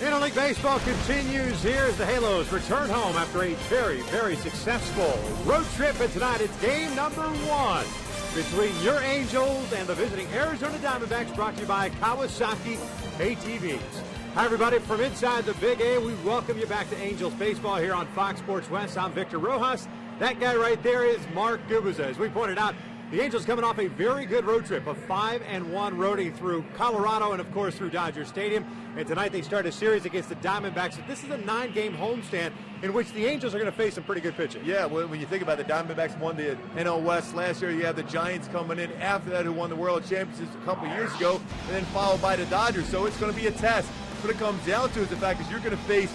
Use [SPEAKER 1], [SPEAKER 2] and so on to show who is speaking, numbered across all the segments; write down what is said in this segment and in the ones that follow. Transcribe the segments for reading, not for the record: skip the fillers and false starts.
[SPEAKER 1] Minor League Baseball continues here as the Halos return home after a very successful road trip. And tonight it's game number 1 between your Angels and the visiting Arizona Diamondbacks, brought to you by Kawasaki ATVs. Hi, everybody. From inside the Big A, we welcome you back to Angels Baseball here on Fox Sports West. I'm Victor Rojas. That guy right there is Mark Gubiza. As we pointed out, the Angels coming off a very good road trip, a 5-1 roadie through Colorado and, of course, through Dodger Stadium. And tonight they start a series against the Diamondbacks. This is a 9-game homestand in which the Angels are going to face some pretty good pitching.
[SPEAKER 2] Yeah, when you think about it, the Diamondbacks won the NL West last year. You have the Giants coming in after that, who won the World Championships a couple years ago, and then followed by the Dodgers. So it's going to be a test. What it comes down to is the fact that you're going to face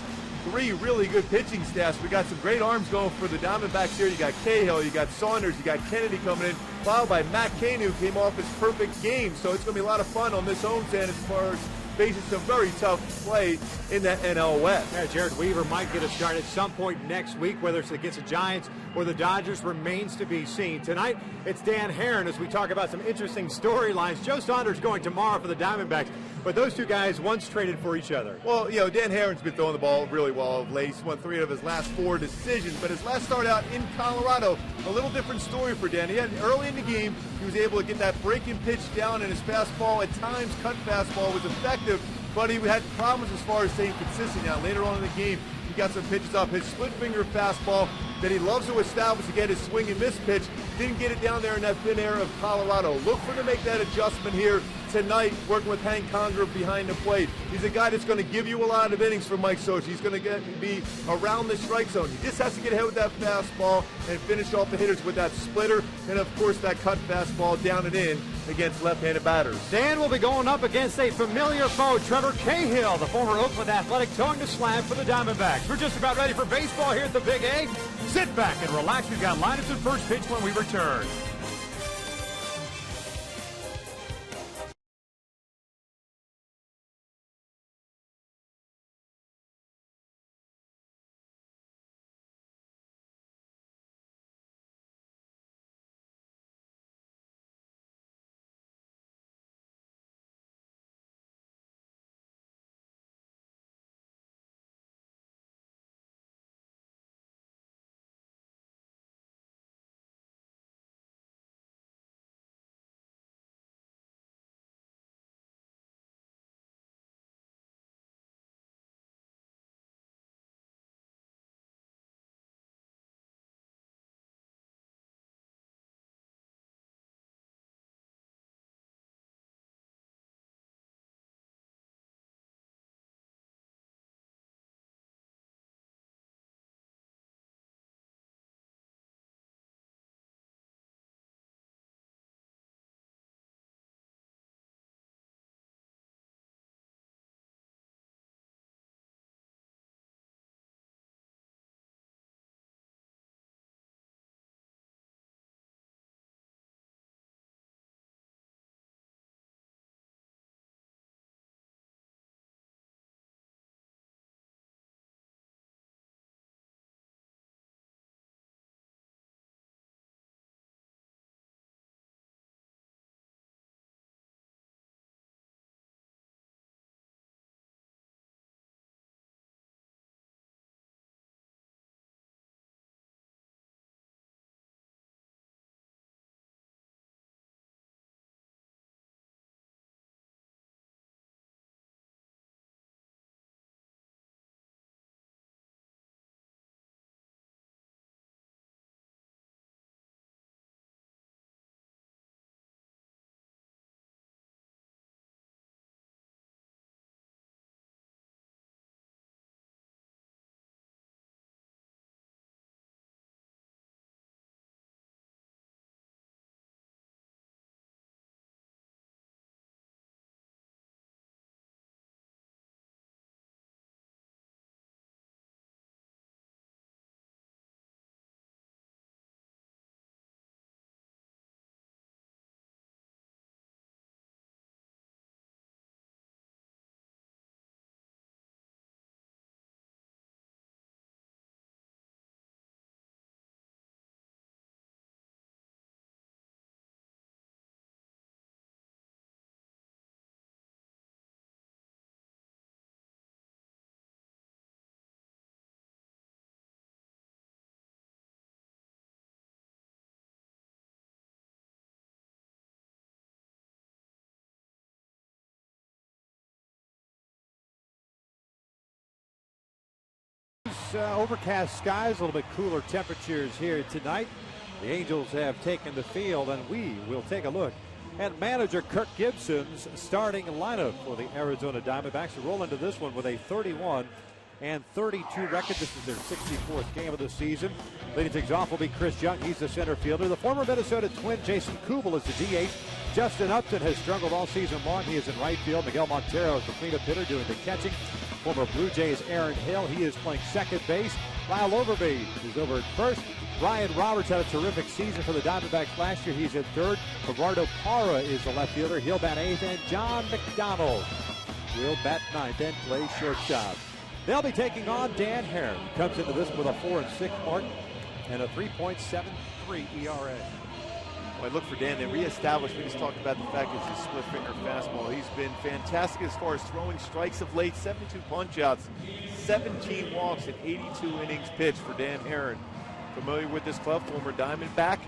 [SPEAKER 2] 3 really good pitching staffs. We got some great arms going for the Diamondbacks here. You got Cahill, you got Saunders, you got Kennedy coming in, followed by Matt Cain, who came off his perfect game. So it's going to be a lot of fun on this homestand as far as facing some very tough play in the NL West.
[SPEAKER 1] Yeah, Jared Weaver might get a start at some point next week, whether it's against the Giants or the Dodgers remains to be seen. Tonight, it's Dan Herron as we talk about some interesting storylines. Joe Saunders going tomorrow for the Diamondbacks, but those two guys once traded for each other.
[SPEAKER 2] Well, you know, Dan Herron's been throwing the ball really well of late. He's won 3 of his last 4 decisions, but his last start out in Colorado, a little different story for Dan. He had early in the game, he was able to get that breaking pitch down, and his fastball, at times cut fastball, was effective, but he had problems as far as staying consistent. Now, later on in the game, he got some pitches off his split finger fastball that he loves to establish to get his swing and miss pitch. Didn't get it down there in that thin air of Colorado. Look for him to make that adjustment here tonight, working with Hank Conger behind the plate. He's a guy that's going to give you a lot of innings for Mike Sochi. He's going to be around the strike zone. He just has to get ahead with that fastball and finish off the hitters with that splitter and, of course, that cut fastball down and in against left-handed batters.
[SPEAKER 1] Dan will be going up against a familiar foe, Trevor Cahill, the former Oakland Athletic, towing the slab for the Diamondbacks. We're just about ready for baseball here at the Big A. Sit back and relax. We've got lineups and first pitch when we return. overcast skies, a little bit cooler temperatures here tonight. The Angels have taken the field, and we will take a look at manager Kirk Gibson's starting lineup for the Arizona Diamondbacks. Who roll into this one with a 31-32 record. This is their 64th game of the season. Leading things off will be Chris Young. He's the center fielder. The former Minnesota Twin Jason Kubel is the DH. Justin Upton has struggled all season long. He is in right field. Miguel Montero is the cleanup hitter doing the catching. Former Blue Jays Aaron Hill, he is playing second base. Lyle Overby is over at first. Ryan Roberts had a terrific season for the Diamondbacks last year. He's at third. Gerardo Parra is the left fielder. He'll bat eighth. And John McDonald will bat ninth and play shortstop. They'll be taking on Dan Haren. He comes into this with a 4-6 mark and a 3.73 ERA.
[SPEAKER 2] I look for Dan to reestablish. We just talked about the fact it's his split finger fastball. He's been fantastic as far as throwing strikes of late. 72 punch-outs, 17 walks, and 82 innings pitched for Dan Haren. Familiar with this club, former Diamondback.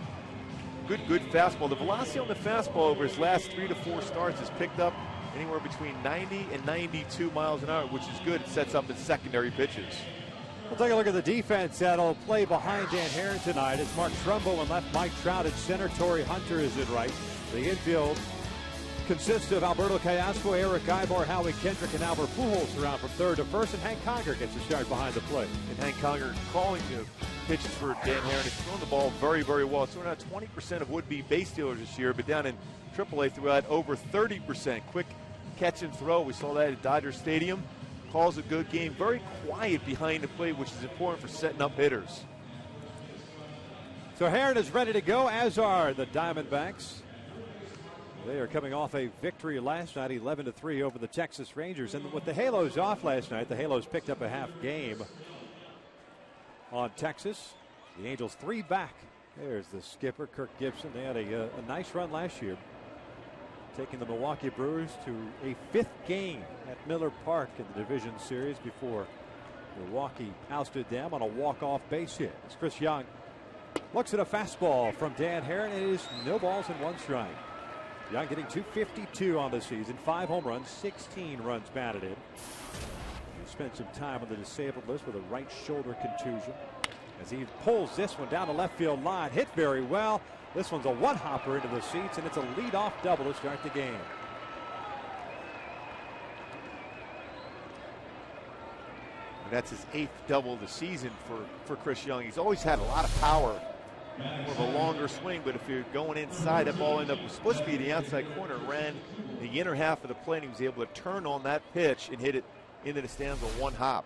[SPEAKER 2] Good fastball. The velocity on the fastball over his last 3 to 4 starts has picked up anywhere between 90 and 92 miles an hour, which is good. It sets up his secondary pitches.
[SPEAKER 1] We'll take a look at the defense that'll play behind Dan Haren tonight. It's Mark Trumbo in left, Mike Trout at center, Torrey Hunter is in right. The infield consists of Alberto Callasco, Eric Ibar, Howie Kendrick, and Albert Pujols around from third to first, and Hank Conger gets a start behind the plate.
[SPEAKER 2] And Hank Conger calling the pitches for Dan Haren. He's thrown the ball very, very well. So we're not 20% of would-be base stealers this year, but down in AAA throughout over 30%. Quick catch and throw. We saw that at Dodger Stadium. Calls a good game. Very quiet behind the plate, which is important for setting up hitters.
[SPEAKER 1] So Haren is ready to go, as are the Diamondbacks. They are coming off a victory last night, 11-3 over the Texas Rangers. And with the Halos off last night, the Halos picked up a half game on Texas. The Angels 3 back. There's the skipper, Kirk Gibson. They had a nice run last year, taking the Milwaukee Brewers to a 5th game at Miller Park in the division series before Milwaukee ousted them on a walk-off base hit. As Chris Young looks at a fastball from Dan Haren. It is no balls and 1 strike. Young getting 252 on the season, 5 home runs, 16 runs batted in. He spent some time on the disabled list with a right shoulder contusion. As he pulls this one down the left field line, hit very well. This one's a one-hopper into the seats, and it's a leadoff double to start the game.
[SPEAKER 2] And that's his 8th double of the season for Chris Young. He's always had a lot of power, more of a longer swing, but if you're going inside, that ball ended up, was supposed to be the outside corner, ran the inner half of the plate, and he was able to turn on that pitch and hit it into the stands with 1 hop.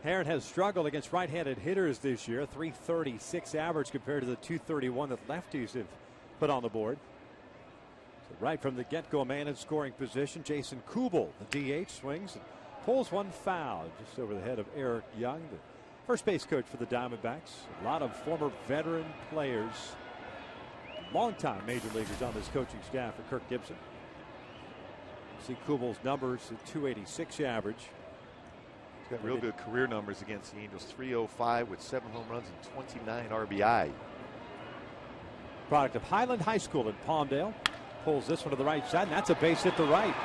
[SPEAKER 1] Haren has struggled against right-handed hitters this year, 336 average compared to the 231 that lefties have put on the board. So right from the get-go, a man in scoring position. Jason Kubel, the DH, swings and pulls one foul just over the head of Eric Young, the first base coach for the Diamondbacks. A lot of former veteran players, longtime major leaguers on this coaching staff for Kirk Gibson. You see Kubel's numbers at 286 average.
[SPEAKER 2] He's got real good career numbers against the Angels. 305 with 7 home runs and 29 RBI.
[SPEAKER 1] Product of Highland High School in Palmdale. Pulls this one to the right side, and that's a base hit to right.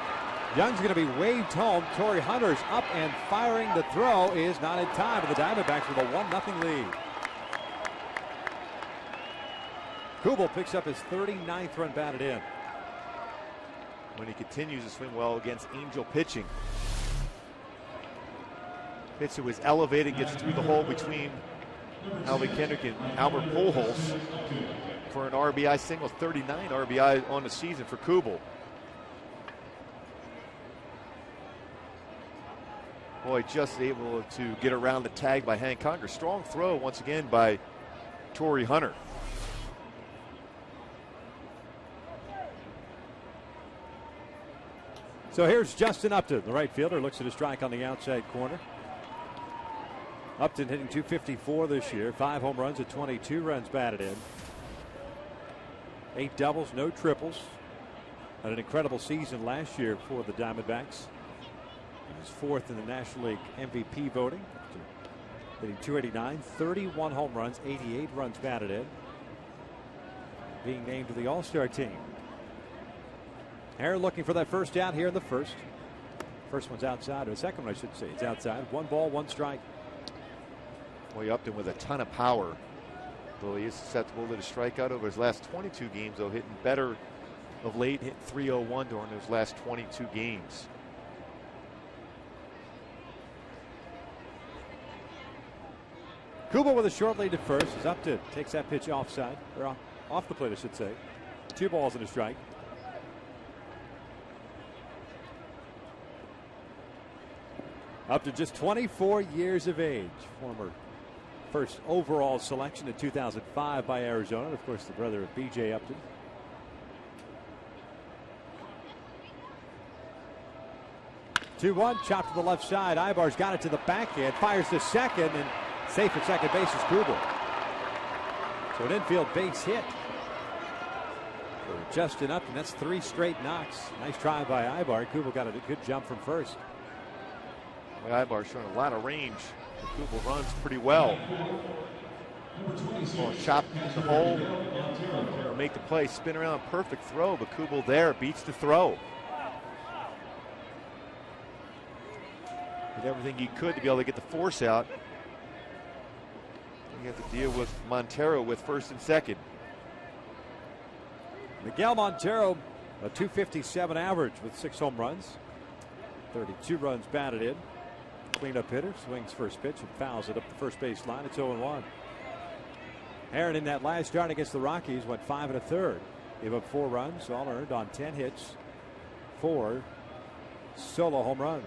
[SPEAKER 1] Young's going to be waved home. Torrey Hunter's up and firing. The throw is not in time, and the Diamondbacks with a 1-0 lead. Kubel picks up his 39th run batted in.
[SPEAKER 2] When he continues to swing well against Angel pitching. Pitch that was elevated, gets through the hole between Howie Kendrick and Albert Pujols for an RBI single. 39 RBI on the season for Kubel. Boy, just able to get around the tag by Hank Conger. Strong throw once again by Torrey Hunter.
[SPEAKER 1] So here's Justin Upton, the right fielder, looks at a strike on the outside corner. Upton hitting 254 this year, 5 home runs and 22 runs batted in. 8 doubles, no triples. Had an incredible season last year for the Diamondbacks. He was 4th in the National League MVP voting. Hitting 289, 31 home runs, 88 runs batted in. Being named to the All-Star team. Haren looking for that first out here in the first. First one's outside, or the second one I should say. It's outside. 1 ball, 1 strike.
[SPEAKER 3] Boy, Upton with a ton of power, though he is susceptible to the strikeout over his last 22 games, though hitting better of late, hitting .301 during those last 22 games.
[SPEAKER 1] Kubel with a short lead at first as Upton takes that pitch offside, or off the plate, I should say. 2 balls and a strike. Upton just 24 years of age, former first overall selection in 2005 by Arizona, and of course the brother of B.J. Upton. Two-one, chopped to the left side. Ibar's got it to the backhand, fires to second, and safe at second base is Kubel. So an infield base hit for Justin Upton. That's 3 straight knocks. Nice try by Ibar. Kubel got a good jump from first.
[SPEAKER 3] Ibar's showing a lot of range. Kubel runs pretty well. Ball chopped in the hole. He'll make the play, spin around, perfect throw, but Kubel there beats the throw. Did everything he could to be able to get the force out. You have to deal with Montero with first and second.
[SPEAKER 1] Miguel Montero, a .257 average with 6 home runs. 32 runs batted in. Cleanup hitter, swings first pitch and fouls it up the first base line. It's 0-1. Aaron in that last start against the Rockies went 5 1/3. Gave up 4 runs, all earned on 10 hits, 4 solo home runs.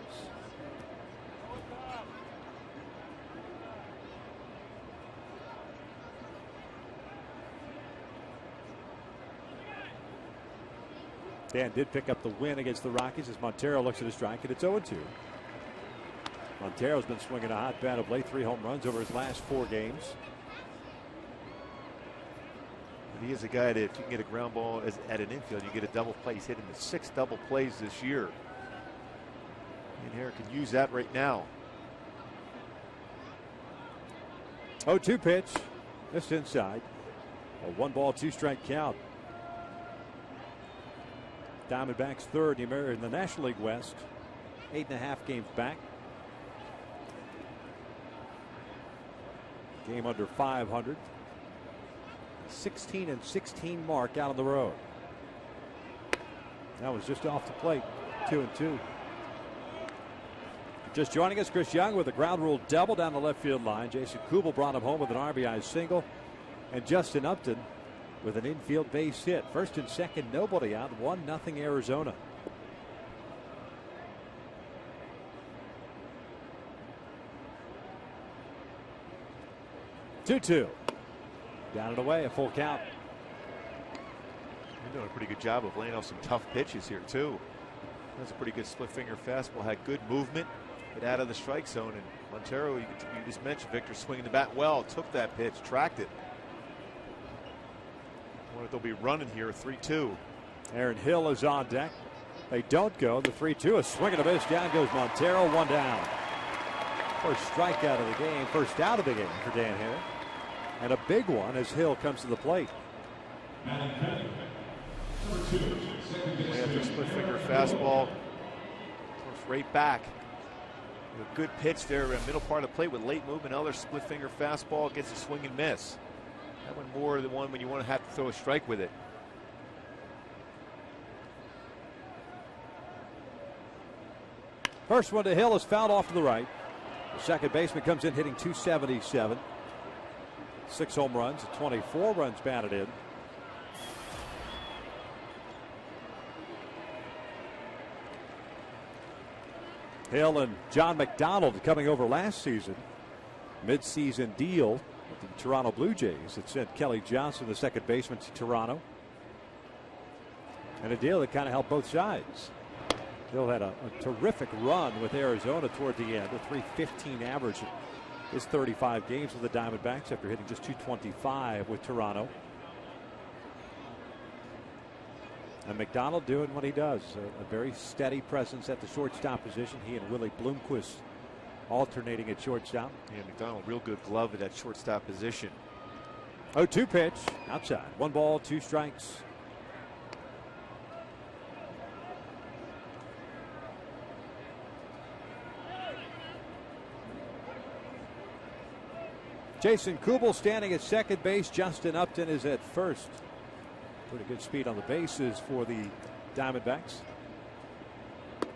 [SPEAKER 1] Dan did pick up the win against the Rockies as Montero looks at his strike, and it's 0-2. Montero's been swinging a hot bat of late, 3 home runs over his last 4 games.
[SPEAKER 3] He is a guy that if you can get a ground ball at an infield, you get a double play. He's hitting the 6 double plays this year. And Harris can use that right now.
[SPEAKER 1] 0-2 pitch, just inside. A 1-ball, 2-strike count. Diamondbacks third in the National League West. 8.5 games back. Game under 500. 16-16 mark out on the road. That was just off the plate. 2-2. Just joining us, Chris Young with a ground rule double down the left field line. Jason Kubel brought him home with an RBI single. And Justin Upton with an infield base hit. First and second, nobody out. 1-0 Arizona. Two-two. Down and away, a full count.
[SPEAKER 3] You're doing a pretty good job of laying off some tough pitches here, too. That's a pretty good split finger fastball. Had good movement. Get out of the strike zone. And Montero, you just mentioned Victor swinging the bat well. Took that pitch, tracked it. I wonder if they'll be running here. 3-2.
[SPEAKER 1] Aaron Hill is on deck. They don't go. The 3-2. A swing and a miss. Down goes Montero. 1 down. First strikeout of the game. First out of the game for Dan Hare. And a big one as Hill comes to the plate.
[SPEAKER 3] Way after split finger fastball. Comes right back. A good pitch there in the middle part of the plate with late movement. Another split finger fastball gets a swing and miss. That one more than one when you want to have to throw a strike with it.
[SPEAKER 1] First one to Hill is fouled off to the right. The second baseman comes in hitting .277. 6 home runs, 24 runs batted in. Hill and John McDonald coming over last season. Mid-season deal with the Toronto Blue Jays that sent Kelly Johnson, the second baseman, to Toronto. And a deal that kind of helped both sides. Hill had a terrific run with Arizona toward the end, a .315 average his 35 games with the Diamondbacks after hitting just .225 with Toronto. And McDonald doing what he does, a very steady presence at the shortstop position. He and Willie Bloomquist alternating at shortstop.
[SPEAKER 3] Yeah, McDonald, real good glove at that shortstop position.
[SPEAKER 1] 0-2 pitch, outside. 1 ball, 2 strikes. Jason Kubel standing at second base. Justin Upton is at first. Pretty good speed on the bases for the Diamondbacks.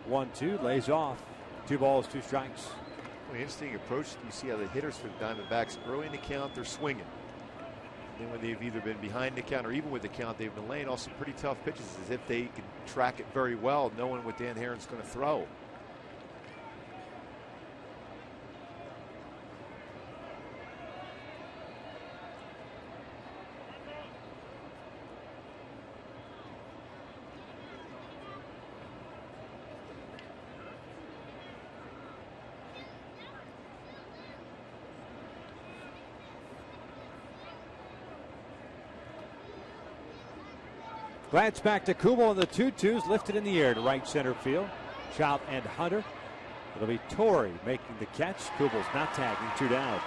[SPEAKER 1] 1-2, lays off. 2 balls, 2 strikes.
[SPEAKER 3] Well, interesting approach. You see how the hitters for the Diamondbacks early in the count, they're swinging. Then when they've either been behind the count or even with the count, they've been laying off some pretty tough pitches as if they can track it very well, knowing what Dan Herron's going to throw.
[SPEAKER 1] Glance back to Kubel, and the 2-2s lifted in the air to right center field. Trout and Hunter. It'll be Torrey making the catch. Kubel's not tagging, 2 down.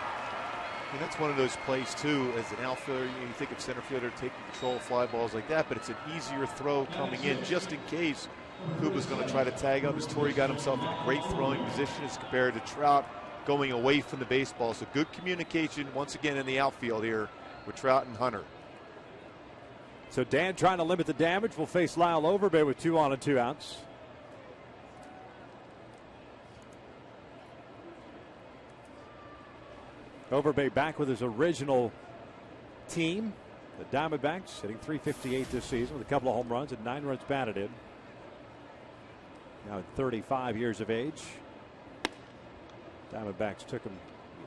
[SPEAKER 3] And that's one of those plays, too, as an outfielder. You think of center fielder taking control of fly balls like that, but it's an easier throw coming in just in case Kubel's going to try to tag up, as Torrey got himself in a great throwing position as compared to Trout going away from the baseball. So good communication once again in the outfield here with Trout and Hunter.
[SPEAKER 1] So Dan trying to limit the damage will face Lyle Overbay with 2 on and 2 outs. Overbay back with his original team, the Diamondbacks, hitting .358 this season with a couple of home runs and 9 runs batted in. Now at 35 years of age. Diamondbacks took him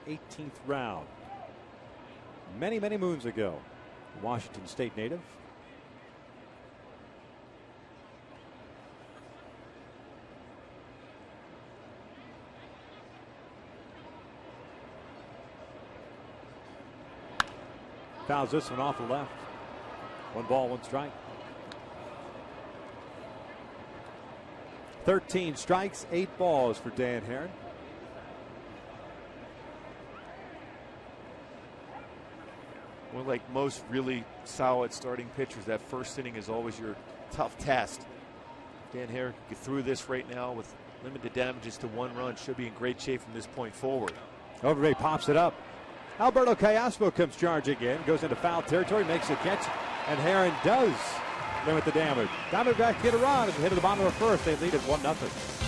[SPEAKER 1] 18th round many moons ago. Washington State native. Fouls this one off the left. 1 ball, 1 strike. 13 strikes, 8 balls for Dan Herron.
[SPEAKER 3] Well, like most really solid starting pitchers, that first inning is always your tough test. Dan Herron can get through this right now with limited damages to 1 run. Should be in great shape from this point forward.
[SPEAKER 1] Overbay pops it up. Alberto Callaspo comes charging in, goes into foul territory, makes a catch, and Herron does limit the damage. Diamondbacks get a run and hit at the bottom of the first. They lead at 1-0.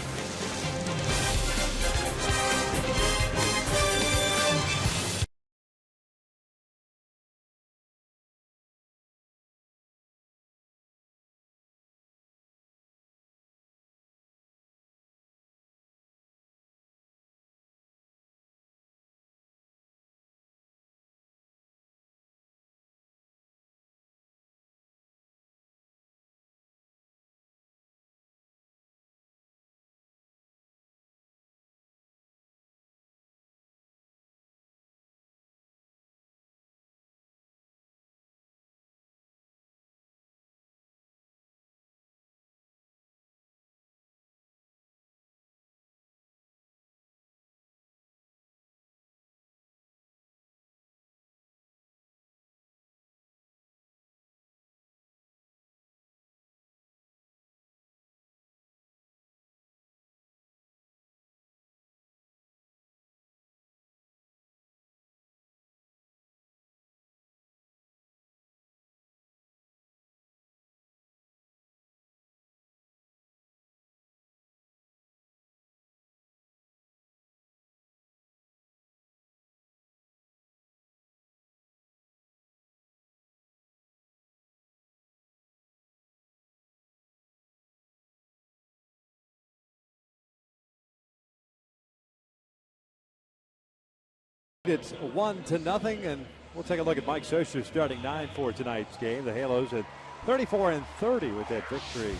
[SPEAKER 1] It's 1-0, and we'll take a look at Mike Socha's starting 9 for tonight's game. The Halos at 34-30 with that victory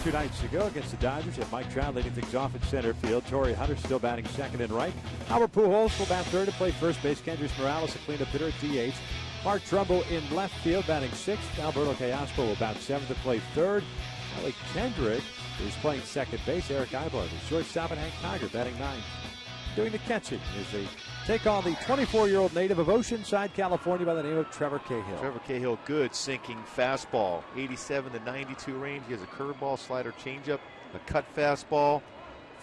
[SPEAKER 1] 2 nights ago against the Dodgers. And Mike Trout leading things off at center field. Torrey Hunter still batting second and right. Albert Pujols will bat third to play first base. Kendrys Morales, a cleanup hitter at DH. Mark Trumbo in left field batting sixth. Alberto Callaspo will bat seventh to play third. Ellie Kendrick is playing second base. Eric Eibler, the shortstop, and Hank Tiger batting ninth. Doing the catching is they take on the 24-year-old native of Oceanside, California, by the name of Trevor Cahill.
[SPEAKER 3] Trevor Cahill, good sinking fastball, 87 to 92 range. He has a curveball, slider, changeup, a cut fastball.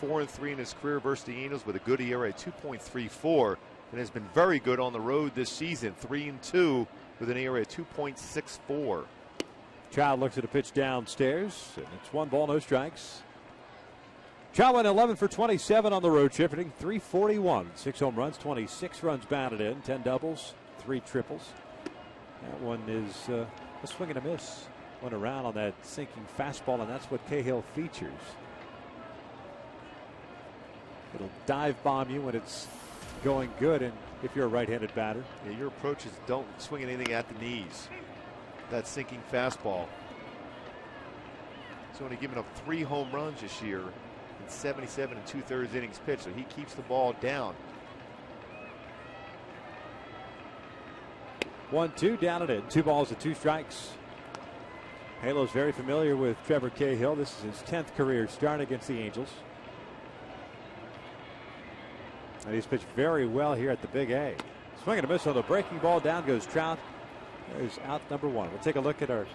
[SPEAKER 3] 4-3 in his career versus the Angels with a good ERA, 2.34. and has been very good on the road this season. 3-2 with an ERA of 2.64.
[SPEAKER 1] Child looks at a pitch downstairs, and it's 1 ball, no strikes. Child went 11 for 27 on the road trip, hitting .341. 6 home runs, 26 runs batted in, 10 doubles, 3 triples. That one is a swing and a miss. Went around on that sinking fastball, and that's what Cahill features. It'll dive bomb you when it's going good, and if you're a right-handed batter.
[SPEAKER 3] Yeah, your approach is don't swing anything at the knees. That sinking fastball. He's only given up 3 home runs this year in 77 2/3 innings pitched, so he keeps the ball down.
[SPEAKER 1] 1-2, down and in. 2 balls and 2 strikes. Halo's very familiar with Trevor Cahill. This is his 10th career start against the Angels. And he's pitched very well here at the Big A. Swing and a miss on the breaking ball. Down goes Trout. There's out number 1. We'll take a look at our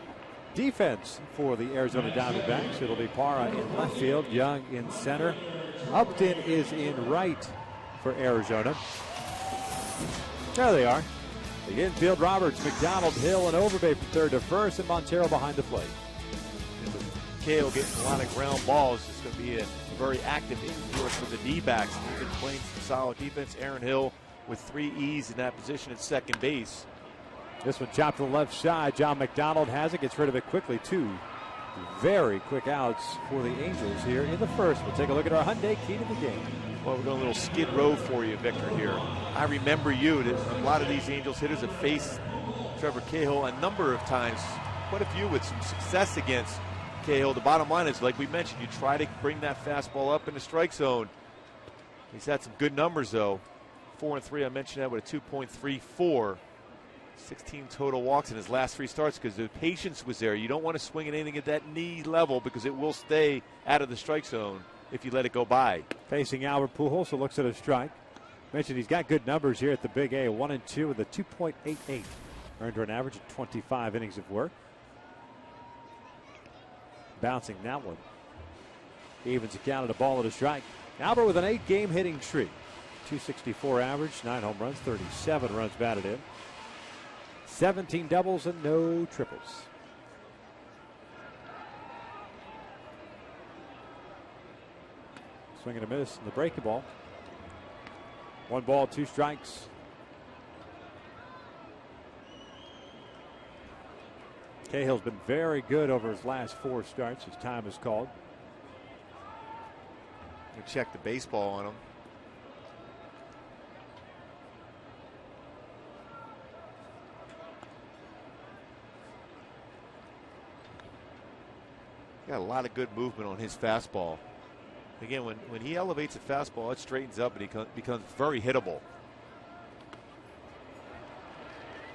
[SPEAKER 1] defense for the Arizona Diamondbacks. It'll be Parra in left field, Young in center. Upton is in right for Arizona. There they are. The infield, Roberts, McDonald, Hill, and Overbay from third to first, and Montero behind the plate.
[SPEAKER 3] And with Cahill getting a lot of ground balls, it's going to be a very active infield for the D-backs. They've been playing some solid defense. Aaron Hill with 3 E's in that position at second base.
[SPEAKER 1] This one chopped to the left side. John McDonald has it, gets rid of it quickly. 2 very quick outs for the Angels here in the first. We'll take a look at our Hyundai key to the game.
[SPEAKER 3] Well, we're going a little Skid Row for you, Victor, here. I remember you. A lot of these Angels hitters have faced Trevor Cahill a number of times, quite a few with some success against Cahill. The bottom line is, like we mentioned, you try to bring that fastball up in the strike zone. He's had some good numbers, though. 4-3, I mentioned that with a 2.34. 16 total walks in his last 3 starts because the patience was there. You don't want to swing at anything at that knee level because it will stay out of the strike zone if you let it go by.
[SPEAKER 1] Facing Albert Pujols, who looks at a strike. Mentioned he's got good numbers here at the Big A. 1-2 with a 2.88. Earned an average of 25 innings of work. Bouncing that one. Evens it down at a ball and a strike. Albert with an 8-game hitting streak. 264 average, 9 home runs, 37 runs batted in. 17 doubles and no triples. Swing and a miss in the breaking ball. 1 ball, 2 strikes. Cahill's been very good over his last 4 starts. His time is called.
[SPEAKER 3] You check the baseball on him. Got a lot of good movement on his fastball. Again, when he elevates a fastball, it straightens up and he becomes very hittable.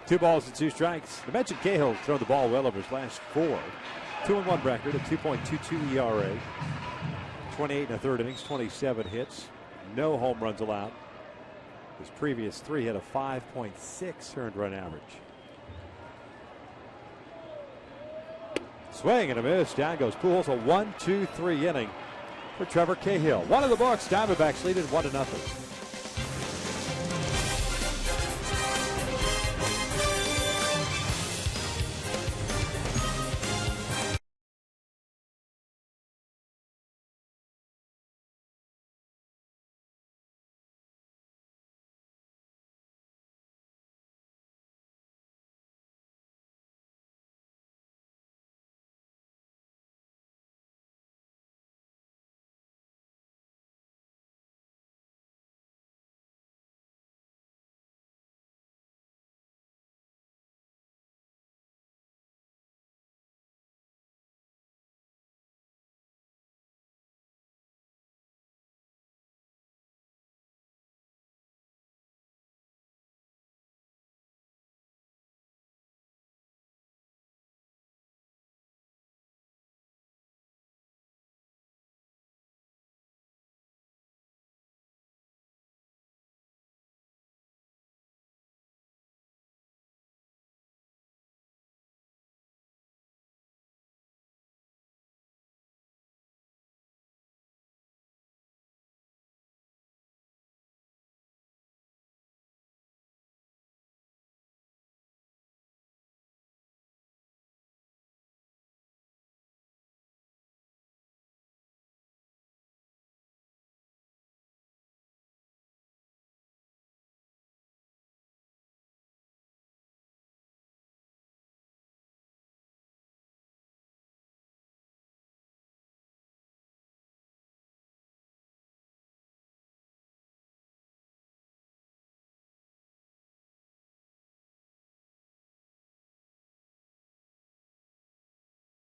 [SPEAKER 1] 2 balls and 2 strikes. I mentioned Cahill's thrown the ball well over his last 4. 2-1 record, a 2.22 ERA. 28 1/3 innings, 27 hits. No home runs allowed. His previous 3 had a 5.6 earned run average. Swing and a miss. Down goes Pujols. A 1-2-3 inning for Trevor Cahill. 1 of the books. Diamondbacks lead it 1-0.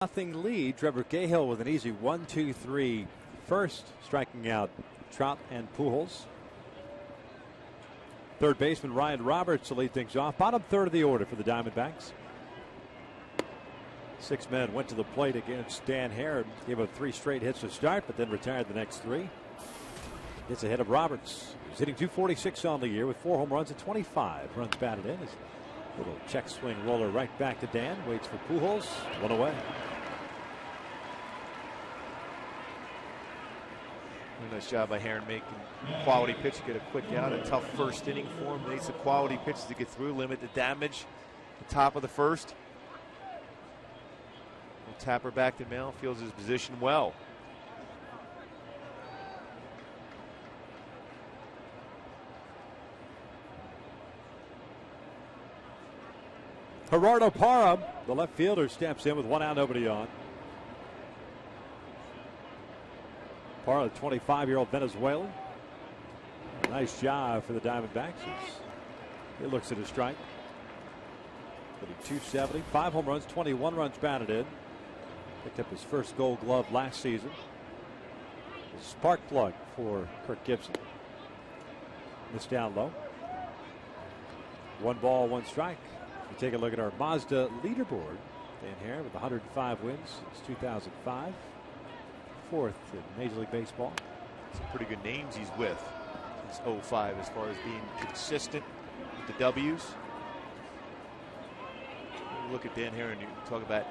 [SPEAKER 1] Nothing lead. Trevor Cahill with an easy 1-2-3 first, striking out Trout and Pujols. Third baseman Ryan Roberts to lead things off. Bottom third of the order for the Diamondbacks. 6 men went to the plate against Dan Hare. Gave up 3 straight hits to start, but then retired the next 3. Gets ahead of Roberts. He's hitting .246 on the year with 4 home runs and 25 runs batted in. His little check swing roller right back to Dan. Waits for Pujols. 1 away.
[SPEAKER 3] Nice job by Heron making quality pitch to get a quick out. A tough first inning for him. Needs some quality pitches to get through, limit the damage. The top of the first. Tapper back to Mel, feels his position well.
[SPEAKER 1] Gerardo Parra, the left fielder, steps in with 1 out, nobody on. Parra, the 25-year-old Venezuelan. Nice job for the Diamondbacks. He looks at his strike. Hitting .270, 5 home runs, 21 runs batted in. Picked up his first Gold Glove last season. A spark plug for Kirk Gibson. This down low. 1 ball, 1 strike. We take a look at our Mazda leaderboard. Dan Hare with 105 wins since 2005. 4th in Major League Baseball.
[SPEAKER 3] Some pretty good names he's with since 05 as far as being consistent with the W's. You look at Dan Hare and you talk about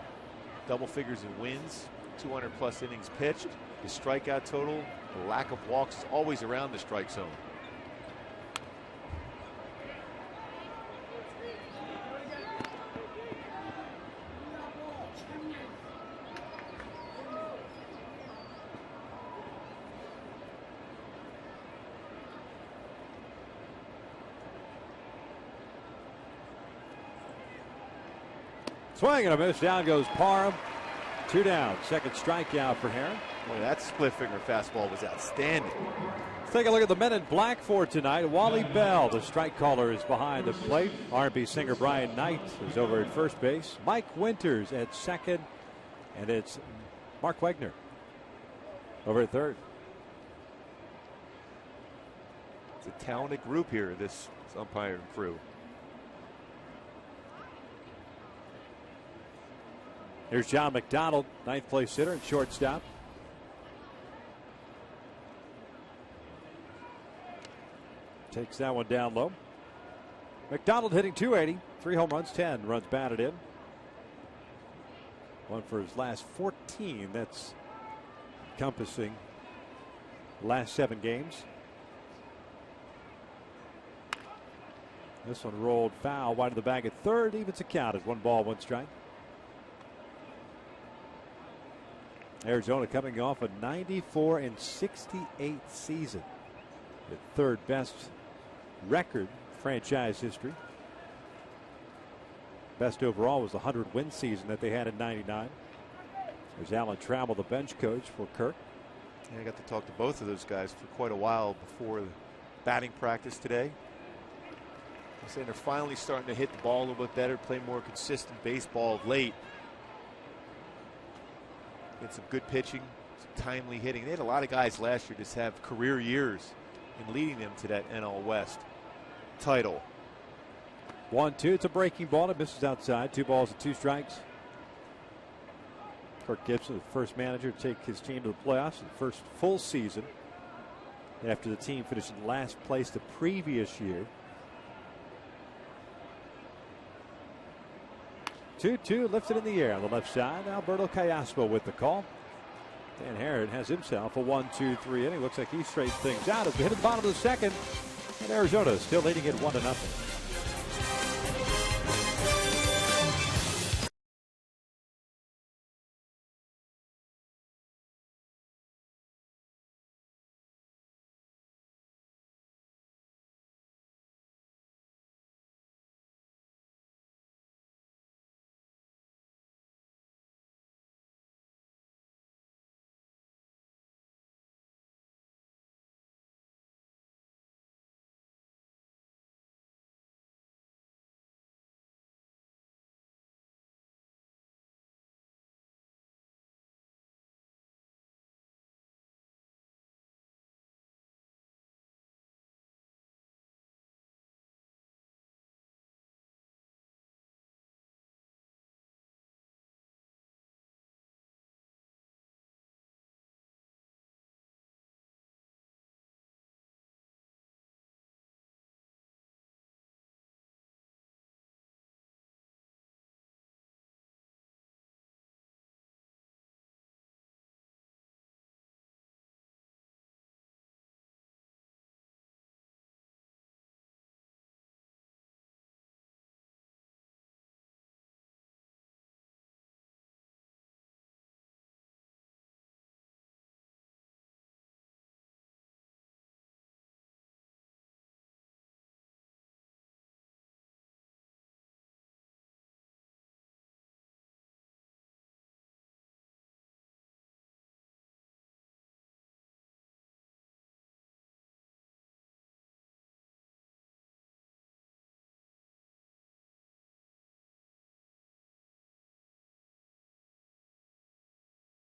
[SPEAKER 3] double figures in wins, 200+ innings pitched. His strikeout total, the lack of walks is always around the strike zone.
[SPEAKER 1] Swing and a miss. Down goes Parham. 2 down. Second strikeout for Hare.
[SPEAKER 3] Boy, that split finger fastball was outstanding.
[SPEAKER 1] Let's take a look at the men in black for tonight. Wally Bell, the strike caller, is behind the plate. R&B singer Brian Knight is over at first base. Mike Winters at second. And it's Mark Wegner over at third.
[SPEAKER 3] It's a talented group here, this umpiring crew.
[SPEAKER 1] Here's John McDonald, 9th place hitter and shortstop. Takes that one down low. McDonald hitting .280, 3 home runs, 10 runs batted in. 1 for his last 14. That's encompassing the last 7 games. This one rolled foul, wide of the bag at third. Evens the count at 1 ball, 1 strike. Arizona coming off a 94-68 season. The 3rd best record franchise history. Best overall was the 100-win season that they had in '99. There's Alan Trammell, the bench coach for Kirk.
[SPEAKER 3] Yeah, I got to talk to both of those guys for quite a while before the batting practice today. I'm saying they're finally starting to hit the ball a little bit better, play more consistent baseball of late. Get some good pitching, some timely hitting. They had a lot of guys last year just have career years in leading them to that NL West title.
[SPEAKER 1] 1-2. It's a breaking ball. It misses outside. 2 balls and 2 strikes. Kirk Gibson, the first manager to take his team to the playoffs in the first full season after the team finished in last place the previous year. 2-2, lifted in the air on the left side. Alberto Callaspo with the call. Dan Hare has himself a 1-2-3 inning. Looks like he straightened things out as we hit the bottom of the 2nd. And Arizona still leading it 1-0.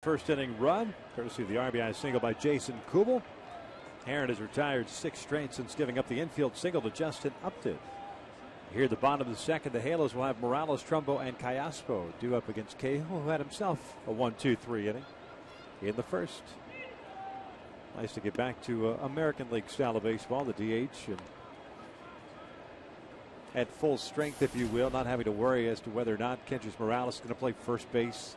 [SPEAKER 1] First inning run, courtesy of the RBI single by Jason Kubel. Herron has retired 6 straight since giving up the infield single to Justin Upton. Here at the bottom of the second, the Halos will have Morales, Trumbo, and Callaspo due up against Cahill, who had himself a 1-2-3 inning in the first. Nice to get back to American League style of baseball, the DH, and at full strength, if you will, not having to worry as to whether or not Kendrys Morales is going to play first base,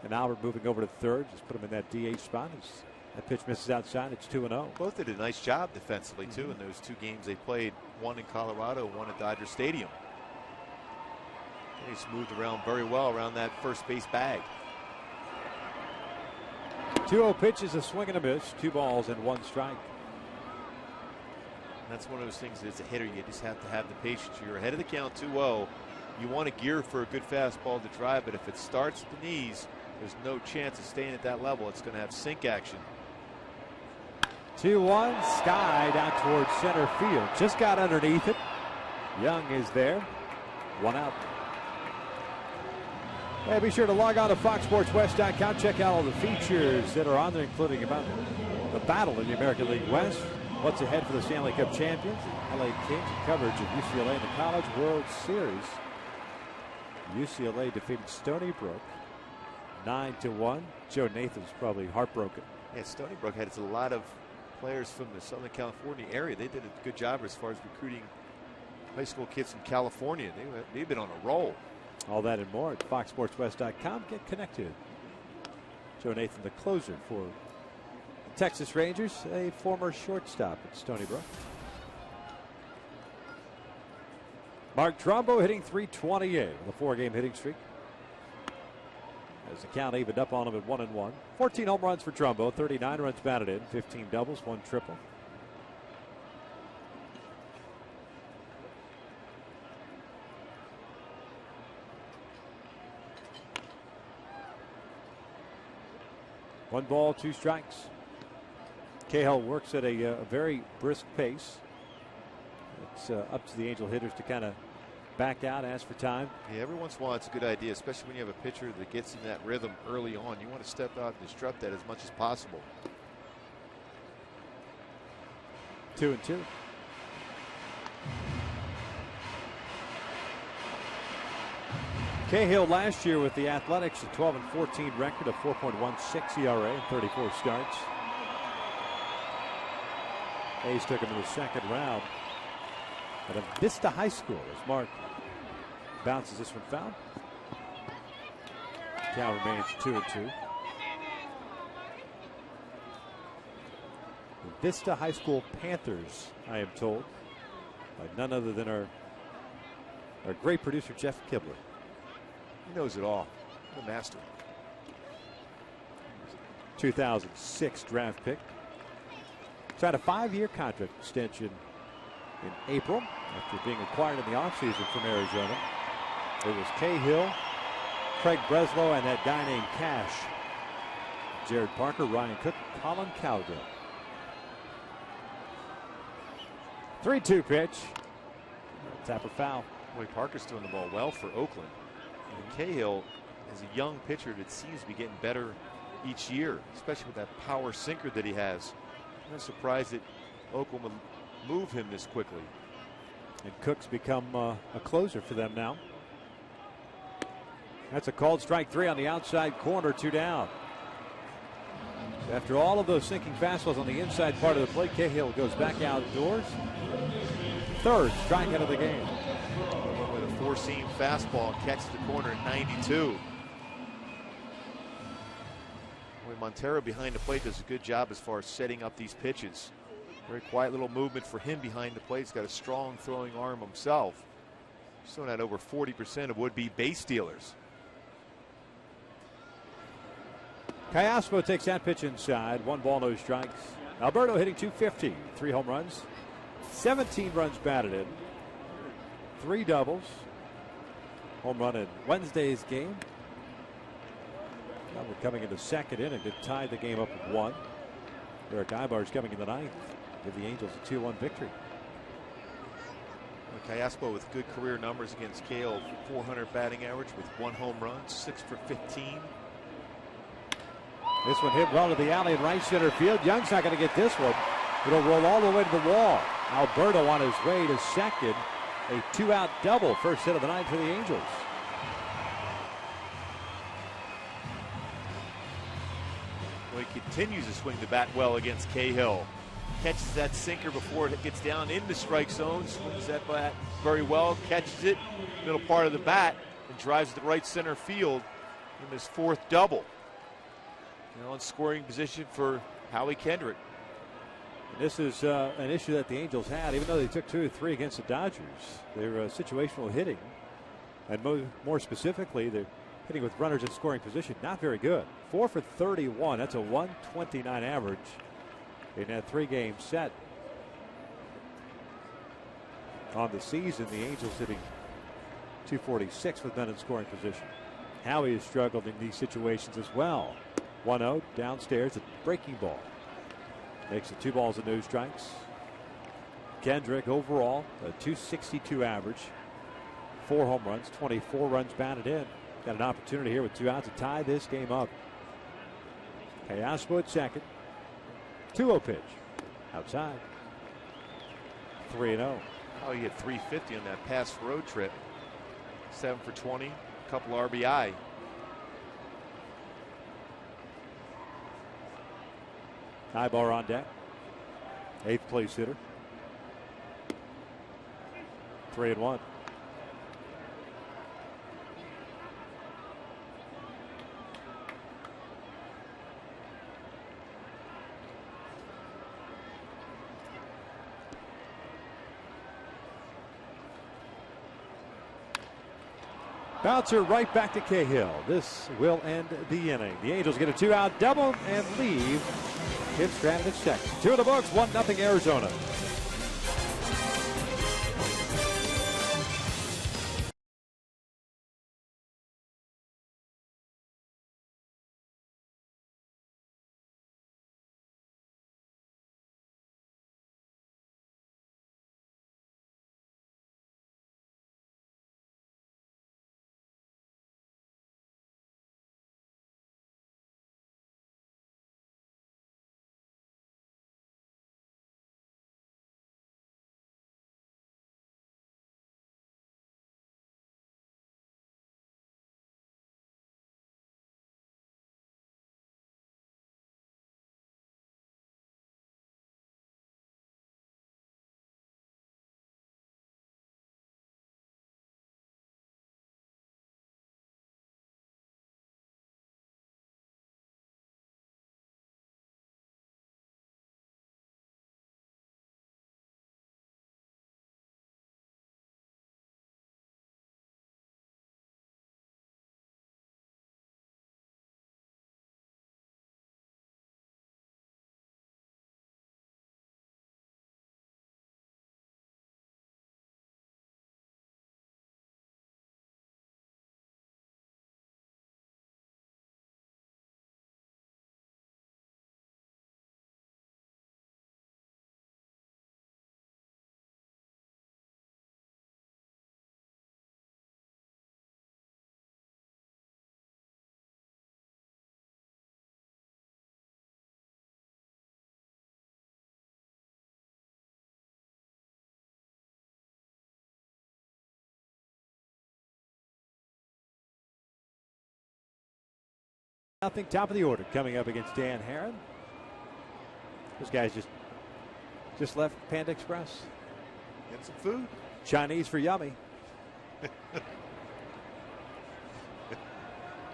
[SPEAKER 1] and Albert moving over to third. Just put him in that DH spot. That pitch misses outside. It's 2-0.
[SPEAKER 3] Both did a nice job defensively, too, in those 2 games they played. One in Colorado, one at Dodger Stadium. They just moved around very well around that first base bag.
[SPEAKER 1] 2-0 pitch is a swing and a miss. 2 balls and 1 strike.
[SPEAKER 3] And that's one of those things that as a hitter, you just have to have the patience. You're ahead of the count 2-0. You want to gear for a good fastball to drive, but if it starts at the knees, there's no chance of staying at that level. It's going to have sink action.
[SPEAKER 1] 2-1, Sky down towards center field. Just got underneath it. Young is there. 1 out. Hey, be sure to log on to FoxSportsWest.com. Check out all the features that are on there, including about the battle in the American League West. What's ahead for the Stanley Cup champions, LA Kings, coverage of UCLA in the College World Series. UCLA defeated Stony Brook 9-1. Joe Nathan's probably heartbroken.
[SPEAKER 3] Yeah, Stony Brook had a lot of players from the Southern California area. They did a good job as far as recruiting high school kids from California. They've been on a roll.
[SPEAKER 1] All that and more at FoxSportsWest.com. Get connected. Joe Nathan, the closer for the Texas Rangers, a former shortstop at Stony Brook. Mark Trumbo hitting .328 with a 4-game hitting streak. As the count evened up on him at 1-1. 14 home runs for Trumbo, 39 runs batted in, 15 doubles, 1 triple. One ball, 2 strikes. Cahill works at a very brisk pace. It's up to the Angel hitters to kind of back out, ask for time.
[SPEAKER 3] Yeah, every once in a while it's a good idea, especially when you have a pitcher that gets in that rhythm early on. You want to step out and disrupt that as much as possible.
[SPEAKER 1] 2-2. Cahill last year with the Athletics, a 12-14 record, a 4.16 ERA in 34 starts. Hayes took him in the second round at Vista High School as Mark bounces this one foul. Count remains 2-2. The Vista High School Panthers, I am told, by none other than our great producer Jeff Kibler.
[SPEAKER 3] He knows it all. The master.
[SPEAKER 1] 2006 draft pick. Signed a 5-year contract extension in April after being acquired in the offseason from Arizona. It was Cahill, Craig Breslow, and that guy named Cash. Jared Parker, Ryan Cook, Colin Cowgill. 3-2 pitch. Tapper foul.
[SPEAKER 3] Boy, Parker's throwing the ball well for Oakland. And Cahill is a young pitcher that seems to be getting better each year, especially with that power sinker that he has. I'm not surprised that Oakland would move him this quickly.
[SPEAKER 1] And Cook's become a closer for them now. That's a called strike 3 on the outside corner, 2 down. After all of those sinking fastballs on the inside part of the plate, Cahill goes back outdoors. 3rd strikeout of the game.
[SPEAKER 3] With a 4-seam fastball, catches the corner at 92. Boy, Montero behind the plate does a good job as far as setting up these pitches. Very quiet little movement for him behind the plate. He's got a strong throwing arm himself. He's thrown out over 40% of would-be base stealers.
[SPEAKER 1] Callaspo takes that pitch inside. 1 ball, no strikes. Alberto hitting .250, 3 home runs, 17 runs batted in, 3 doubles. Home run in Wednesday's game. Now we're coming into second inning to tie the game up at 1. Eric Ibar's coming in the 9th. Give the Angels a 2-1 victory.
[SPEAKER 3] Callaspo with good career numbers against Cahill. 400 batting average with 1 home run, 6 for 15.
[SPEAKER 1] This one hit well to the alley in right center field. Young's not going to get this one. It'll roll all the way to the wall. Alberto on his way to second. A 2-out double. First hit of the night for the Angels.
[SPEAKER 3] Well, he continues to swing the bat well against Cahill. Catches that sinker before it gets down into strike zone. Swings that bat very well. Catches it middle part of the bat and drives it to right center field in his fourth double. Now in scoring position for Howie Kendrick.
[SPEAKER 1] And this is an issue that the Angels had, even though they took 2 or 3 against the Dodgers. Their situational hitting, and more specifically, they're hitting with runners in scoring position, not very good. 4 for 31. That's a 129 average in that 3-game set. On the season, the Angels hitting 246 with men in scoring position. Howie has struggled in these situations as well. 1-0 downstairs, a breaking ball. Makes it 2 balls and no strikes. Kendrick overall, a 262 average. 4 home runs, 24 runs batted in. Got an opportunity here with 2 outs to tie this game up. Hayaspo at second. 2-0 pitch. Outside. 3-0.
[SPEAKER 3] Oh, he hit 350 on that past road trip. 7 for 20, a couple RBI.
[SPEAKER 1] Ibar on deck. 8th place hitter. 3-1. Bouncer right back to Cahill. This will end the inning. The Angels get a 2-out double and leave Tim Stratton at second. 2 in the books, 1-0 Arizona. Nothing, top of the order coming up against Dan Herron. This guy's just left Panda Express.
[SPEAKER 2] Get some food.
[SPEAKER 1] Chinese for yummy.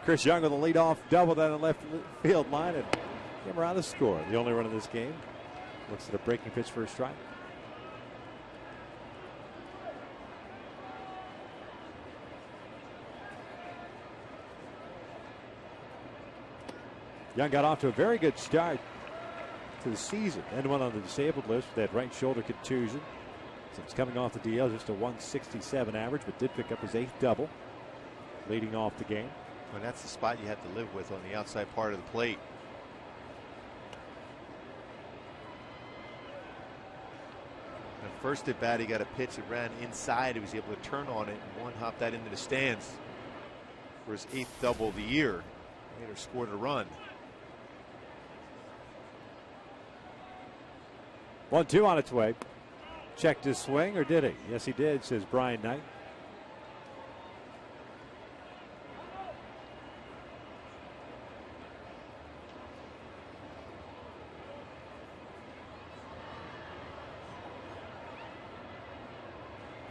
[SPEAKER 1] Chris Young with a leadoff double down the left field line and came around to score. The only run of this game. Looks at a breaking pitch for a strike. Young got off to a very good start to the season and went on the disabled list with that right shoulder contusion. Since coming off the DL, just a 167 average, but did pick up his 8th double, leading off the game.
[SPEAKER 3] Well, that's the spot you have to live with on the outside part of the plate. At first at bat, he got a pitch that ran inside. He was able to turn on it and one-hop that into the stands for his 8th double of the year. Later scored a run.
[SPEAKER 1] 1-2 on its way. Checked his swing, or did he? Yes, he did, says Brian Knight.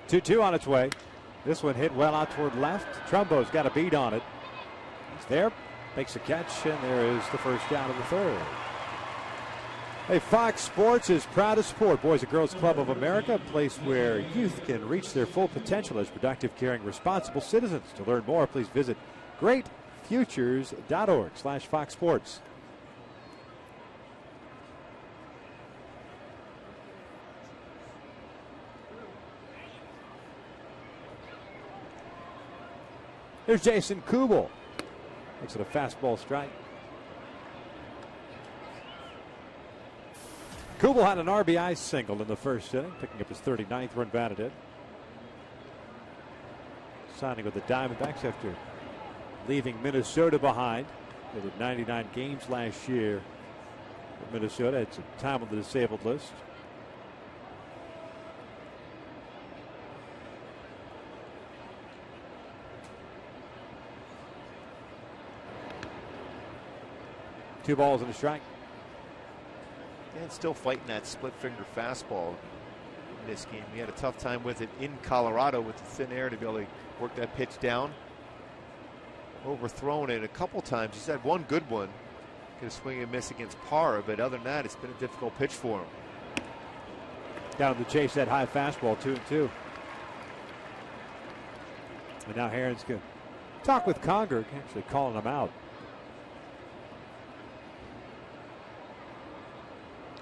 [SPEAKER 1] Two on its way. This one hit well out toward left. Trumbo's got a beat on it. He's there, makes a catch, and there is the first down of the third. Hey, Fox Sports is proud to support Boys and Girls Club of America, a place where youth can reach their full potential as productive, caring, responsible citizens. To learn more, please visit greatfutures.org/Fox Sports. Here's Jason Kubel. Makes it a fastball strike. Kubel had an RBI single in the first inning, picking up his 39th run batted in. Signing with the Diamondbacks after leaving Minnesota behind. They did 99 games last year with Minnesota. Had some time on the disabled list. Two balls and a strike.
[SPEAKER 3] And still fighting that split finger fastball in this game. He had a tough time with it in Colorado with the thin air to be able to work that pitch down. Overthrown it a couple times. He's had one good one. Get a swing and miss against Parra, but other than that, it's been a difficult pitch for him.
[SPEAKER 1] Down to chase that high fastball, 2-2. And now Herron's going to talk with Conger, actually calling him out.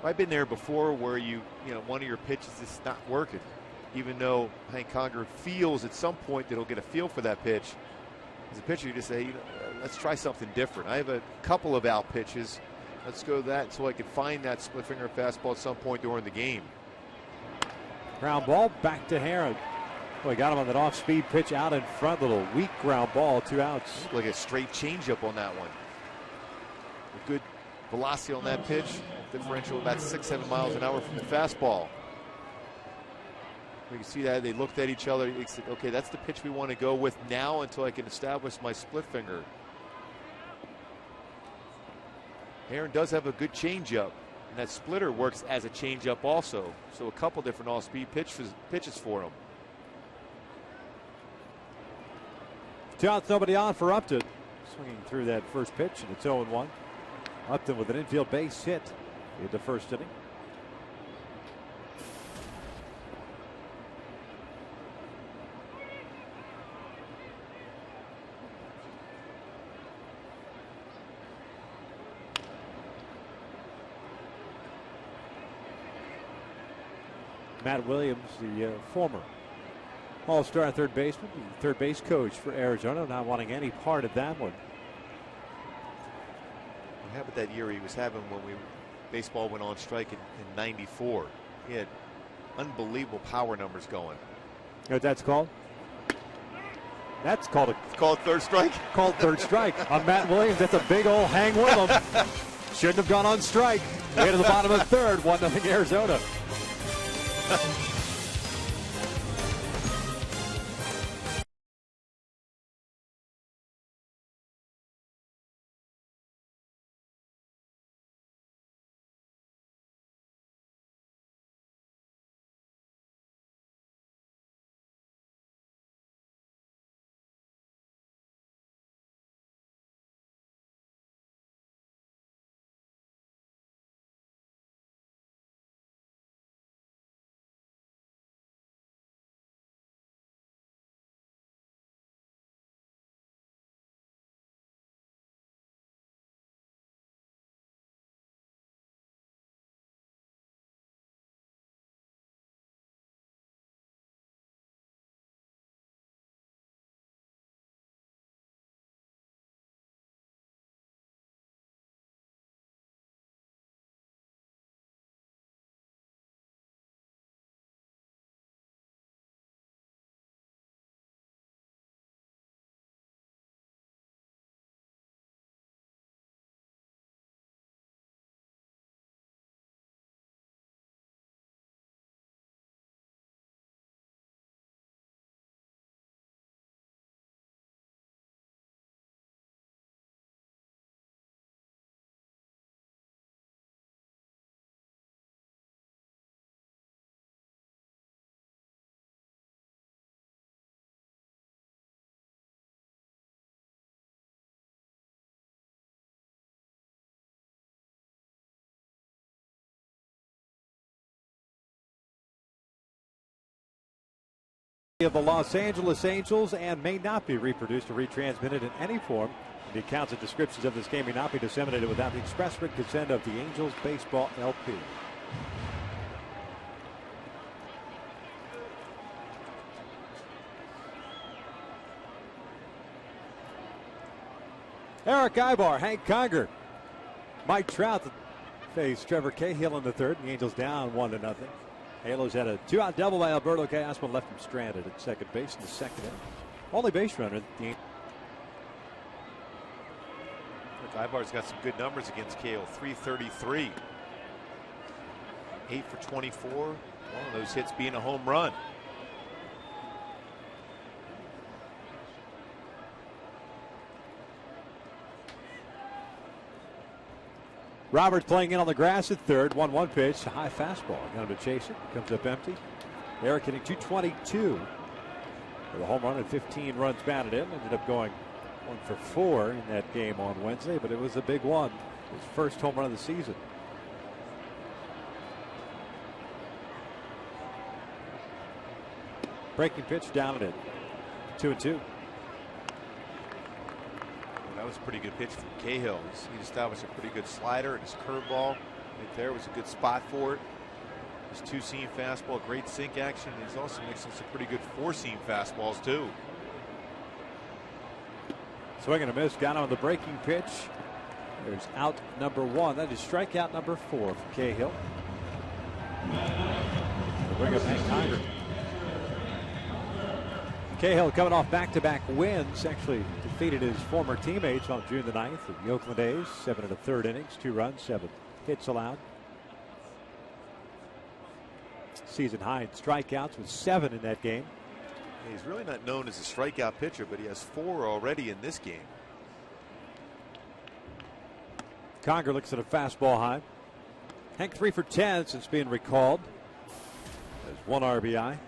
[SPEAKER 3] I've been there before where you know, one of your pitches is not working. Even though Hank Conger feels at some point that he'll get a feel for that pitch. As a pitcher, you just say, let's try something different. I have a couple of out pitches. Let's go that so I can find that split finger fastball at some point during the game.
[SPEAKER 1] Ground ball back to Herron. Boy, got him on that off-speed pitch out in front. Little weak ground ball, 2 outs.
[SPEAKER 3] Like a straight changeup on that one. A good velocity on that pitch. Differential about 6-7 miles an hour from the fastball. You can see that they looked at each other. They said, okay, that's the pitch we want to go with now until I can establish my split finger. Herron does have a good changeup, and that splitter works as a changeup also. So a couple different all-speed pitches for him.
[SPEAKER 1] 2 outs, nobody on for Upton. Swinging through that first pitch, and it's 0-1. Upton with an infield base hit in the first inning. Matt Williams, the former All-Star third baseman, the third base coach for Arizona, not wanting any part of that one.
[SPEAKER 3] What happened that year he was having when baseball went on strike in '94? He had unbelievable power numbers going.
[SPEAKER 1] You know what that's called? That's called
[SPEAKER 3] third strike.
[SPEAKER 1] Called third strike on Matt Williams. That's a big old hang with him. Shouldn't have gone on strike. Way to the bottom of the third, 1-0 Arizona. Of the Los Angeles Angels and may not be reproduced or retransmitted in any form. The accounts and descriptions of this game may not be disseminated without the express written consent of the Angels Baseball LP. Eric Ibar, Hank Conger, Mike Trout face Trevor Cahill in the third. The Angels down 1-0. Halos had a 2-out double by Alberto Gasman, left him stranded at second base in the second inning. Only base runner. Look,
[SPEAKER 3] Ibar's got some good numbers against Cahill. 333. 8 for 24. One of those hits being a home run.
[SPEAKER 1] Roberts playing in on the grass at third. 1-1 pitch. A high fastball. Got him to chase it. Comes up empty. Eric hitting 222 with a home run and 15 runs batted in. Ended up going 1 for 4 in that game on Wednesday, but it was a big one. His first home run of the season. Breaking pitch down and in. 2-2.
[SPEAKER 3] That was a pretty good pitch from Cahill. He established a pretty good slider, and his curveball right there was a good spot for it. His two-seam fastball, great sink action, and he's also mixing some pretty good four-seam fastballs too.
[SPEAKER 1] Swing and a miss. Got on the breaking pitch. There's out number 1. That is strikeout number 4 for Cahill. They'll bring up Hank Conger. Cahill coming off back-to-back wins. Actually defeated his former teammates on June the 9th in the Oakland A's. 7 1/3 innings, 2 runs, 7 hits allowed. Season high in strikeouts with 7 in that game.
[SPEAKER 3] He's really not known as a strikeout pitcher, but he has 4 already in this game.
[SPEAKER 1] Conger looks at a fastball high. Hank 3 for 10 since being recalled. There's 1 RBI.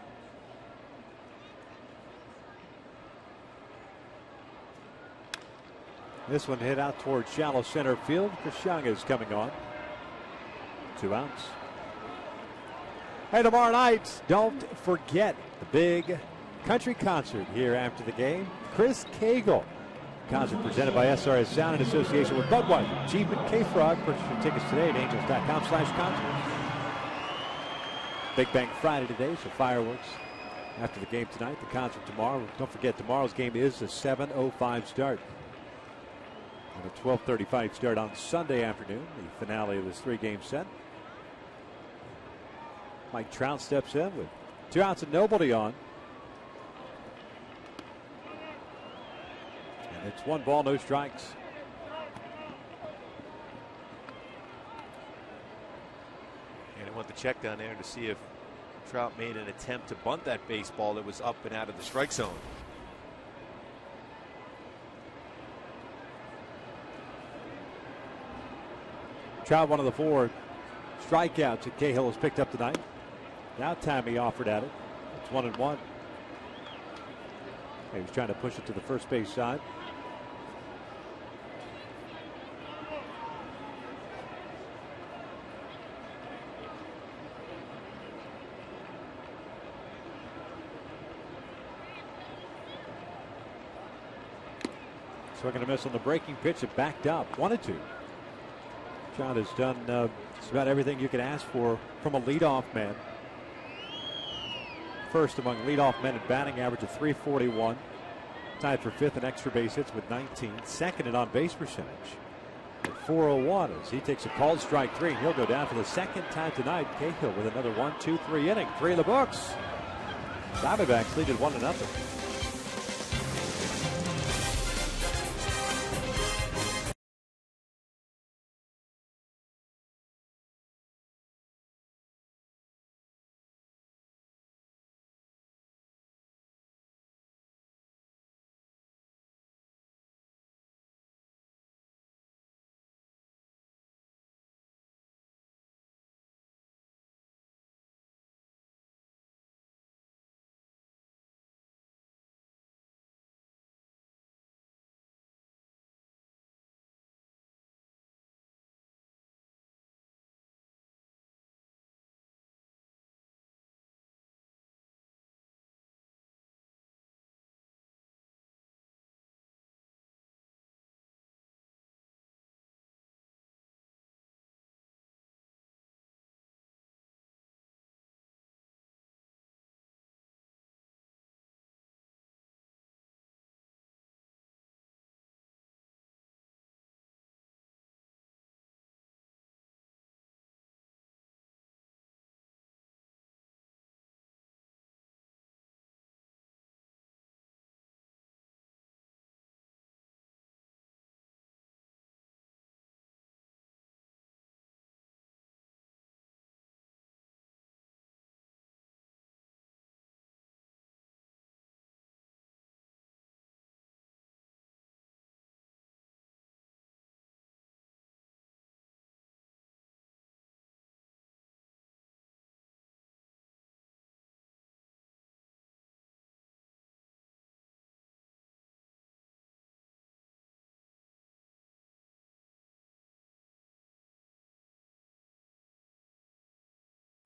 [SPEAKER 1] This one hit out towards shallow center field. Chris Young is coming on. 2 outs. Hey, tomorrow night, don't forget the big country concert here after the game. Chris Cagle. Concert presented by SRS Sound in association with Budweiser, Jeep, and K-Frog. Purchase your tickets today at angels.com/concert. Big Bang Friday today, so fireworks after the game tonight. The concert tomorrow. Don't forget, tomorrow's game is a 7:05 start. And a 12:35 start on Sunday afternoon, the finale of this 3-game set. Mike Trout steps in with 2 outs and nobody on. And it's 1 ball, no strikes.
[SPEAKER 3] And I want the check down there to see if Trout made an attempt to bunt that baseball that was up and out of the strike zone.
[SPEAKER 1] Trout, one of the 4 strikeouts that Cahill has picked up tonight. Now time he offered at it. It's 1-1. He was trying to push it to the first base side. Swinging a miss on the breaking pitch. It backed up. 1-2. Trout has done just about everything you can ask for from a leadoff man. First among leadoff men in batting average of .341. Tied for 5th in extra base hits with 19. Second in on base percentage at .401 as he takes a called strike 3. And he'll go down for the second time tonight. Cahill with another 1-2-3 inning. 3 in the books. Diamondbacks lead at 1-0.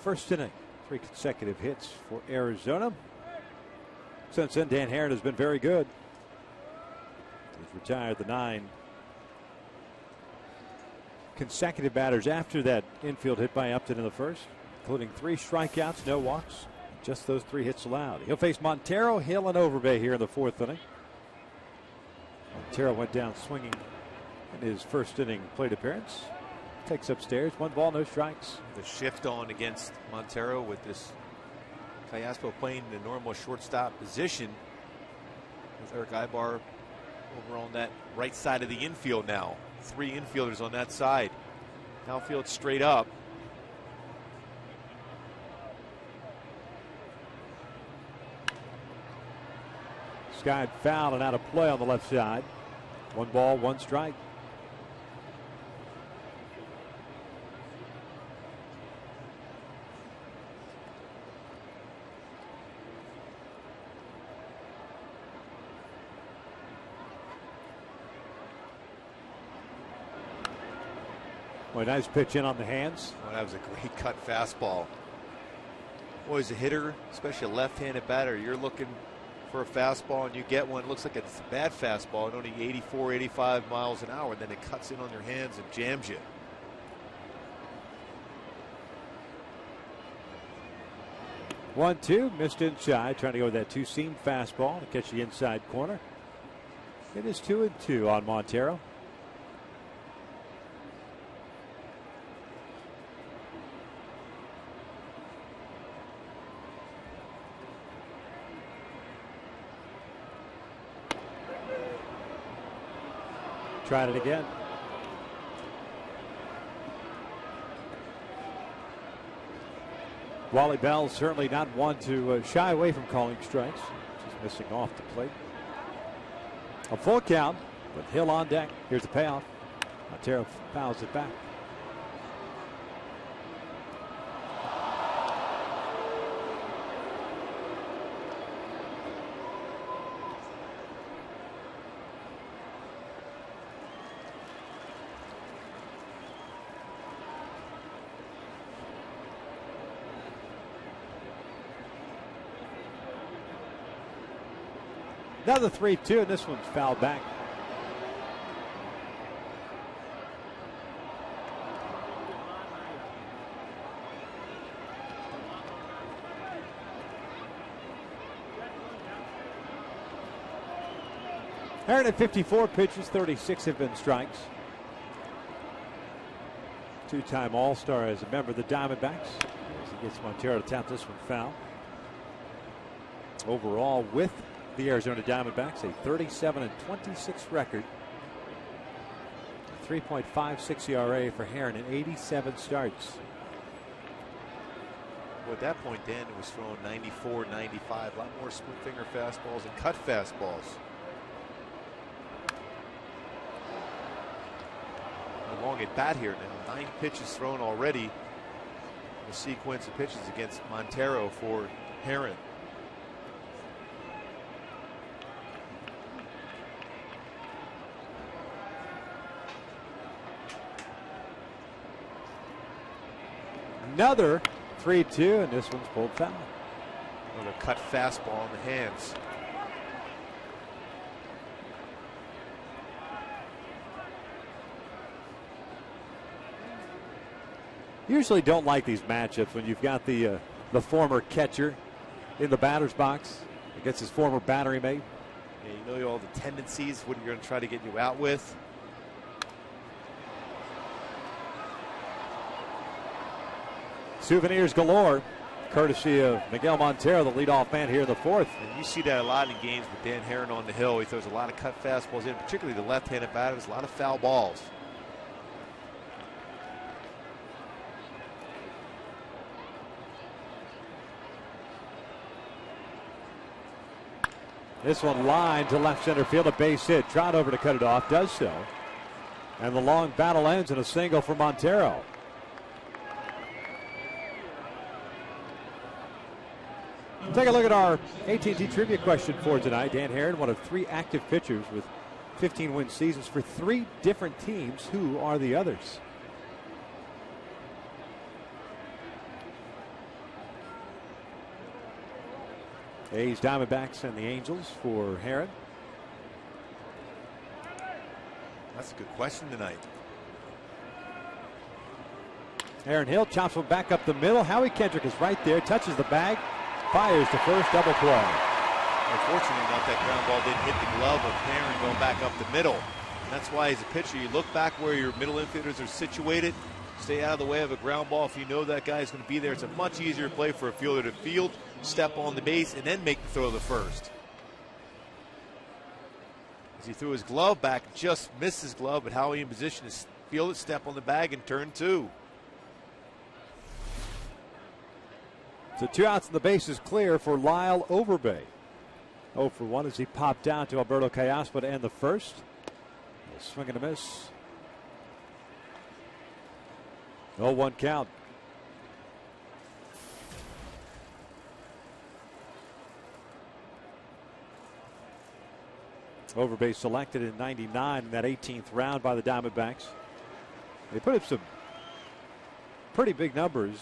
[SPEAKER 1] first inning. 3 consecutive hits for Arizona. Since then, Dan Herron has been very good. He's retired the 9 consecutive batters after that infield hit by Upton in the first, including 3 strikeouts, no walks, just those 3 hits allowed. He'll face Montero, Hill, and Overbay here in the 4th inning. Montero went down swinging in his first inning plate appearance. Takes upstairs, 1 ball, no strikes.
[SPEAKER 3] The shift on against Montero with this Callaspo playing the normal shortstop position with Eric Ibar over on that right side of the infield now. 3 infielders on that side. Outfield straight up.
[SPEAKER 1] Skied foul and out of play on the left side. 1 ball, 1 strike. Boy, nice pitch in on the hands.
[SPEAKER 3] Well, that was a great cut fastball. Boy, as a hitter, especially a left-handed batter, you're looking for a fastball and you get one. It looks like it's a bad fastball at only 84, 85 miles an hour, and then it cuts in on your hands and jams you.
[SPEAKER 1] One, two, missed inside, trying to go with that 2-seam fastball to catch the inside corner. It is 2-2 on Montero. Tried it again. Wally Bell certainly not one to shy away from calling strikes. Just missing off the plate. A full count with Hill on deck. Here's the payoff. Montero fouls it back. Another 3-2, and this one's fouled back. Herron at 54 pitches, 36 have been strikes. 2-time All-Star as a member of the Diamondbacks. As he gets Montero to tap this one foul. Overall, with the Arizona Diamondbacks, a 37-26 record. 3.56 ERA for Herron in 87 starts.
[SPEAKER 3] Well, at that point, Dan was throwing 94, 95, a lot more split finger fastballs and cut fastballs. A long at bat here now. 9 pitches thrown already. The sequence of pitches against Montero for Herron.
[SPEAKER 1] Another 3-2, and this one's pulled foul.
[SPEAKER 3] Another cut fastball in the hands.
[SPEAKER 1] Usually don't like these matchups when you've got the former catcher in the batter's box against his former battery mate.
[SPEAKER 3] Yeah, you know all the tendencies, what you're going to try to get you out with.
[SPEAKER 1] Souvenirs galore, courtesy of Miguel Montero, the leadoff man here in the 4th.
[SPEAKER 3] And you see that a lot in games with Dan Herron on the hill. He throws a lot of cut fastballs in, particularly the left-handed batters, a lot of foul balls.
[SPEAKER 1] This one lined to left center field, a base hit. Trot over to cut it off, does so. And the long battle ends in a single for Montero. Take a look at our AT&T trivia question for tonight. Dan Herron, one of 3 active pitchers with 15 win seasons for 3 different teams. Who are the others? A's, Diamondbacks, and the Angels for Herron.
[SPEAKER 3] That's a good question tonight.
[SPEAKER 1] Aaron Hill chops one back up the middle. Howie Kendrick is right there, touches the bag, fires to first, double play.
[SPEAKER 3] Unfortunately enough, that ground ball didn't hit the glove of Herron going back up the middle. And that's why, as a pitcher, you look back where your middle infielders are situated, stay out of the way of a ground ball. If you know that guy is going to be there, it's a much easier play for a fielder to field, step on the base, and then make the throw to first. As he threw his glove back, just missed his glove, but Howie in position to field it, step on the bag, and turn two.
[SPEAKER 1] So 2 outs and the base is clear for Lyle Overbay. 0 for 1 as he popped down to Alberto Callaspa to end the first. A swing and a miss. 0-1 count. Overbay selected in '99 in that 18th round by the Diamondbacks. They put up some pretty big numbers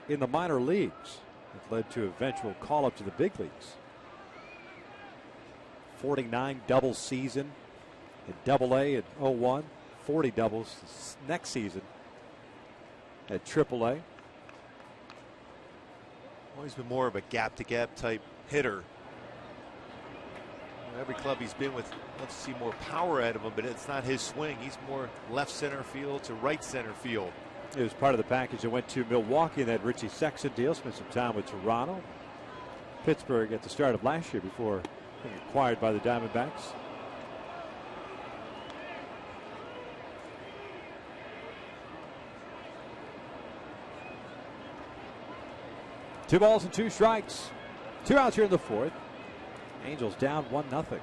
[SPEAKER 1] in the minor leagues. It led to eventual call up to the big leagues. 49 double season in Double-A at 01, 40 doubles next season at Triple-A.
[SPEAKER 3] Always been more of a gap-to-gap type hitter. Every club he's been with wants to see more power out of him, but it's not his swing. He's more left center field to right center field.
[SPEAKER 1] It was part of the package that went to Milwaukee in that Richie Sexson deal. Spent some time with Toronto, Pittsburgh at the start of last year before being acquired by the Diamondbacks. Two balls and 2 strikes. 2 outs here in the fourth. Angels down 1-0.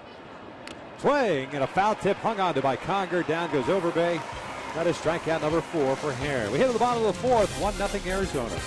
[SPEAKER 1] Swing and a foul tip hung on to by Conger. Down goes Overbay. That is strikeout number 4 for Herron. We hit at the bottom of the fourth. 1-0 Arizona.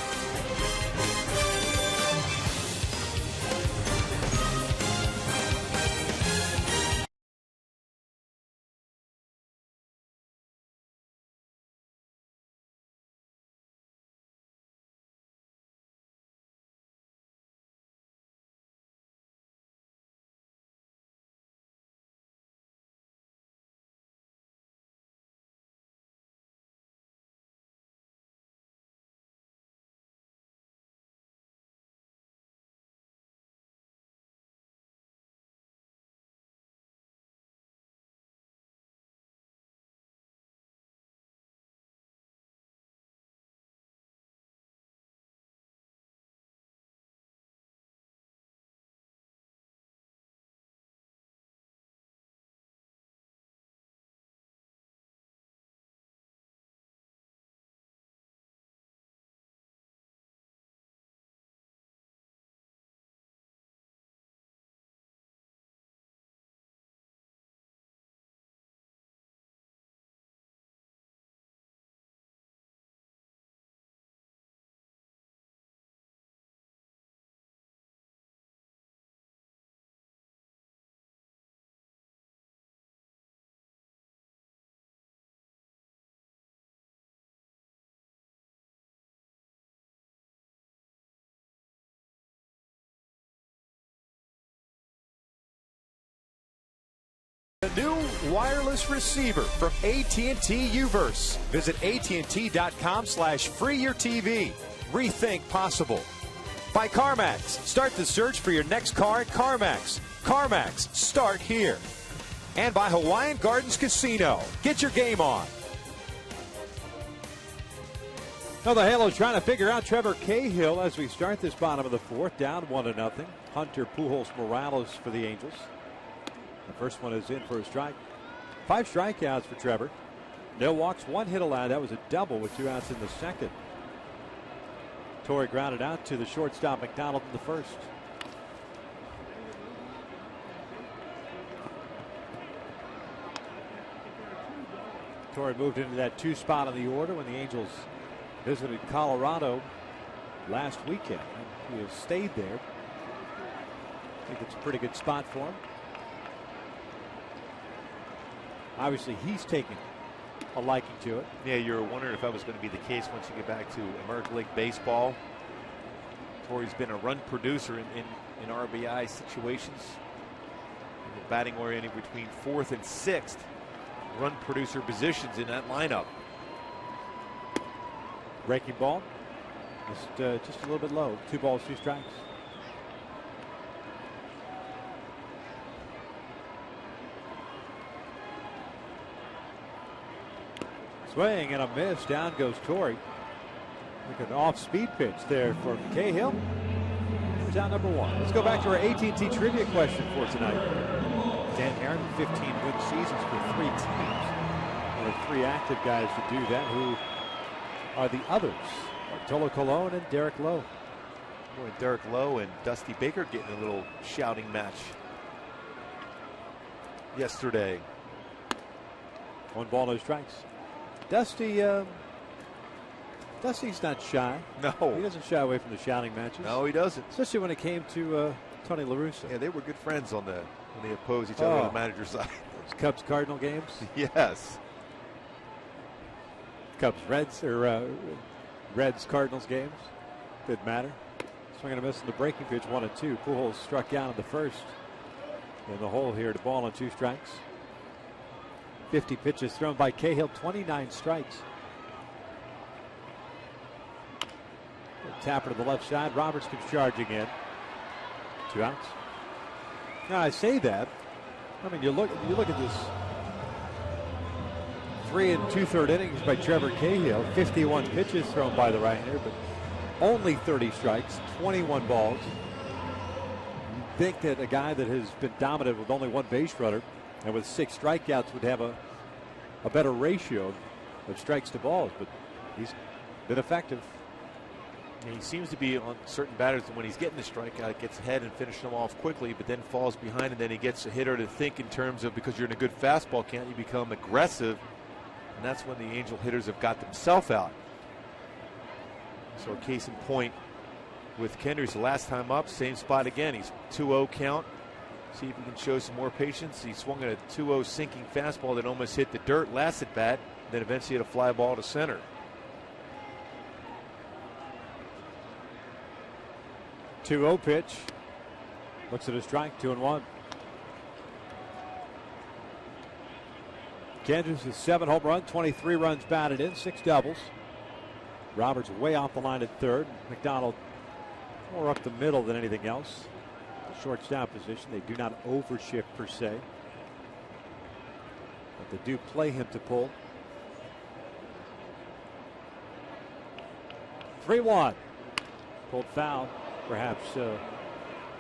[SPEAKER 4] A new wireless receiver from AT&T Uverse. Visit AT&T.com/free your TV. Rethink possible. By CarMax. Start the search for your next car at CarMax. CarMax. Start here. And by Hawaiian Gardens Casino. Get your game on.
[SPEAKER 1] Now the Halos trying to figure out Trevor Cahill as we start this bottom of the fourth. Down 1-0. Hunter Pujols Morales for the Angels. The first one is in for a strike. 5 strikeouts for Trevor. No walks, 1 hit allowed. That was a double with 2 outs in the second. Torrey grounded out to the shortstop McDonald in the first. Torrey moved into that 2 spot on the order when the Angels visited Colorado last weekend. He has stayed there. I think it's a pretty good spot for him. Obviously, he's taken a liking to it.
[SPEAKER 3] Yeah, you're wondering if that was going to be the case once you get back to American League Baseball. Torrey's been a run producer in RBI situations. The batting oriented between 4th and 6th run producer positions in that lineup.
[SPEAKER 4] Breaking ball. Just a little bit low. 2 balls, 2 strikes. Swing and a miss. Down goes Torrey. Like an off-speed pitch there for Cahill. Who's out number 1? Let's go back to our AT&T trivia question for tonight. Dan Heron, 15-win seasons for 3 teams. There are 3 active guys to do that. Who are the others? Bartolo Colon and Derek Lowe.
[SPEAKER 3] Boy, Derek Lowe and Dusty Baker getting a little shouting match yesterday.
[SPEAKER 4] 1 ball, no strikes. Dusty's not shy.
[SPEAKER 3] No.
[SPEAKER 4] He doesn't shy away from the shouting matches.
[SPEAKER 3] No, he doesn't.
[SPEAKER 4] Especially when it came to Tony La Russa.
[SPEAKER 3] Yeah, they were good friends when they opposed each other on the manager's side.
[SPEAKER 4] Cubs Cardinal games.
[SPEAKER 3] Yes.
[SPEAKER 4] Cubs Reds or Reds Cardinals games. Didn't matter. Swing and a miss on the breaking pitch, 1-2. Pujols struck out in the first. In the hole here to ball on 2 strikes. 50 pitches thrown by Cahill, 29 strikes. Tapper to the left side. Roberts comes charging in. 2 outs. Now I say that. I mean, you look at this. 3 2/3 innings by Trevor Cahill. 51 pitches thrown by the right-hander, but only 30 strikes, 21 balls. You think that a guy that has been dominant with only 1 base runner and with 6 strikeouts would have a better ratio of strikes to balls, but he's been effective.
[SPEAKER 3] And he seems to be on certain batters when he's getting the strikeout, gets ahead and finishes them off quickly, but then falls behind, and then he gets a hitter to think in terms of, because you're in a good fastball, can't you become aggressive? And that's when the Angel hitters have got themselves out. So a case in point with Kendricks, the last time up, same spot again. He's 2-0 count. See if he can show some more patience. He swung at a 2-0 sinking fastball that almost hit the dirt last at bat, then eventually hit a fly ball to center.
[SPEAKER 4] 2-0 pitch. Looks at a strike, 2-1. Kansas with 7 home runs, 23 runs batted in, 6 doubles. Roberts way off the line at third. McDonald more up the middle than anything else. Shortstop position. They do not overshift per se, but they do play him to pull. 3-1. Pulled foul. Perhaps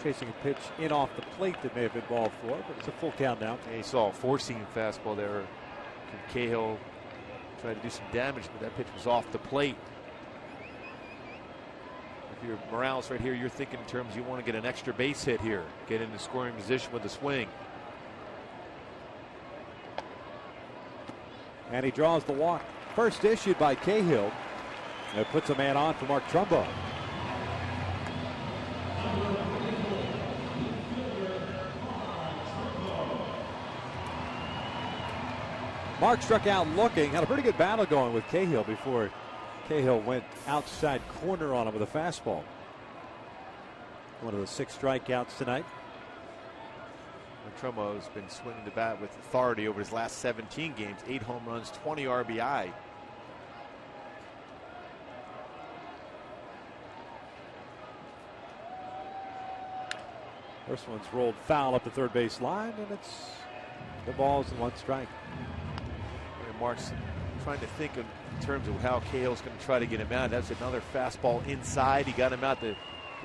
[SPEAKER 4] chasing a pitch in off the plate that may have been ball 4, but it's a full count now.
[SPEAKER 3] Yeah, he saw a 4-seam fastball there. Cahill tried to do some damage, but that pitch was off the plate. If you're Morales right here, you're thinking in terms you want to get an extra base hit here, get into scoring position with the swing.
[SPEAKER 4] And he draws the walk. First issued by Cahill. It puts a man on for Mark Trumbo. Mark struck out looking, had a pretty good battle going with Cahill before Cahill went outside corner on him with a fastball. One of the 6 strikeouts tonight.
[SPEAKER 3] Trumbo has been swinging the bat with authority over his last 17 games, 8 home runs, 20 RBI.
[SPEAKER 4] First one's rolled foul up the third base line, and it's the ball's in 1 strike.
[SPEAKER 3] Mark's trying to think in terms of how Cahill's going to try to get him out. That's another fastball inside. He got him out the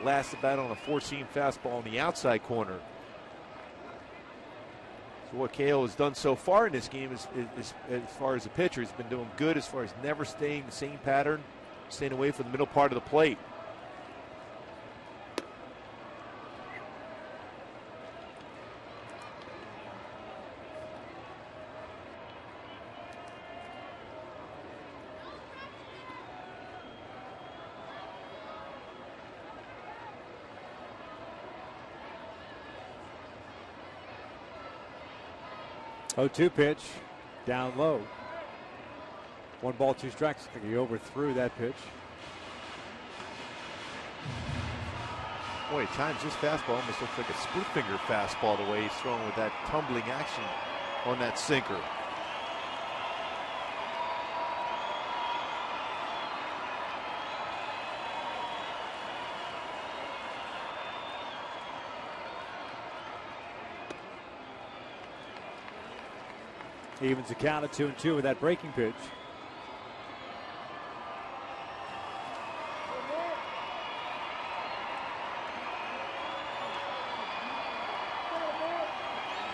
[SPEAKER 3] last at bat on a 4-seam fastball on the outside corner. So what Cahill has done so far in this game is as far as a pitcher, he's been doing good as far as never staying the same pattern, staying away from the middle part of the plate.
[SPEAKER 4] Oh, 2 pitch, down low. 1 ball, 2 strikes. I think he overthrew that pitch.
[SPEAKER 3] Boy, at times this fastball almost looks like a split finger fastball the way he's throwing with that tumbling action on that sinker.
[SPEAKER 1] Evens the count at 2-2 with that breaking pitch.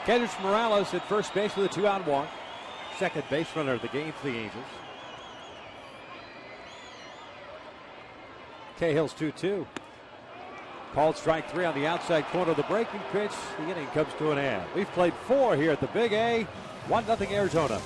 [SPEAKER 1] Kendrys Morales at first base with a 2-out walk. Second base runner of the game for the Angels. Cahill's 2-2. Called strike 3 on the outside corner of the breaking pitch. The inning comes to an end. We've played 4 here at the Big A. 1-0 Arizona.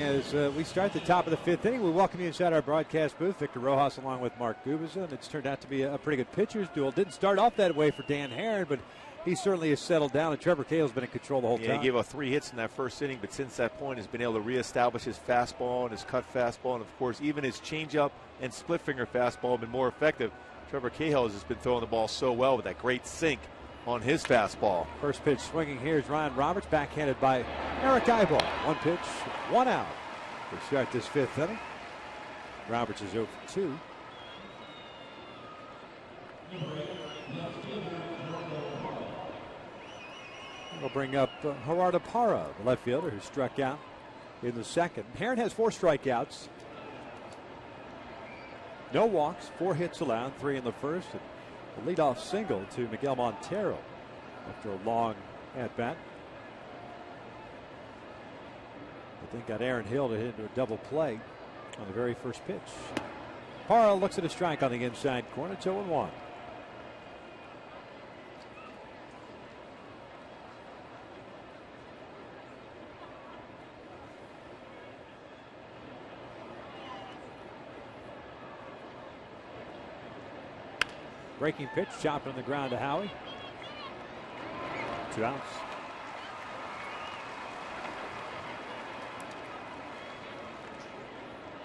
[SPEAKER 1] As we start the top of the 5th inning, we welcome you inside our broadcast booth. Victor Rojas along with Mark Gubicza, and it's turned out to be a pretty good pitcher's duel. Didn't start off that way for Dan Herron, but he certainly has settled down, and Trevor Cahill's been in control the whole time.
[SPEAKER 3] He gave up 3 hits in that first inning, but since that point has been able to reestablish his fastball and his cut fastball, and of course even his changeup and split finger fastball have been more effective. Trevor Cahill has just been throwing the ball so well with that great sink on his fastball.
[SPEAKER 1] First pitch swinging here is Ryan Roberts, backhanded by Eric Eibel. 1 pitch, 1 out. We start this 5th inning. Roberts is 0 for 2. We'll bring up Gerardo Parra, the left fielder who struck out in the second. Herron has 4 strikeouts. No walks, 4 hits allowed, 3 in the first. And a leadoff single to Miguel Montero after a long at-bat. But then got Aaron Hill to hit into a double play on the very first pitch. Parra looks at a strike on the inside corner. It's 0-1. Breaking pitch, chopped on the ground to Howie. 2 outs.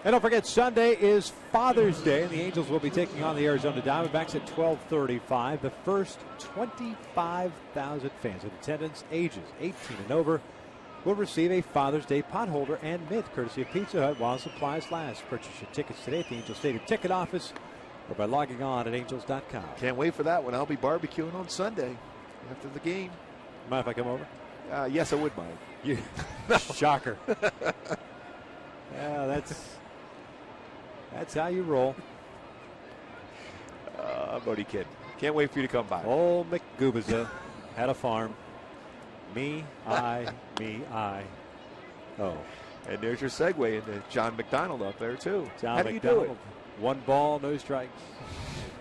[SPEAKER 1] And don't forget, Sunday is Father's Day, and the Angels will be taking on the Arizona Diamondbacks at 12:35. The first 25,000 fans in attendance, ages 18 and over, will receive a Father's Day potholder and mitt, courtesy of Pizza Hut, while supplies last. Purchase your tickets today at the Angels Stadium ticket office or by logging on at angels.com.
[SPEAKER 3] Can't wait for that one. I'll be barbecuing on Sunday after the game.
[SPEAKER 1] Mind if I come over?
[SPEAKER 3] Yes, I would mind.
[SPEAKER 1] You shocker. Yeah, that's how you roll.
[SPEAKER 3] I'm only kidding. Can't wait for you to come by.
[SPEAKER 1] Old McGubiza had a farm. Me, I. Oh.
[SPEAKER 3] And there's your segue into John McDonald up there, too.
[SPEAKER 1] John
[SPEAKER 3] How
[SPEAKER 1] McDonald.
[SPEAKER 3] do you do it?
[SPEAKER 1] 1 ball, no strikes.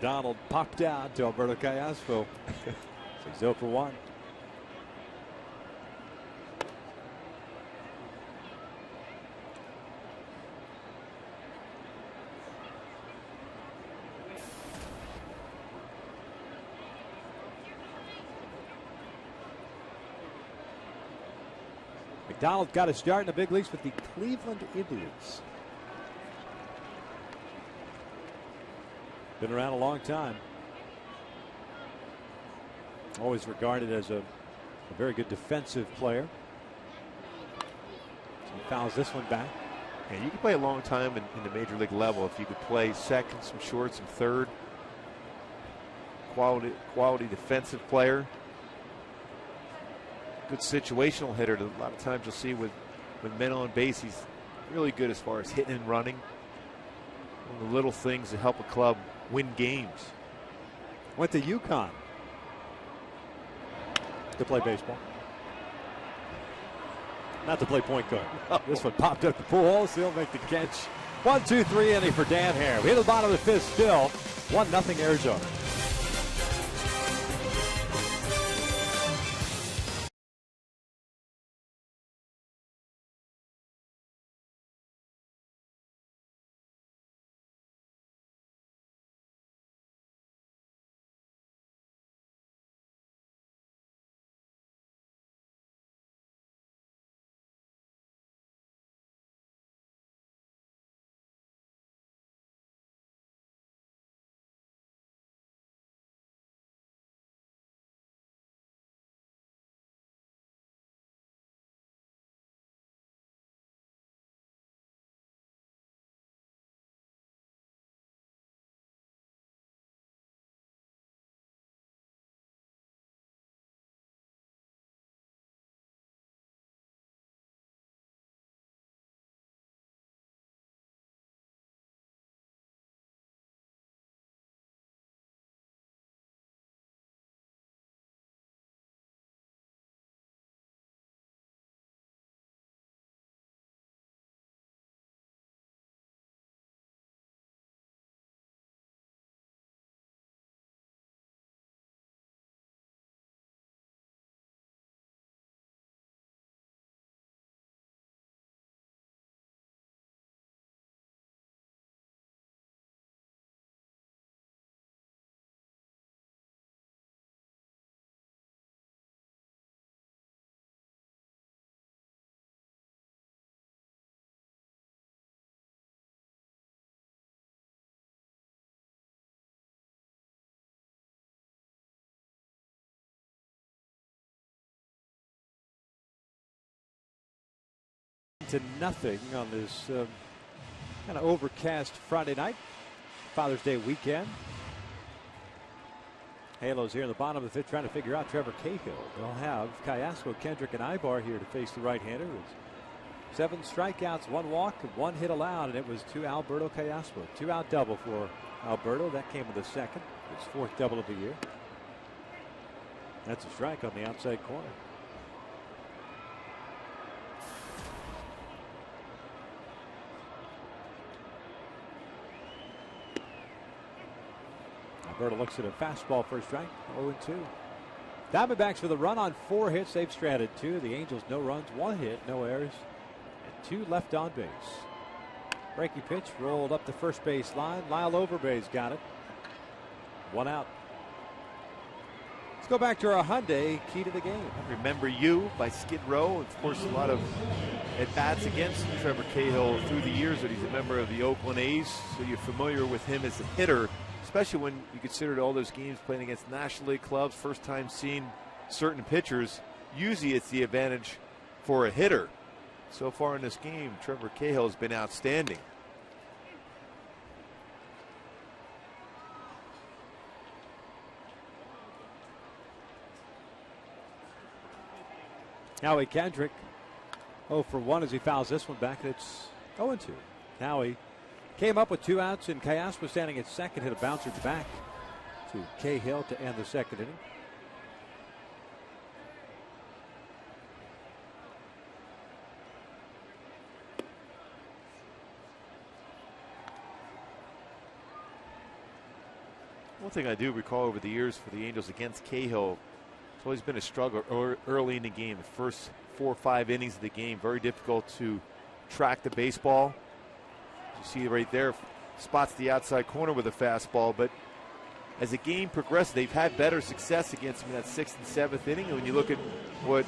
[SPEAKER 1] Donald popped out to Alberto Callaspo. So he's 0 for 1.
[SPEAKER 4] McDonald got a start in the big leagues with the Cleveland Indians. Been around a long time. Always regarded as a very good defensive player. So he fouls this one back.
[SPEAKER 3] And you can play a long time in the major league level if you could play second, some short, some third. Quality defensive player. Good situational hitter. A lot of times you'll see with men on base, he's really good as far as hitting and running. One of the little things that help a club win games.
[SPEAKER 4] Went to UConn to play baseball. Not to play point guard. Oh. This one popped up the pool. He'll make the catch. 1-2-3 inning for Dan Hare. We hit the bottom of the fifth still. 1-0 Arizona. To nothing on this kind of overcast Friday night, Father's Day weekend. Halos here in the bottom of the fifth trying to figure out Trevor Cahill. They'll have Cayasco, Kendrick, and Ibar here to face the right-hander. 7 strikeouts, 1 walk, and 1 hit allowed, and it was to Alberto Cayasco. 2-out double for Alberto. That came with the second. His 4th double of the year. That's a strike on the outside corner. Alberto looks at a fastball for a strike. 0-2. Diamondbacks with a run on 4 hits. They've stranded 2. The Angels no runs, 1 hit, no errors, and 2 left on base. Breaking pitch rolled up the first base line. Lyle Overbay's got it. 1 out. Let's go back to our Hyundai key to the game.
[SPEAKER 3] Remember You by Skid Row. Of course, a lot of at-bats against Trevor Cahill through the years that he's a member of the Oakland A's, so you're familiar with him as a hitter, especially when you considered all those games playing against National League clubs, first time seeing certain pitchers. Usually it's the advantage for a hitter. So far in this game, Trevor Cahill has been outstanding.
[SPEAKER 4] Howie Kendrick 0 for 1 as he fouls this one back. It's 0-2. Howie came up with 2 outs, and Cayasco standing at second, hit a bouncer back to Cahill to end the second inning.
[SPEAKER 3] One thing I do recall over the years for the Angels against Cahill, it's always been a struggle early in the game. The first 4 or 5 innings of the game, very difficult to track the baseball. You see right there, spots the outside corner with a fastball, but as the game progressed, they've had better success against him in that 6th and 7th inning. And when you look at what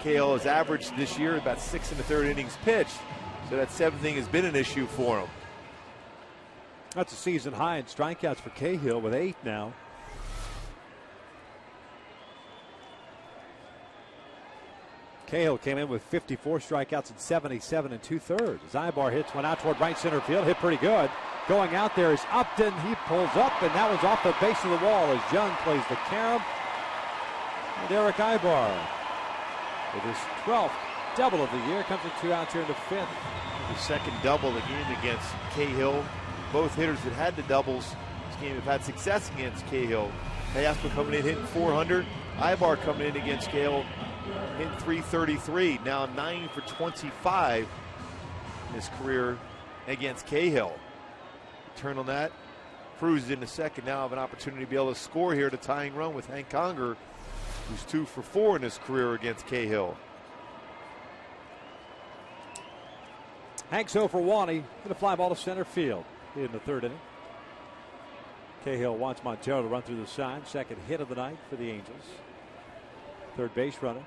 [SPEAKER 3] Cahill has averaged this year about 6 1/3 innings pitched. So that 7th inning has been an issue for him.
[SPEAKER 4] That's a season high in strikeouts for Cahill with 8 now. Cahill came in with 54 strikeouts and 77 2/3. As Ibar hits one out toward right center field, hit pretty good. Going out there is Upton. He pulls up, and that was off the base of the wall as Young plays the carom. And Eric Ibar, with his 12th double of the year, comes with 2 outs here in the 5th.
[SPEAKER 3] The second double of the game against Cahill. Both hitters that had the doubles this game have had success against Cahill. Teoscar coming in hitting 400. Ibar coming in against Cahill hitting 333. Now 9 for 25 in his career against Cahill. Turn on that. Cruz in the second now have an opportunity to be able to score here at a tying run with Hank Conger, who's 2 for 4 in his career against Cahill.
[SPEAKER 4] Hank's 0 for 1. He hit a fly ball to center field in the 3rd inning. Cahill wants Montero to run through the side. Second hit of the night for the Angels. Third base runner.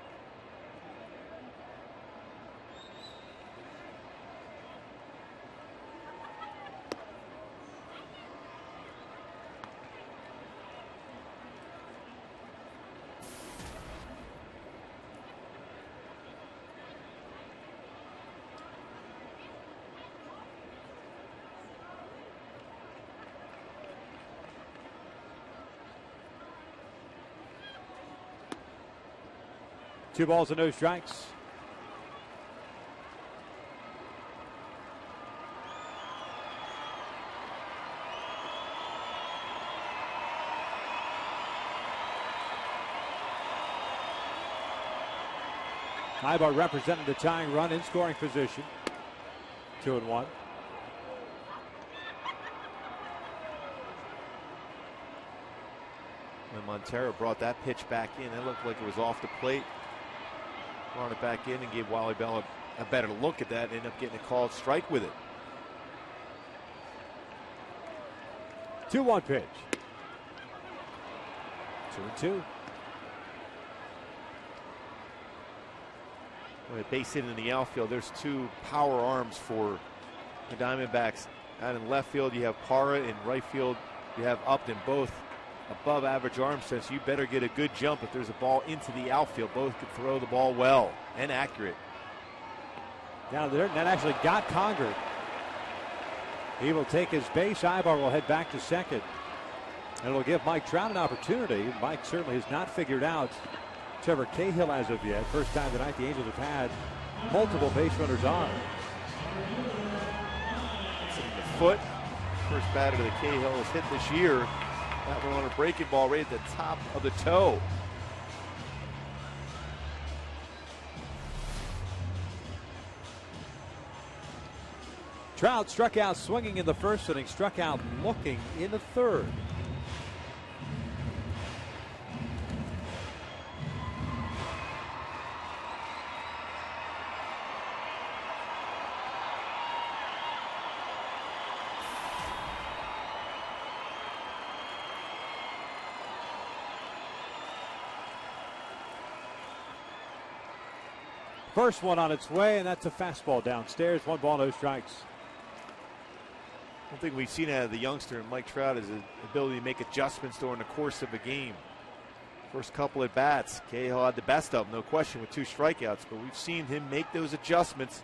[SPEAKER 4] Two balls and no strikes. Ibar representing the tying run in scoring position. 2-1.
[SPEAKER 3] When Montero brought that pitch back in, it looked like it was off the plate. Brought it back in and gave Wally Bell a better look at that and ended up getting a called strike with it.
[SPEAKER 4] 2-1 pitch. 2-2.
[SPEAKER 3] With a base hit in the outfield, there's 2 power arms for the Diamondbacks. Out in left field, you have Parra. In right field, you have Upton. Both above average arm strength. You better get a good jump if there's a ball into the outfield. Both could throw the ball well and accurate.
[SPEAKER 4] Down there, that actually got Conger. He will take his base. Ibar will head back to second. And it'll give Mike Trout an opportunity. Mike certainly has not figured out Trevor Cahill as of yet. First time tonight the Angels have had multiple base runners on.
[SPEAKER 3] It's in the foot. First batter that Cahill has hit this year. That one on a breaking ball right at the top of the toe.
[SPEAKER 4] Trout struck out swinging in the 1st inning, struck out looking in the 3rd. First one on its way, and that's a fastball downstairs. 1 ball, no strikes.
[SPEAKER 3] One thing we've seen out of the youngster and Mike Trout is his ability to make adjustments during the course of a game. First couple at bats, Cahill had the best of them, no question, with 2 strikeouts, but we've seen him make those adjustments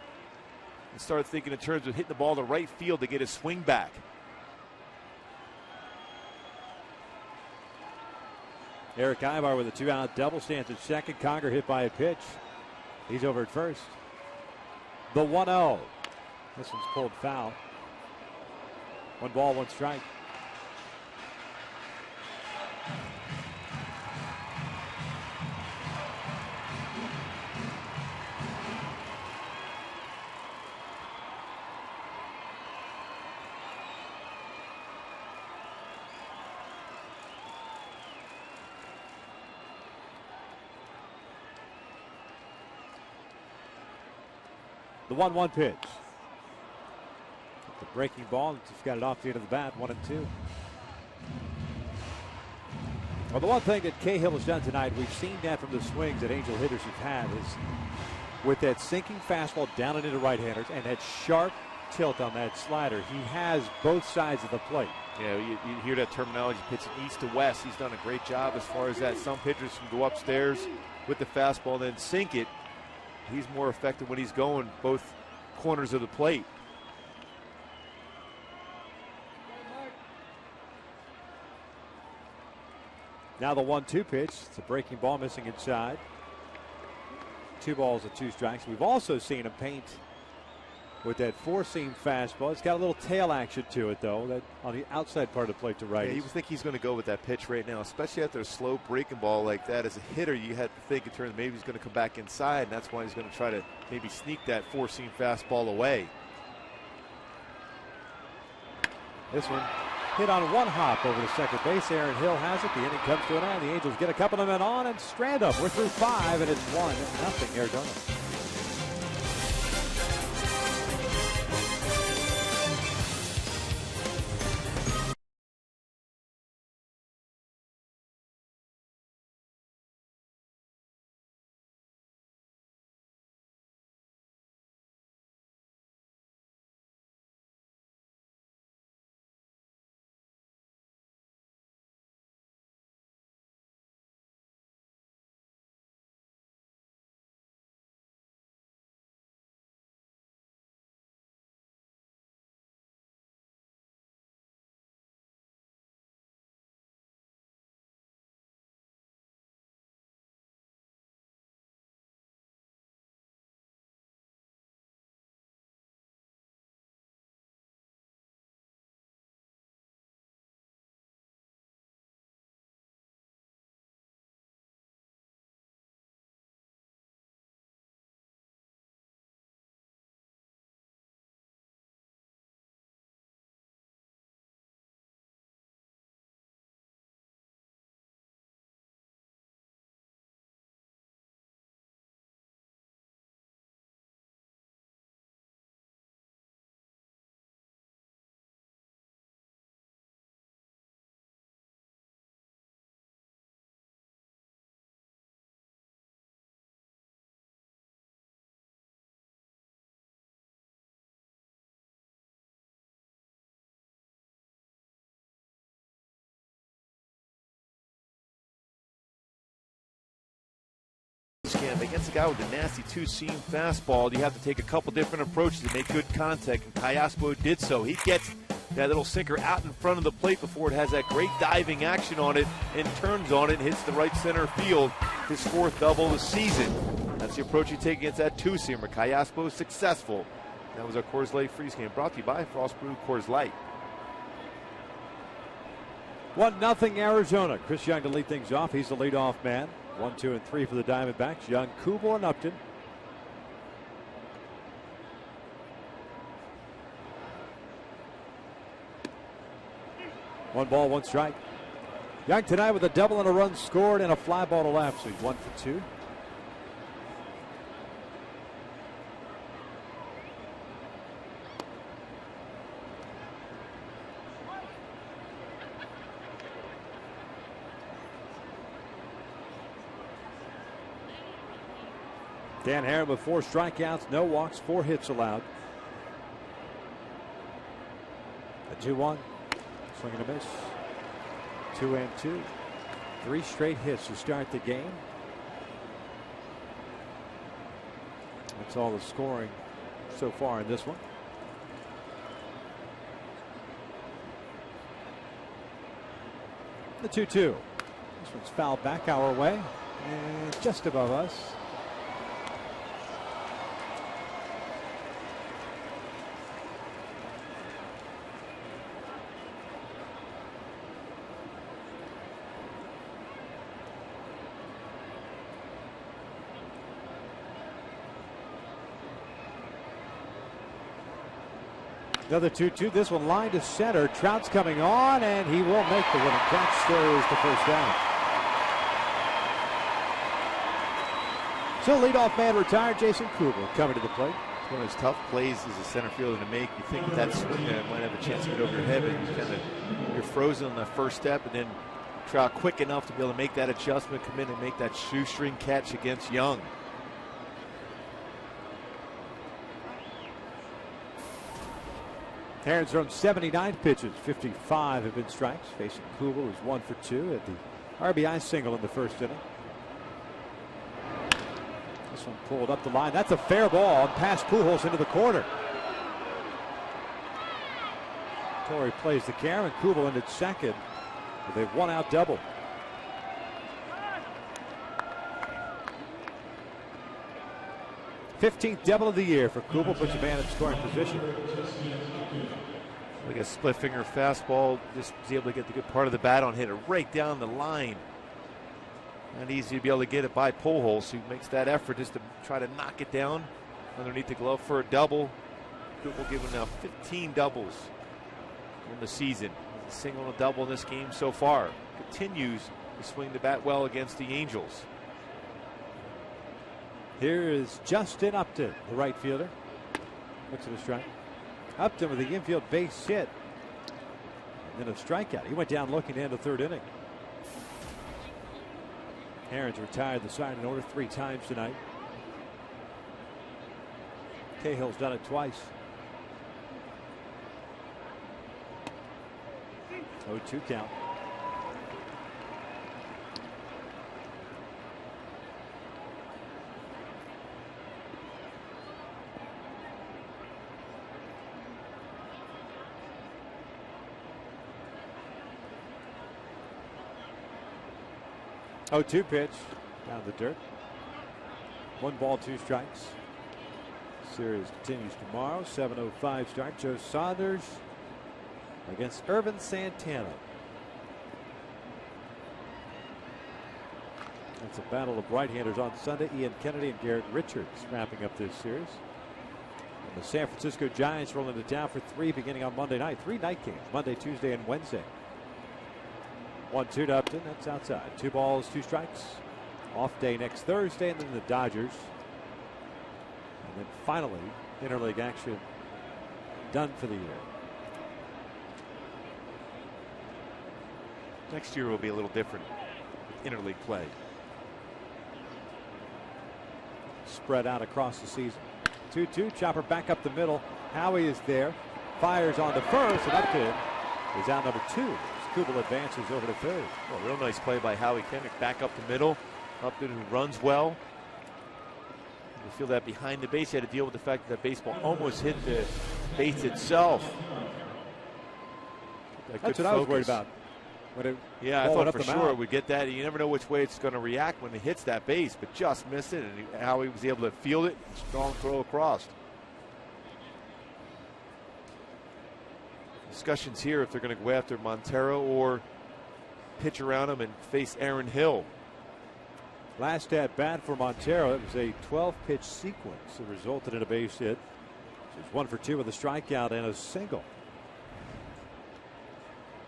[SPEAKER 3] and start thinking in terms of hitting the ball to right field to get his swing back.
[SPEAKER 4] Eric Ibar with a 2-out double, stands at second. Conger hit by a pitch. He's over at first. The 1-0. This one's pulled foul. 1 ball, 1 strike. The 1-1 pitch. The breaking ball, just got it off the end of the bat, 1-2.
[SPEAKER 1] Well, the one thing that Cahill has done tonight, we've seen that from the swings that Angel hitters have had, is with that sinking fastball down and into right-handers and that sharp tilt on that slider, he has both sides of the plate.
[SPEAKER 3] Yeah, you hear that terminology, pitching east to west. He's done a great job as far as that. Some pitchers can go upstairs with the fastball and then sink it. He's more effective when he's going both corners of the plate.
[SPEAKER 1] Now the 1-2 pitch. It's a breaking ball missing inside. 2 balls and 2 strikes. We've also seen him paint with that 4-seam fastball. It's got a little tail action to it, though, that on the outside part of the plate to right.
[SPEAKER 3] Yeah, you would think he's going to go with that pitch right now, especially after a slow breaking ball like that. As a hitter, you had to think in terms of maybe he's going to come back inside, and that's why he's going to try to maybe sneak that 4-seam fastball away.
[SPEAKER 1] This one hit on 1 hop over to second base. Aaron Hill has it. The inning comes to an end. The Angels get a couple of men on and strand up. We're through 5, and it's 1-0 Arizona.
[SPEAKER 3] Against a guy with a nasty 2-seam fastball, you have to take a couple different approaches to make good contact, and Callaspo did so. He gets that little sinker out in front of the plate before it has that great diving action on it and turns on it and hits the right center field. His 4th double of the season. That's the approach you take against that 2-seamer. Callaspo is successful. That was our Coors Light Freeze Game, brought to you by Frost Brew Coors Light.
[SPEAKER 1] 1-0 Arizona. Chris Young to lead things off. He's the leadoff man. 1, 2, and 3 for the Diamondbacks. Young, Kubel, and Upton. One ball, 1 strike. Young tonight with a double and a run scored and a fly ball to left, so he's 1 for 2. Dan Herron with 4 strikeouts, no walks, 4 hits allowed. A 2-1. Swing and a miss. 2 and 2. 3 straight hits to start the game. That's all the scoring so far in this one. The 2-2. This one's fouled back our way and just above us. Another 2-2. This one line to center. Trout's coming on, and he will make the winning catch. There is the first down. So leadoff man retired. Jason Kubel coming to the plate.
[SPEAKER 3] It's one of those tough plays as a center fielder to make. You think that swing might have a chance to get over your head, but you're frozen on that first step, and then Trout quick enough to be able to make that adjustment, come in and make that shoestring catch against Young.
[SPEAKER 1] Herron's thrown 79 pitches, 55 have been strikes. Facing Kubel, who's 1 for 2 at the RBI single in the first inning. This one pulled up the line. That's a fair ball and past Pujols into the corner. Torrey plays the camera and Kubel in at second. They've one out double. '15th double of the year for Kubel, puts a man in scoring position.
[SPEAKER 3] Like a split finger fastball, just was able to get the good part of the bat on, hit it right down the line. Not easy to be able to get it by Pujols, who makes that effort just to try to knock it down underneath the glove for a double. Kubel giving now 15 doubles in the season. A single and a double in this game so far. Continues to swing the bat well against the Angels.
[SPEAKER 1] Here is Justin Upton, the right fielder. Looks at a strike. Upton with the infield base hit. And then a strikeout. He went down looking to end the third inning. Herron's retired the side in order 3 times tonight. Cahill's done it twice. 0-2 count. Oh, 2 pitch down the dirt. 1 ball, 2 strikes. Series continues tomorrow. 7:05 start. Joe Saunders against Irvin Santana. That's a battle of right-handers on Sunday. Ian Kennedy and Garrett Richards wrapping up this series. And the San Francisco Giants rolling it down for 3 beginning on Monday night. 3 night games, Monday, Tuesday, and Wednesday. 1-2 to Upton. That's outside. 2 balls, 2 strikes. Off day next Thursday, and then the Dodgers. And then finally, interleague action done for the year.
[SPEAKER 3] Next year will be a little different with interleague play.
[SPEAKER 1] Spread out across the season. 2-2. Chopper back up the middle. Howie is there. Fires on the first, and Upton is out number 2. Kubel advances over to third.
[SPEAKER 3] Well, real nice play by Howie Kendrick. Back up the middle. Upton, who runs well. You feel that behind the base. He had to deal with the fact that baseball almost hit the base itself.
[SPEAKER 1] That's what I was worried about.
[SPEAKER 3] Yeah, I thought for sure it would get that. You never know which way it's going to react when it hits that base, but just missed it. And Howie was able to field it. Strong throw across. Discussions here if they're going to go after Montero or pitch around him and face Aaron Hill.
[SPEAKER 1] Last at bat for Montero, it was a 12-pitch sequence that resulted in a base hit. It was 1 for 2 with a strikeout and a single.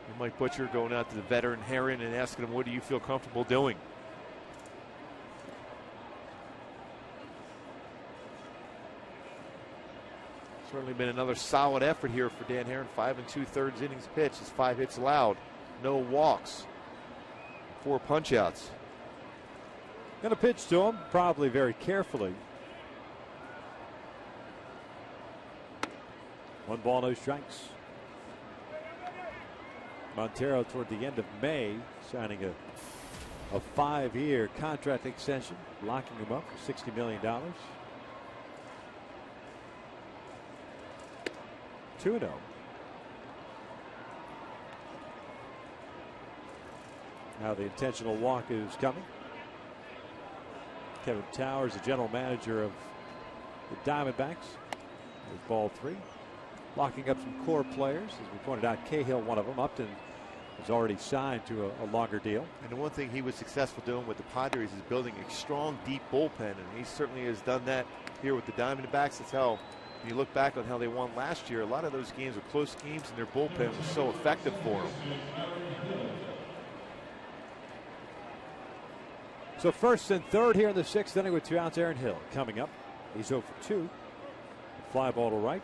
[SPEAKER 3] And Mike Butcher going out to the veteran Herron and asking him, what do you feel comfortable doing? Certainly been another solid effort here for Dan Herron. 5 2/3 innings pitched. His 5 hits allowed. No walks. 4 punch-outs.
[SPEAKER 1] Going to pitch to him, probably very carefully. 1 ball, no strikes. Montero toward the end of May signing a 5-year contract extension, locking him up for $60 million. 2-0. Now the intentional walk is coming. Kevin Towers, the general manager of the Diamondbacks. There's ball 3. Locking up some core players. As we pointed out, Cahill, one of them. Upton is already signed to a longer deal.
[SPEAKER 3] And the one thing he was successful doing with the Padres is building a strong, deep bullpen. And he certainly has done that here with the Diamondbacks. That's how, when you look back on how they won last year, a lot of those games were close games, and their bullpen was so effective for them.
[SPEAKER 1] So first and third here in the 6th inning with 2 outs. Aaron Hill coming up. He's 0 for 2. A fly ball to right.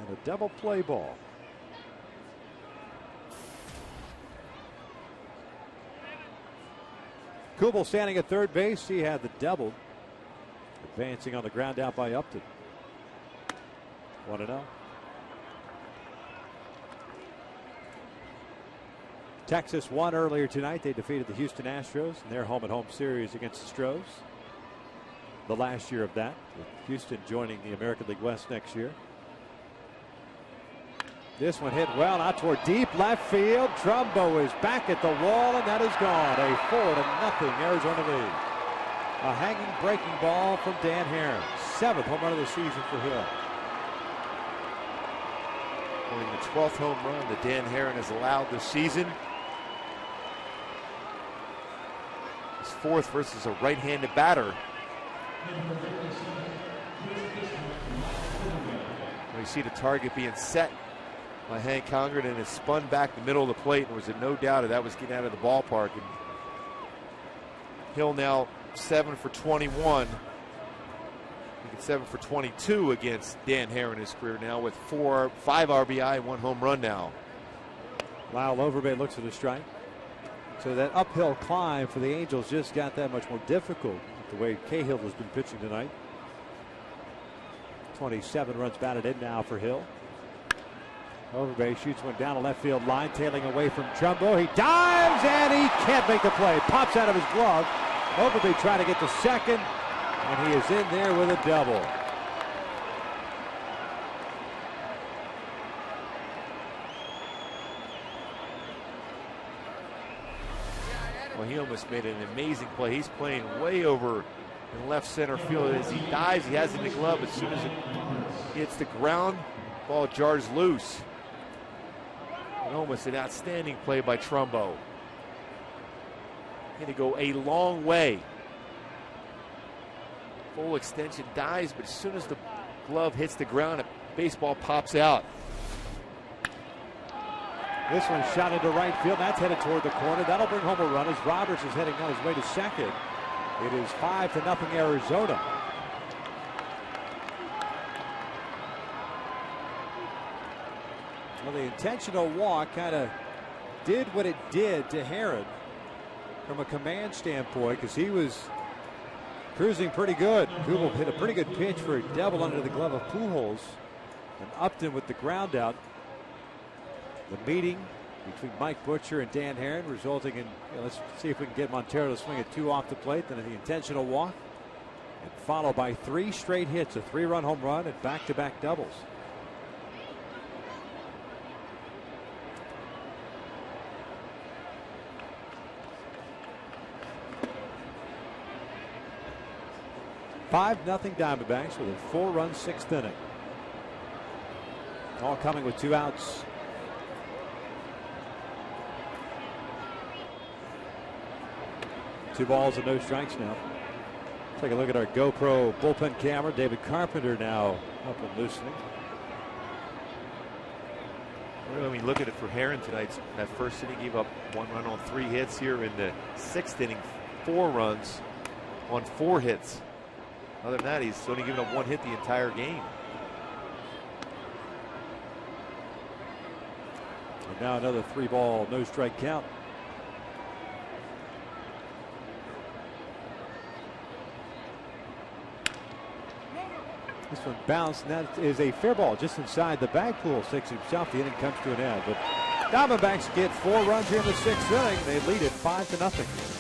[SPEAKER 1] And a double play ball. Kubel standing at third base. He had the double. Advancing on the ground out by Upton. 1-0. Texas won earlier tonight. They defeated the Houston Astros in their home-and-home series against the Stros. The last year of that, with Houston joining the American League West next year. This one hit well out toward deep left field. Trumbo is back at the wall, and that is gone. A 4-0 Arizona lead. A hanging breaking ball from Dan Herron. 7th home run of the season for Hill.
[SPEAKER 3] Only the 12th home run that Dan Herron has allowed this season. His 4th versus a right-handed batter. Well, you see the target being set by Hank Congren, and it spun back the middle of the plate, and there was no doubt that was getting out of the ballpark. And Hill now 7 for 21. He gets 7 for 22 against Dan Herron in his career now, with 5 RBI and 1 home run now.
[SPEAKER 1] Lyle Overbay looks at a strike. So that uphill climb for the Angels just got that much more difficult with the way Cahill has been pitching tonight. 27 runs batted in now for Hill. Overbay shoots one down a left field line, tailing away from Trumbo. He dives and he can't make the play. Pops out of his glove. Overbay trying to get to second, and he is in there with a double.
[SPEAKER 3] Well, he almost made an amazing play. He's playing way over in left center field. As he dives, he has it in the glove. As soon as it hits the ground, ball jars loose. And almost an outstanding play by Trumbo. Going to go a long way. Full extension, dives, but as soon as the glove hits the ground, a baseball pops out.
[SPEAKER 1] This one shot into right field. That's headed toward the corner. That'll bring home a run as Roberts is heading on his way to second. It is 5-0 Arizona. Well, the intentional walk kind of did what it did to Herron from a command standpoint, because he was cruising pretty good. Kubel hit a pretty good pitch for a double under the glove of Pujols, and Upton with the ground out. The meeting between Mike Butcher and Dan Herron resulting in, let's see if we can get Montero to swing at 2 off the plate, then the intentional walk, and followed by 3 straight hits, a 3-run home run and back-to-back doubles. Nothing Diamondbacks with a 4-run 6th inning. All coming with 2 outs. Two balls and no strikes now. Take a look at our GoPro bullpen camera. David Carpenter now up and loosening.
[SPEAKER 3] Well, when you look at it for Herron tonight, that first inning gave up 1 run on 3 hits. Here in the 6th inning, 4 runs on 4 hits. Other than that, he's only given up 1 hit the entire game.
[SPEAKER 1] And now another 3-ball, no strike count. This one bounced, and that is a fair ball just inside the bag pool. Six himself. The inning comes to an end. But Diamondbacks get 4 runs here in the 6th inning. They lead it 5-0.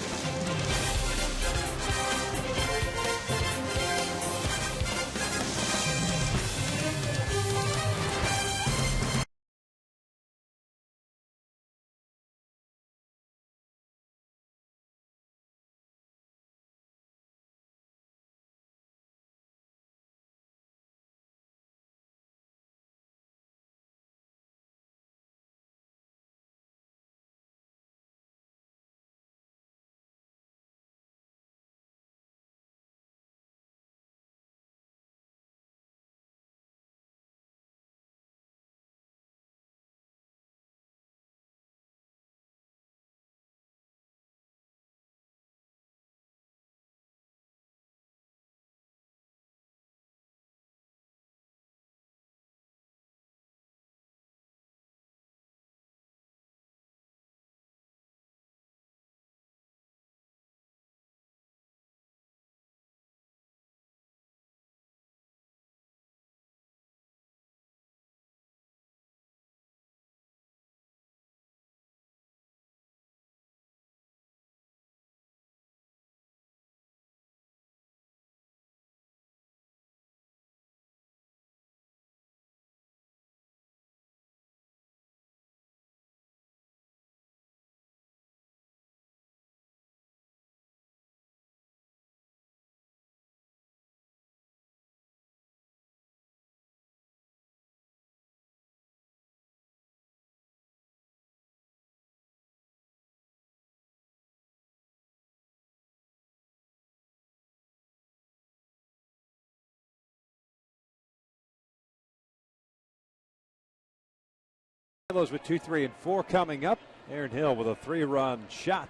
[SPEAKER 1] Buffaloes with 2, 3, and 4 coming up. Aaron Hill with a 3-run shot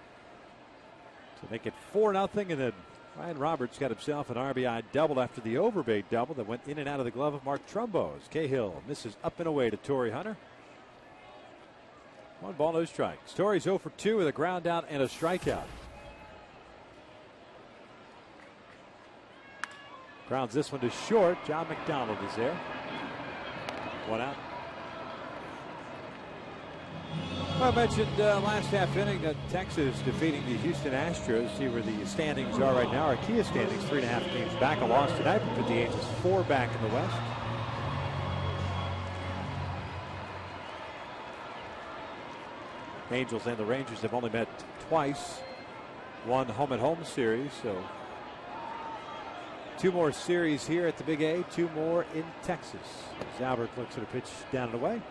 [SPEAKER 1] to make it 4-0, and then Ryan Roberts got himself an RBI double after the Overbay double that went in and out of the glove of Mark Trumbo. Cahill misses up and away to Torrey Hunter. 1 ball, no strikes. Torrey's 0 for 2 with a ground out and a strikeout. Grounds this one to short. John McDonald is there. 1 out. Well, I mentioned last half inning that Texas defeating the Houston Astros. See where the standings are right now. Our Kia standings 3.5 games back. A loss tonight would put the Angels 4 back in the West. Angels and the Rangers have only met twice. 1 home-and-home series, so 2 more series here at the Big A, 2 more in Texas. As Albert looks at a pitch down and away.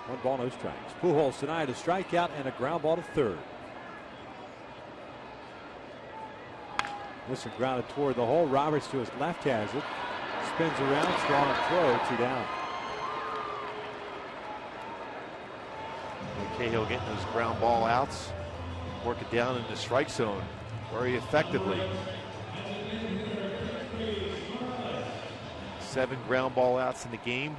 [SPEAKER 1] 1 ball, no strikes. Pujols tonight, a strikeout and a ground ball to third. This one grounded toward the hole. Roberts to his left has it. Spins around, strong throw, 2 down.
[SPEAKER 3] Cahill getting those ground ball outs, working down in the strike zone very effectively. 7 ground ball outs in the game.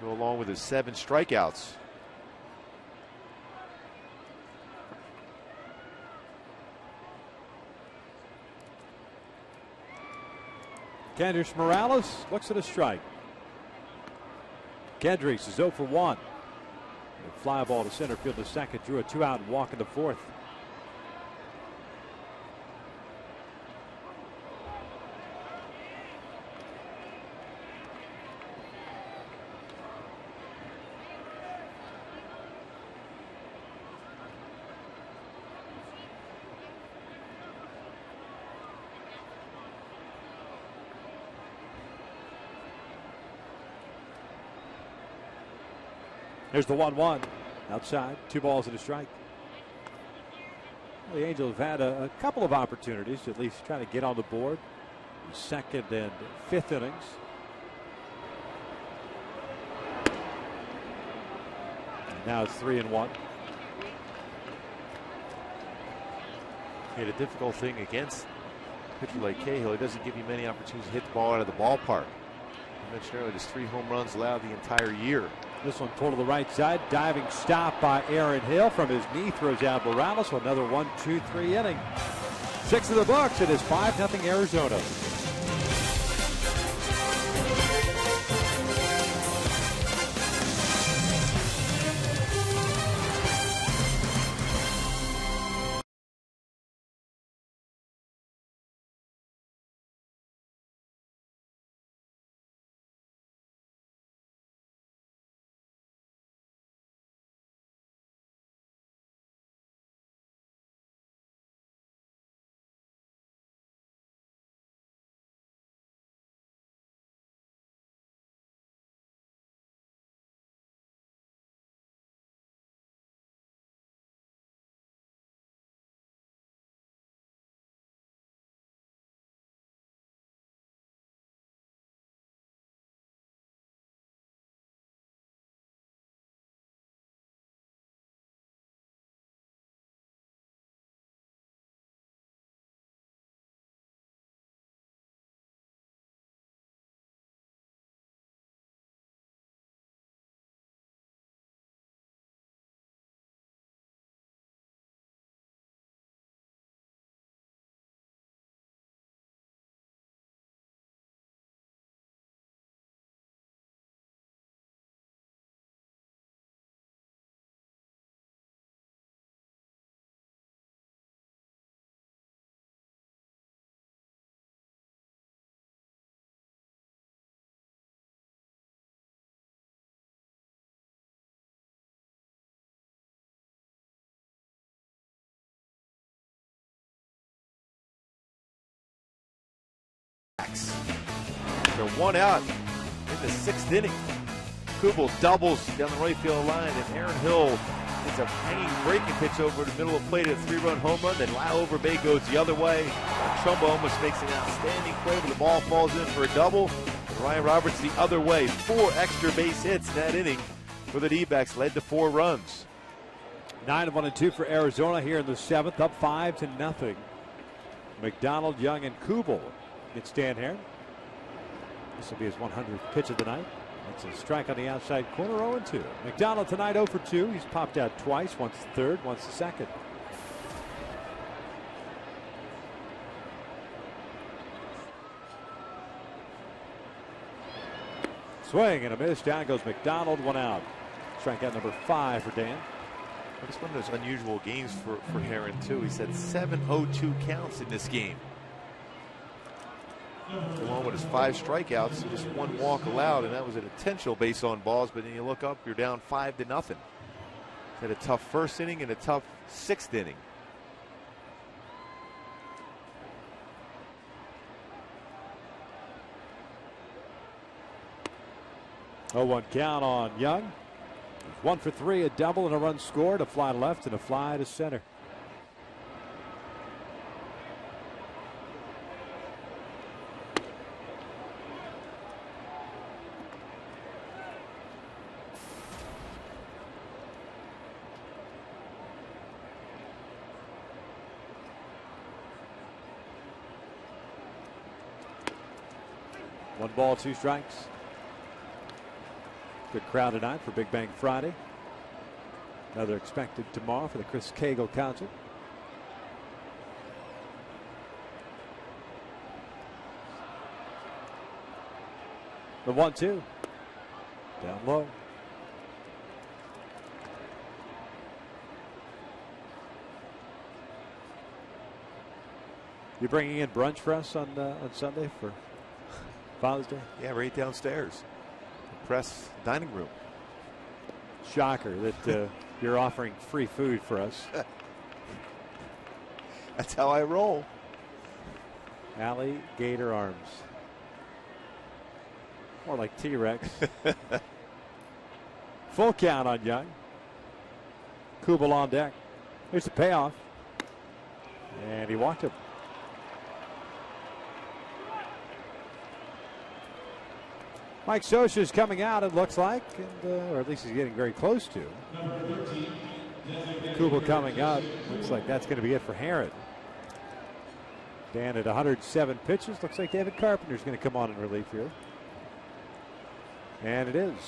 [SPEAKER 3] Go along with his 7 strikeouts.
[SPEAKER 1] Kendrys Morales looks at a strike. Kendrys is 0 for 1. A fly ball to center field to second. Drew a 2-out walk in the 4th. Here's the 1-1 outside. 2 balls and a strike. Well, the Angels have had a couple of opportunities to at least try to get on the board. The 2nd and 5th innings. And now it's 3-1.
[SPEAKER 3] He had a difficult thing against a pitcher like Cahill. He doesn't give you many opportunities to hit the ball out of the ballpark. I mentioned earlier, there's 3 home runs allowed the entire year.
[SPEAKER 1] This one pulled to the right side. Diving stop by Aaron Hill from his knee. Throws out Morales. So another 1-2-3 inning. 6 in the books. It is 5-0 Arizona.
[SPEAKER 3] They're 1 out in the 6th inning. Kubel doubles down the right field line, and Aaron Hill gets a hanging breaking pitch over the middle of the plate, a 3-run home run. Then Lyle Overbay goes the other way. Trumbo almost makes an outstanding play, but the ball falls in for a double. Ryan Roberts the other way. 4 extra base hits that inning for the D-backs, led to 4 runs.
[SPEAKER 1] 9-1-2 for Arizona here in the 7th, up 5-0. McDonald, Young, and Kubel get Stan Heron. This will be his 100th pitch of the night. That's a strike on the outside corner, 0-2. McDonald tonight 0 for 2. He's popped out twice, once the third, once the second. Swing and a miss. Down goes McDonald, 1 out. Strikeout number 5 for Dan.
[SPEAKER 3] It's one of those unusual games for Heron, too. He's had 7 0-2 counts in this game. Along with his 5 strikeouts, just 1 walk allowed, and that was an intentional base on balls. But then you look up, you're down 5-0. He's had a tough first inning and a tough 6th inning.
[SPEAKER 1] Oh, 1 count on Young. 1 for 3, a double and a run scored, a fly to left and a fly to center. One ball, 2 strikes. Good crowd tonight for Big Bang Friday. Another expected tomorrow for the Chris Cagle concert. The 1-2. Down low. You bringing in brunch for us on Sunday for Father's Day?
[SPEAKER 3] Yeah, right downstairs. Press dining room.
[SPEAKER 1] Shocker that you're offering free food for us.
[SPEAKER 3] That's how I roll.
[SPEAKER 1] Alligator arms. More like T-Rex. Full count on Young. Kubel on deck. Here's the payoff. And he walked him. Mike Scioscia is coming out, it looks like, and, or at least he's getting very close to. Kubel coming out. Looks like that's going to be it for Heron. Dan at 107 pitches. Looks like David Carpenter's going to come on in relief here. And it is.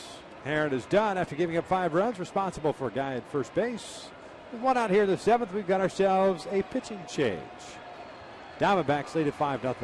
[SPEAKER 1] Heron is done after giving up 5 runs, responsible for a guy at first base. With 1 out here in the 7th, we've got ourselves a pitching change. Diamondbacks lead at 5-0.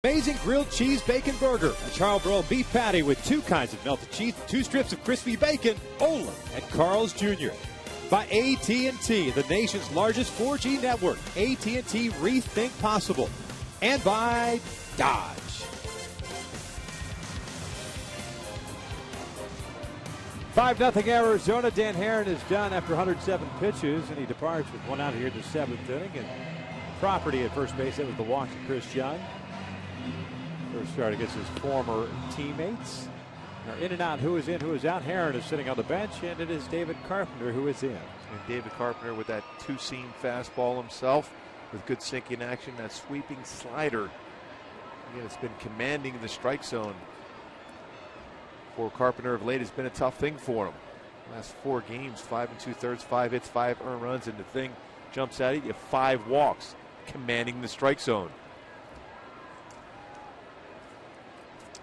[SPEAKER 1] Amazing grilled cheese bacon burger. A Charbroil beef patty with 2 kinds of melted cheese, 2 strips of crispy bacon. Only at Carl's Jr. By AT&T, the nation's largest 4G network. AT&T Rethink Possible. And by Dodge. 5-0 Arizona. Dan Herron is done after 107 pitches, and he departs with one out here in the 7th inning. And property at first base. That was the walk to Chris Young. First start against his former teammates. Now in and out, who is in, who is out. Herron is sitting on the bench, and it is David Carpenter who is in.
[SPEAKER 3] And David Carpenter with that two-seam fastball himself with good sinking action, that sweeping slider. Again, it's been commanding the strike zone. For Carpenter of late, has been a tough thing for him. Last 4 games, 5 2/3, 5 hits, 5 earned runs, and the thing jumps at it. You have 5 walks, commanding the strike zone.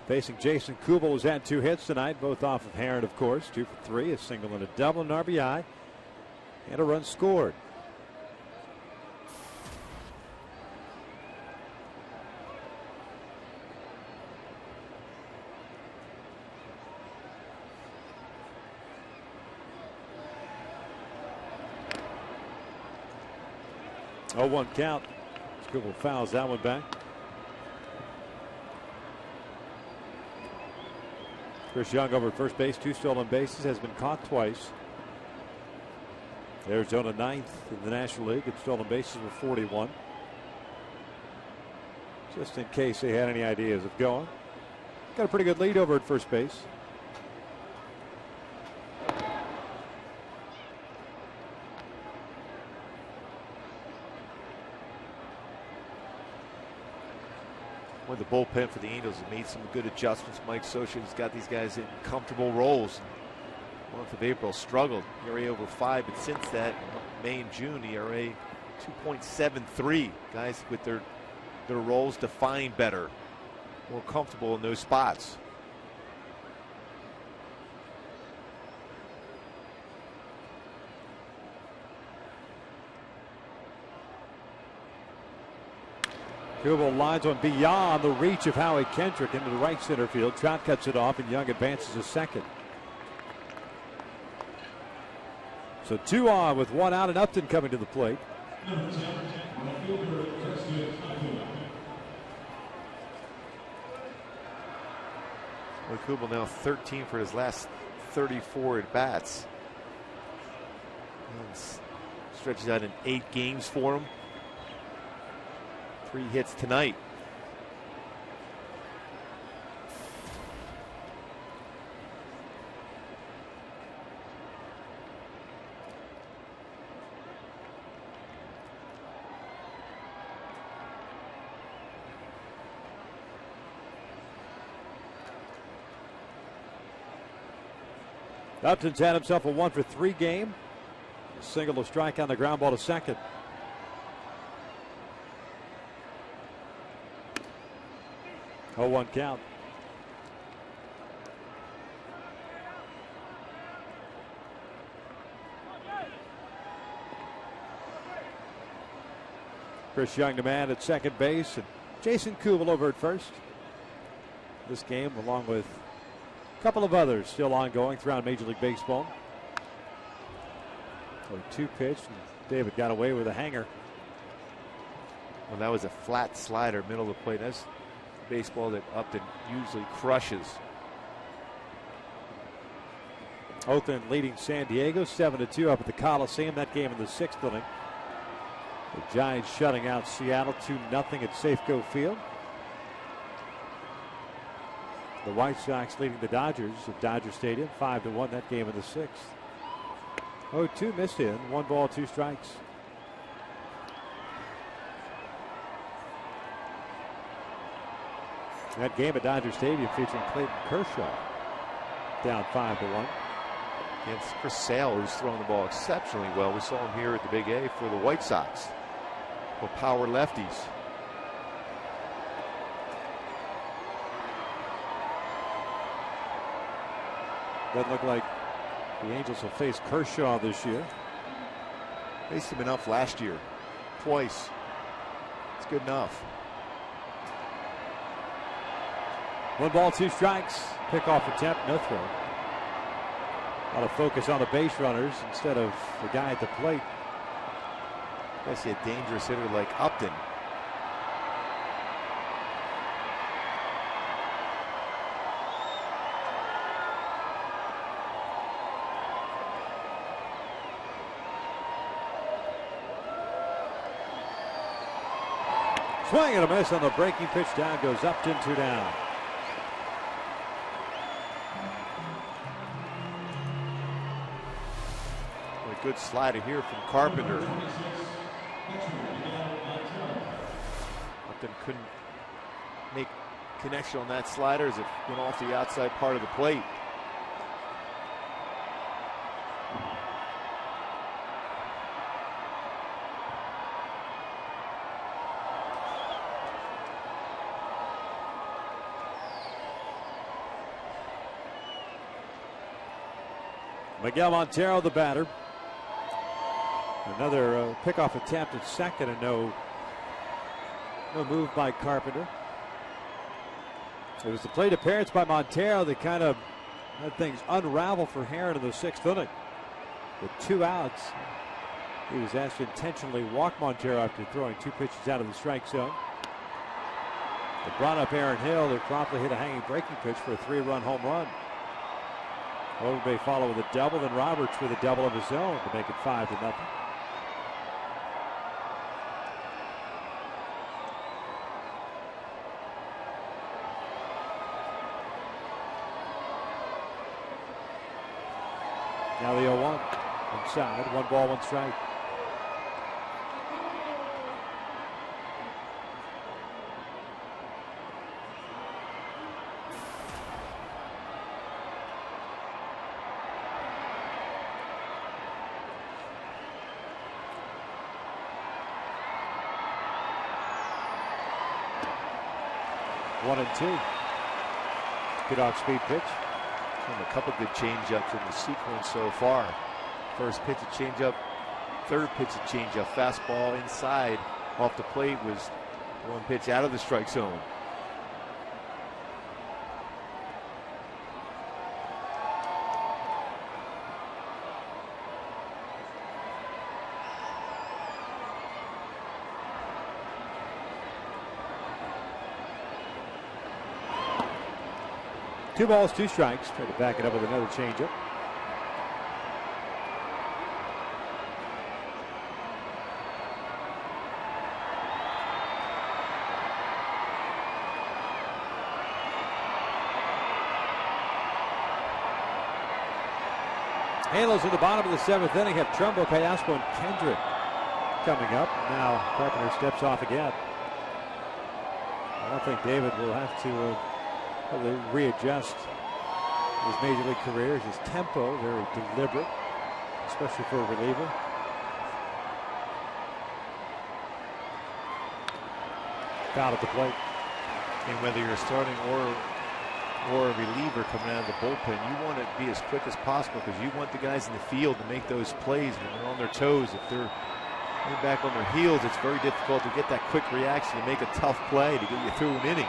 [SPEAKER 1] Facing Jason Kubel, who's had 2 hits tonight, both off of Herron, of course. 2 for 3, a single and a double, an RBI, and a run scored. Oh, 1 count. Kubel fouls that one back. Chris Young over at first base, 2 stolen bases, has been caught twice. Arizona 9th in the National League in stolen bases with 41. Just in case they had any ideas of going. Got a pretty good lead over at first base.
[SPEAKER 3] When the bullpen for the Angels has made some good adjustments. Mike Scioscia's got these guys in comfortable roles. The month of April struggled. ERA over 5, but since that, May and June, ERA 2.73. Guys with their roles defined better, more comfortable in those spots.
[SPEAKER 1] Kubel lines one beyond the reach of Howie Kendrick into the right center field. Trout cuts it off, and Young advances a second. So 2 on with 1 out, and Upton coming to the plate.
[SPEAKER 3] Well, Kubel now 13 for his last 34 at bats. And stretches out in 8 games for him. 3 hits tonight.
[SPEAKER 1] Upton's had himself a 1 for 3 game. A single to strike on the ground ball to second. Oh, 1 count. Chris Young to man at second base, and Jason Kubel over at first. This game, along with a couple of others still ongoing throughout Major League Baseball. So 2 pitch, and David got away with a hanger.
[SPEAKER 3] Well, that was a flat slider, middle of the plate. That's baseball that Upton usually crushes.
[SPEAKER 1] Oakland leading San Diego 7-2 up at the Coliseum. That game in the 6th inning. The Giants shutting out Seattle 2-0 at Safeco Field. The White Sox leading the Dodgers at Dodger Stadium 5-1. That game in the 6th. 0-2 missed in. 1 ball, 2 strikes. That game at Dodger Stadium featuring Clayton Kershaw. Down 5-1.
[SPEAKER 3] Against Chris Sale, who's throwing the ball exceptionally well. We saw him here at the Big A for the White Sox. For power lefties.
[SPEAKER 1] Doesn't look like the Angels will face Kershaw this year.
[SPEAKER 3] Faced him enough last year. Twice. It's good enough.
[SPEAKER 1] 1 ball, 2 strikes. Pickoff attempt, no throw. A lot of focus on the base runners instead of the guy at the plate.
[SPEAKER 3] Especially a dangerous hitter like Upton.
[SPEAKER 1] Swing and a miss on the breaking pitch. Down goes Upton, 2 down.
[SPEAKER 3] A good slider here from Carpenter. Upton couldn't make connection on that slider as it went off the outside part of the plate.
[SPEAKER 1] Miguel Montero, the batter. Another pickoff attempt at second, and no move by Carpenter. It was the plate appearance by Montero that kind of had things unravel for Herron in the 6th inning. With 2 outs, he was asked to intentionally walk Montero after throwing 2 pitches out of the strike zone. It brought up Aaron Hill, who promptly hit a hanging breaking pitch for a 3-run home run. Logan may follow with a double, then Roberts with a double of his own to make it 5-0. Now the 0-1 inside, 1 ball, 1 strike. One and two. Good off-speed pitch.
[SPEAKER 3] And a couple good changeups in the sequence so far. First pitch a changeup, third pitch a changeup, fastball inside off the plate was one pitch out of the strike zone.
[SPEAKER 1] Two balls, 2 strikes. Try to back it up with another changeup. Halos in the bottom of the 7th inning have Trumbo, Callasco, and Kendrick coming up. Now Carpenter steps off again. I don't think David will have to readjust his major league career. His tempo very deliberate, especially for a reliever. Foul at the plate.
[SPEAKER 3] And whether you're starting or a reliever coming out of the bullpen, you want it to be as quick as possible because you want the guys in the field to make those plays when they're on their toes. If they're back on their heels, it's very difficult to get that quick reaction to make a tough play to get you through an inning.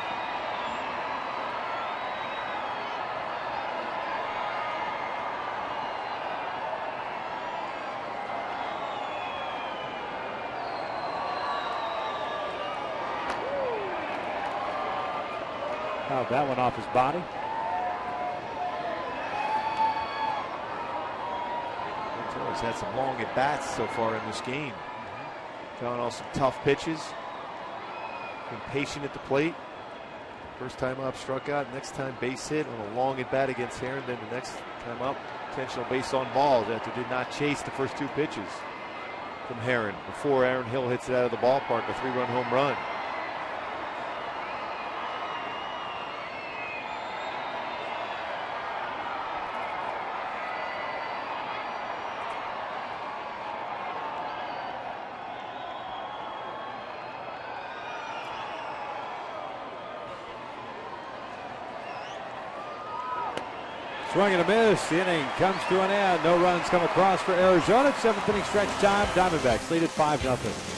[SPEAKER 1] Fouled that one off his body.
[SPEAKER 3] He's had some long at bats so far in this game. Throwing off some tough pitches. Been patient at the plate. First time up, struck out. Next time, base hit on a long at bat against Herron. Then the next time up, intentional base on balls after did not chase the first 2 pitches from Herron before Aaron Hill hits it out of the ballpark, a 3-run home run.
[SPEAKER 1] Swing and a miss. The inning comes to an end. No runs come across for Arizona. 7th inning stretch time. Diamondbacks lead at 5-0.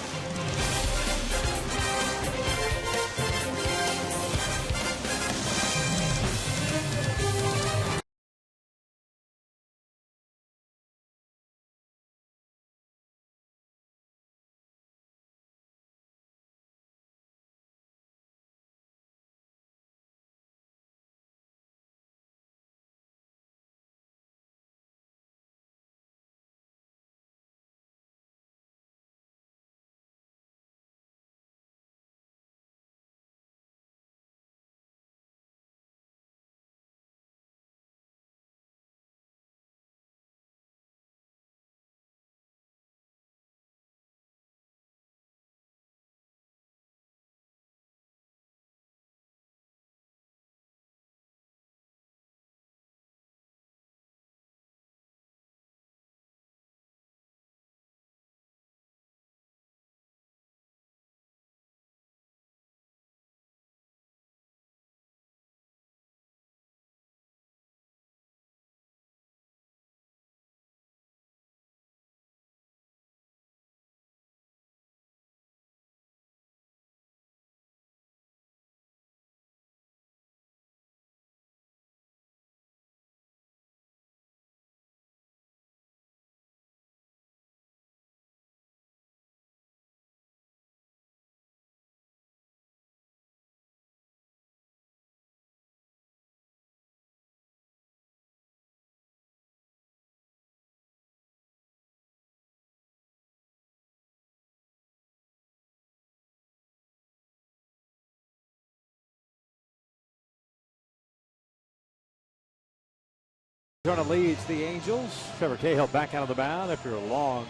[SPEAKER 1] Arizona leads the Angels. Trevor Cahill back out of the mound after a long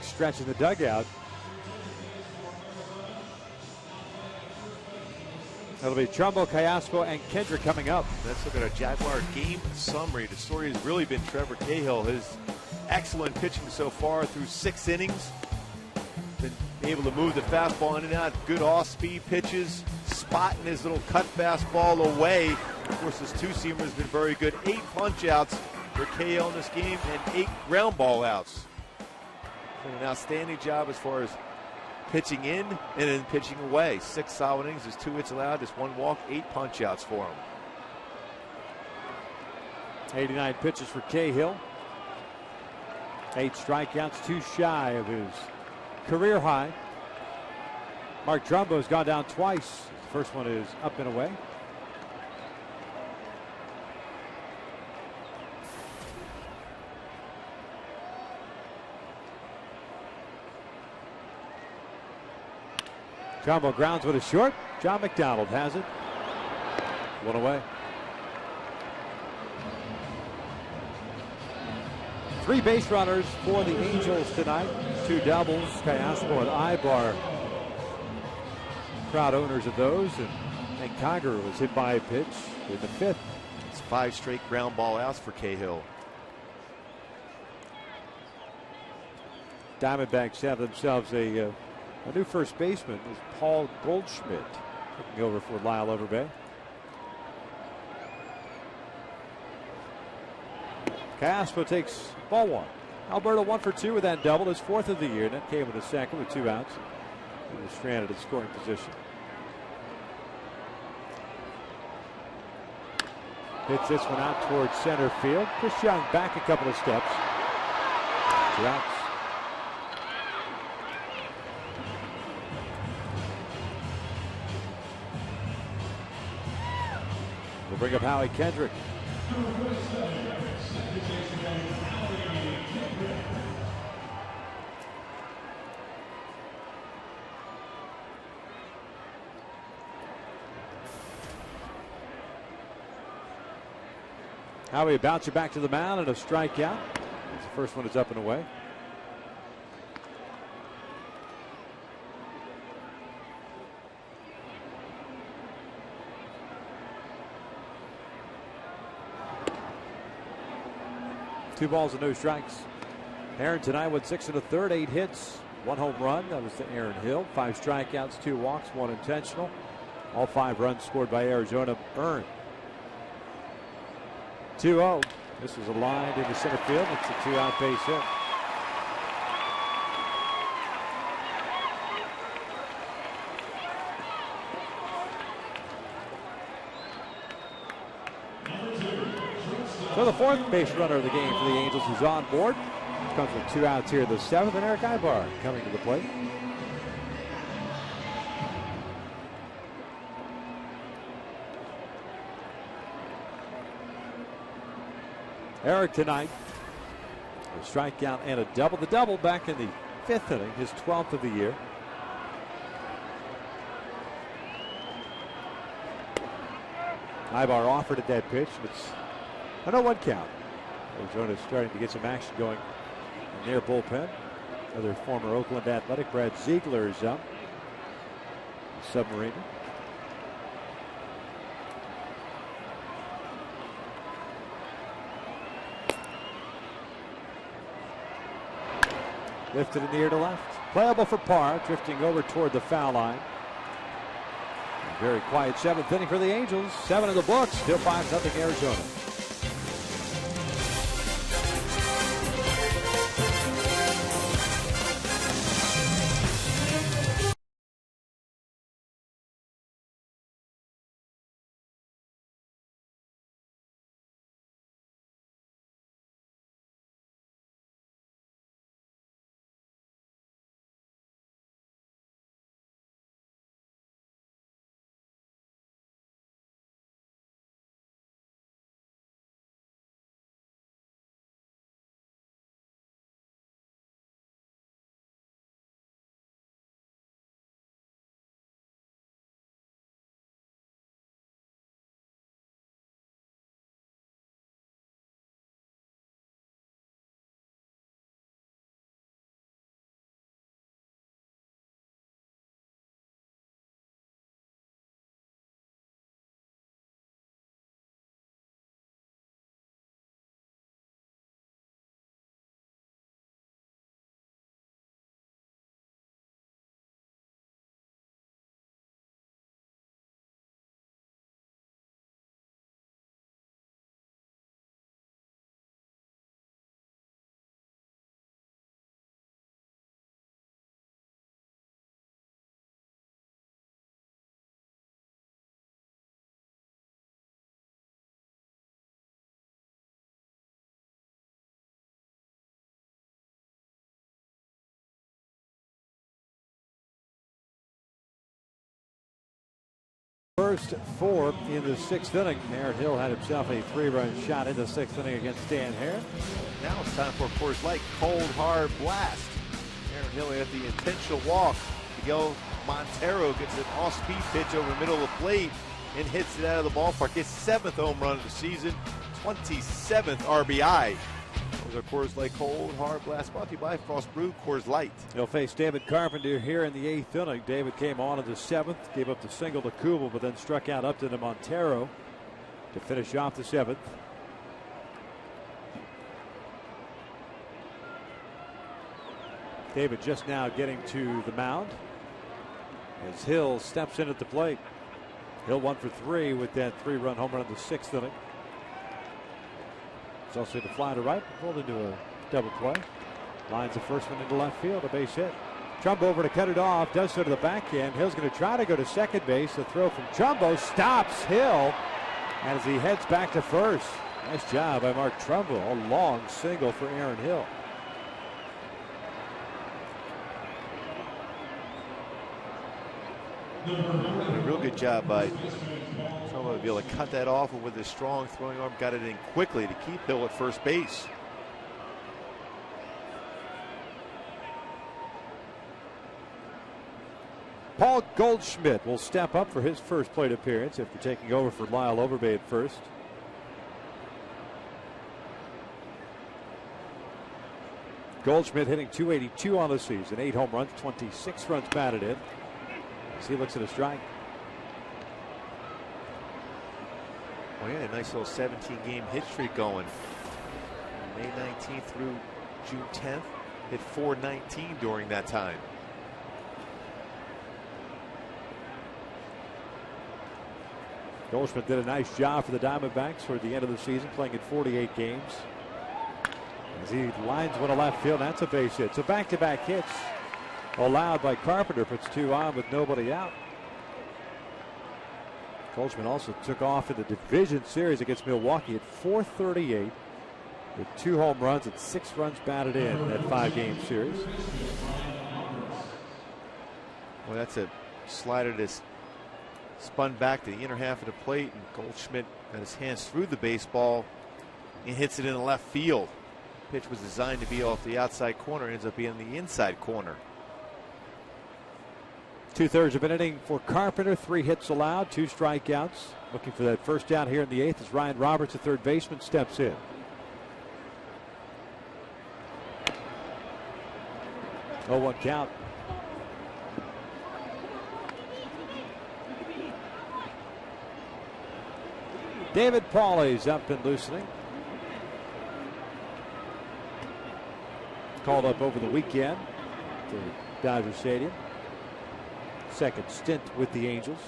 [SPEAKER 1] stretch in the dugout. That'll be Trumbo, Callaspo, and Kendrick coming up.
[SPEAKER 3] Let's look at a Jaguar game summary. The story has really been Trevor Cahill. His excellent pitching so far through 6 innings. Been able to move the fastball in and out. Good off-speed pitches. Spotting his little cut fastball away. Of course, his two-seamer has been very good. 8 punch-outs for Cahill in this game and 8 ground ball outs. Did an outstanding job as far as pitching in and then pitching away. 6 solid innings, there's 2 hits allowed, just 1 walk, 8 punch-outs for him.
[SPEAKER 1] 89 pitches for Cahill. 8 strikeouts, 2 shy of his career high. Mark Trumbo's gone down twice. The first one is up and away. Trumbo grounds with a short. John McDonald has it. 1 away. 3 base runners for the Angels tonight. 2 doubles. Callaspo and Ibar, proud owners of those. And Conger was hit by a pitch in the 5th.
[SPEAKER 3] It's 5 straight ground ball outs for Cahill.
[SPEAKER 1] Diamondbacks have themselves a new first baseman is Paul Goldschmidt, taking over for Lyle Overbay. Callaspo takes ball 1. Alberto 1 for 2 with that double, his 4th of the year. And that came in the 2nd with 2 outs. He was stranded at scoring position. Hits this one out towards center field. Chris Young back a couple of steps. 2 outs. We'll bring up Howie Kendrick. Howie bounces back to the mound and a strikeout. The first one is up and away. Two balls and no strikes. Aaron tonight went 6 1/3, 8 hits, 1 home run. That was to Aaron Hill. 5 strikeouts, 2 walks, 1 intentional. All 5 runs scored by Arizona earned. 2-0. This was a line into center field. It's a 2-out base hit. So the 4th base runner of the game for the Angels is on board. Comes with 2 outs here in the 7th, and Eric Ibar coming to the plate. Eric tonight, a strikeout and a double. The double back in the 5th inning, his 12th of the year. Ibar offered at that pitch. It's a 0-1 count. Arizona's starting to get some action going in their bullpen. Another former Oakland Athletic, Brad Ziegler, is up. Submariner. Lifted in the air to left. Playable for par, drifting over toward the foul line. A very quiet 7th inning for the Angels. 7 in the books. Still 5-0 Arizona. First 4 in the 6th inning. Aaron Hill had himself a 3-run shot in the 6th inning against Dan Hare.
[SPEAKER 3] Now it's time for Coors Light Cold Hard Blast. Aaron Hill had the intentional walk. Miguel Montero gets an off-speed pitch over the middle of the plate and hits it out of the ballpark. His 7th home run of the season, 27th RBI. Those are Coors Light Cold Hard Blast, brought to you by Frost Brew Coors Light.
[SPEAKER 1] He'll face David Carpenter here in the 8th inning. David came on in the 7th, gave up the single to Kubel, but then struck out Upton to Montero to finish off the 7th. David just now getting to the mound as Hill steps in at the plate. Hill 1 for 3 with that 3-run home run in the 6th inning. It's also the fly to right, rolled into a double play. Lines the first one into left field, a base hit. Trumbo over to cut it off, does so to the backhand. Hill's going to try to go to second base. The throw from Trumbo stops Hill as he heads back to first. Nice job by Mark Trumbo. A long single for Aaron Hill.
[SPEAKER 3] A real good job by Trumbo to be able to cut that off, and with his strong throwing arm got it in quickly to keep Hill at first base.
[SPEAKER 1] Paul Goldschmidt will step up for his first plate appearance after taking over for Lyle Overbay at first. Goldschmidt hitting .282 on the season, 8 home runs, 26 runs batted in. As he looks at a strike.
[SPEAKER 3] Well, yeah, a nice little 17-game hit streak going. May 19th through June 10th, hit .419 during that time.
[SPEAKER 1] Goldschmidt did a nice job for the Diamondbacks toward the end of the season, playing in 48 games. As he lines one to left field, that's a base hit. So back-to-back hits allowed by Carpenter, puts 2 on with nobody out. Goldschmidt also took off in the division series against Milwaukee at .438 with 2 home runs and 6 runs batted in that 5-game series.
[SPEAKER 3] Well, that's a slider that's spun back to the inner half of the plate, and Goldschmidt got his hands through the baseball and hits it in the left field. The pitch was designed to be off the outside corner, ends up being the inside corner.
[SPEAKER 1] 2/3 of an inning for Carpenter, 3 hits allowed, 2 strikeouts. Looking for that first down here in the 8th as Ryan Roberts, the third baseman, steps in. Oh, 1 count. David Pauly's up and loosening. Called up over the weekend to Dodger Stadium. Second stint with the Angels.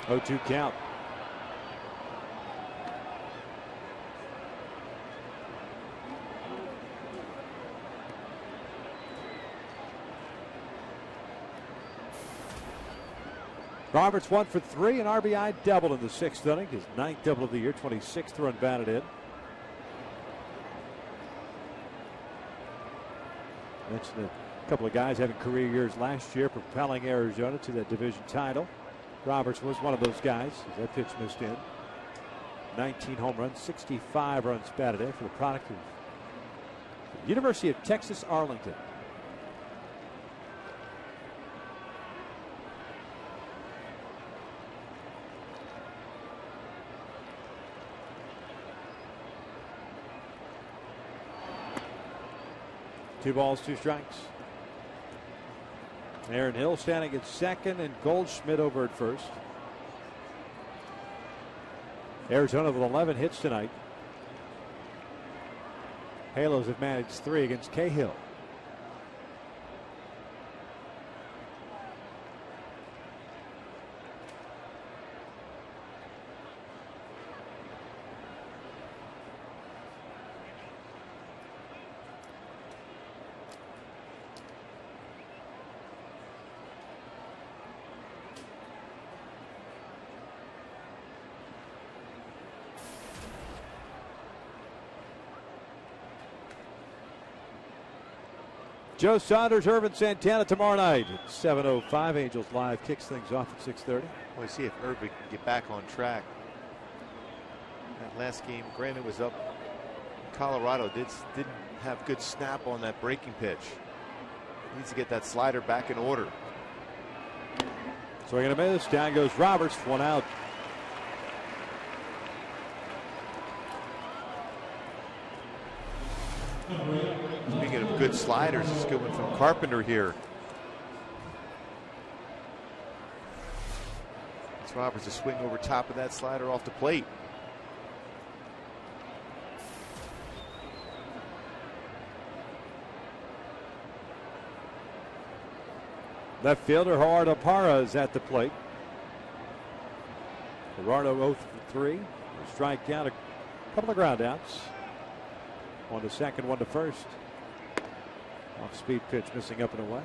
[SPEAKER 1] Oh, 2 count. Roberts 1 for 3, an RBI double in the 6th inning, his 9th double of the year, 26th run batted in. Mentioned a couple of guys having career years last year, propelling Arizona to that division title. Roberts was one of those guys as that pitch missed in. 19 home runs, 65 runs batted in for the product of the University of Texas Arlington. Two balls, 2 strikes. Aaron Hill standing at second and Goldschmidt over at first. Arizona with 11 hits tonight. Halos have managed 3 against Cahill. Joe Saunders, Irvin Santana tomorrow night at 7:05. Angels Live kicks things off at 6:30.
[SPEAKER 3] We'll see if Irvin can get back on track. That last game, granted, was up. Colorado didn't have good snap on that breaking pitch. Needs to get that slider back in order.
[SPEAKER 1] Swing and a miss. Down goes Roberts. 1 out.
[SPEAKER 3] Speaking of good sliders, it's a good one from Carpenter here. It's Roberts to swing over top of that slider off the plate.
[SPEAKER 1] Left fielder Gerardo Parra is at the plate. Gerardo 0 for 3. Strike out, a couple of ground outs. 1 to second, 1 to first. Off speed pitch missing up and away.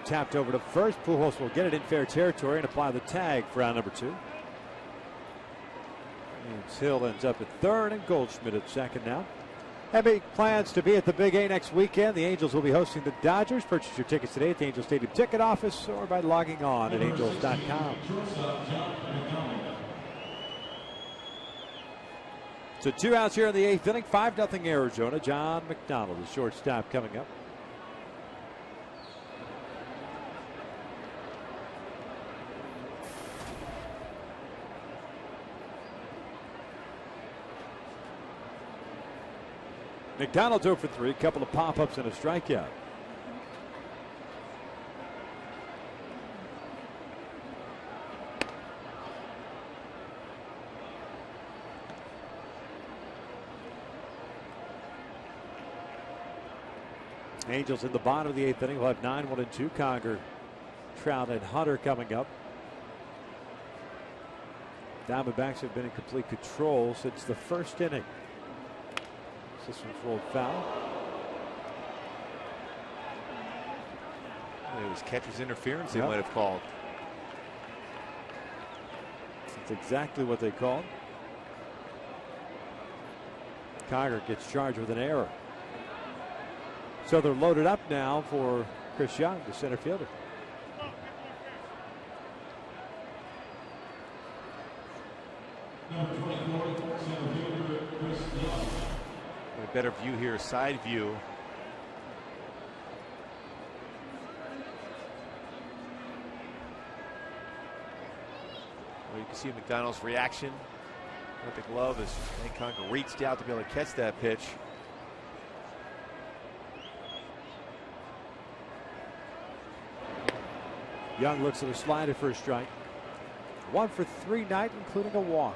[SPEAKER 1] Tapped over to first. Pujols will get it in fair territory and apply the tag for out number 2. And Hill ends up at third and Goldschmidt at second now. And big plans to be at the Big A next weekend. The Angels will be hosting the Dodgers. Purchase your tickets today at the Angel Stadium ticket office or by logging on at angels.com. So 2 outs here in the 8th inning. 5-0 Arizona. John McDonald, the shortstop, coming up. McDonald's 0 for 3, a couple of pop-ups and a strikeout. Angels in the bottom of the 8th inning will have 9, 1 and 2. Conger, Trout, and Hunter coming up. Diamondbacks have been in complete control since the first inning. This one's rolled foul.
[SPEAKER 3] It was catcher's interference they might have called.
[SPEAKER 1] That's exactly what they called. Conger gets charged with an error. So they're loaded up now for Chris Young, the center fielder.
[SPEAKER 3] A better view here, side view. Well, you can see McDonald's reaction with the glove as Conger reached out to be able to catch that pitch.
[SPEAKER 1] Young looks at a slider for a strike. 1 for 3 night, including a walk.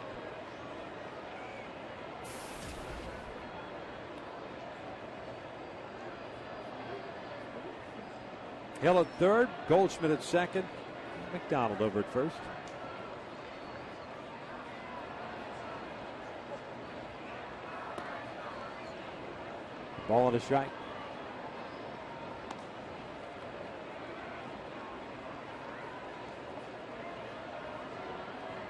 [SPEAKER 1] Hill at third, Goldschmidt at second, McDonald over at first. Ball and a strike.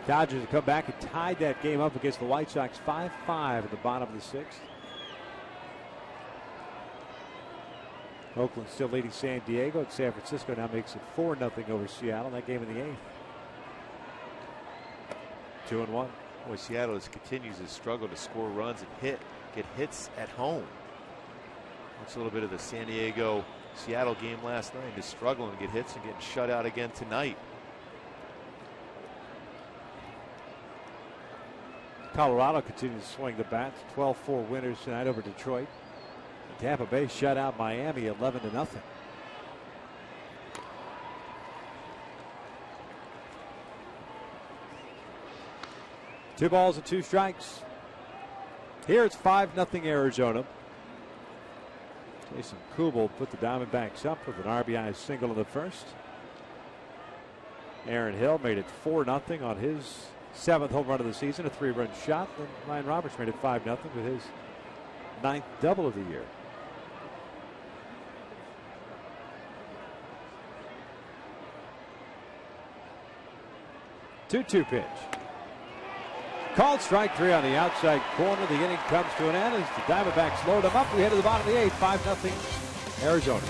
[SPEAKER 1] Dodgers have come back and tied that game up against the White Sox 5-5 at the bottom of the 6th. Oakland still leading San Diego, and San Francisco now makes it 4-0 over Seattle. That game in the 8th. 2-1.
[SPEAKER 3] Boy, Seattle continues to struggle to score runs and get hits at home. That's a little bit of the San Diego Seattle game last night, just struggling to get hits and getting shut out again tonight.
[SPEAKER 1] Colorado continues to swing the bats. 12-4 winners tonight over Detroit. Tampa Bay shut out Miami 11-0. Two balls and 2 strikes. Here it's 5-0 Arizona. Jason Kubel put the Diamondbacks up with an RBI single in the first. Aaron Hill made it 4-0 on his 7th home run of the season, a 3-run shot. Then Ryan Roberts made it 5-0 with his 9th double of the year. 2-2 pitch. Called strike 3 on the outside corner. The inning comes to an end as the Diamondbacks load them up. We head to the bottom of the 8th, 5-0 Arizona.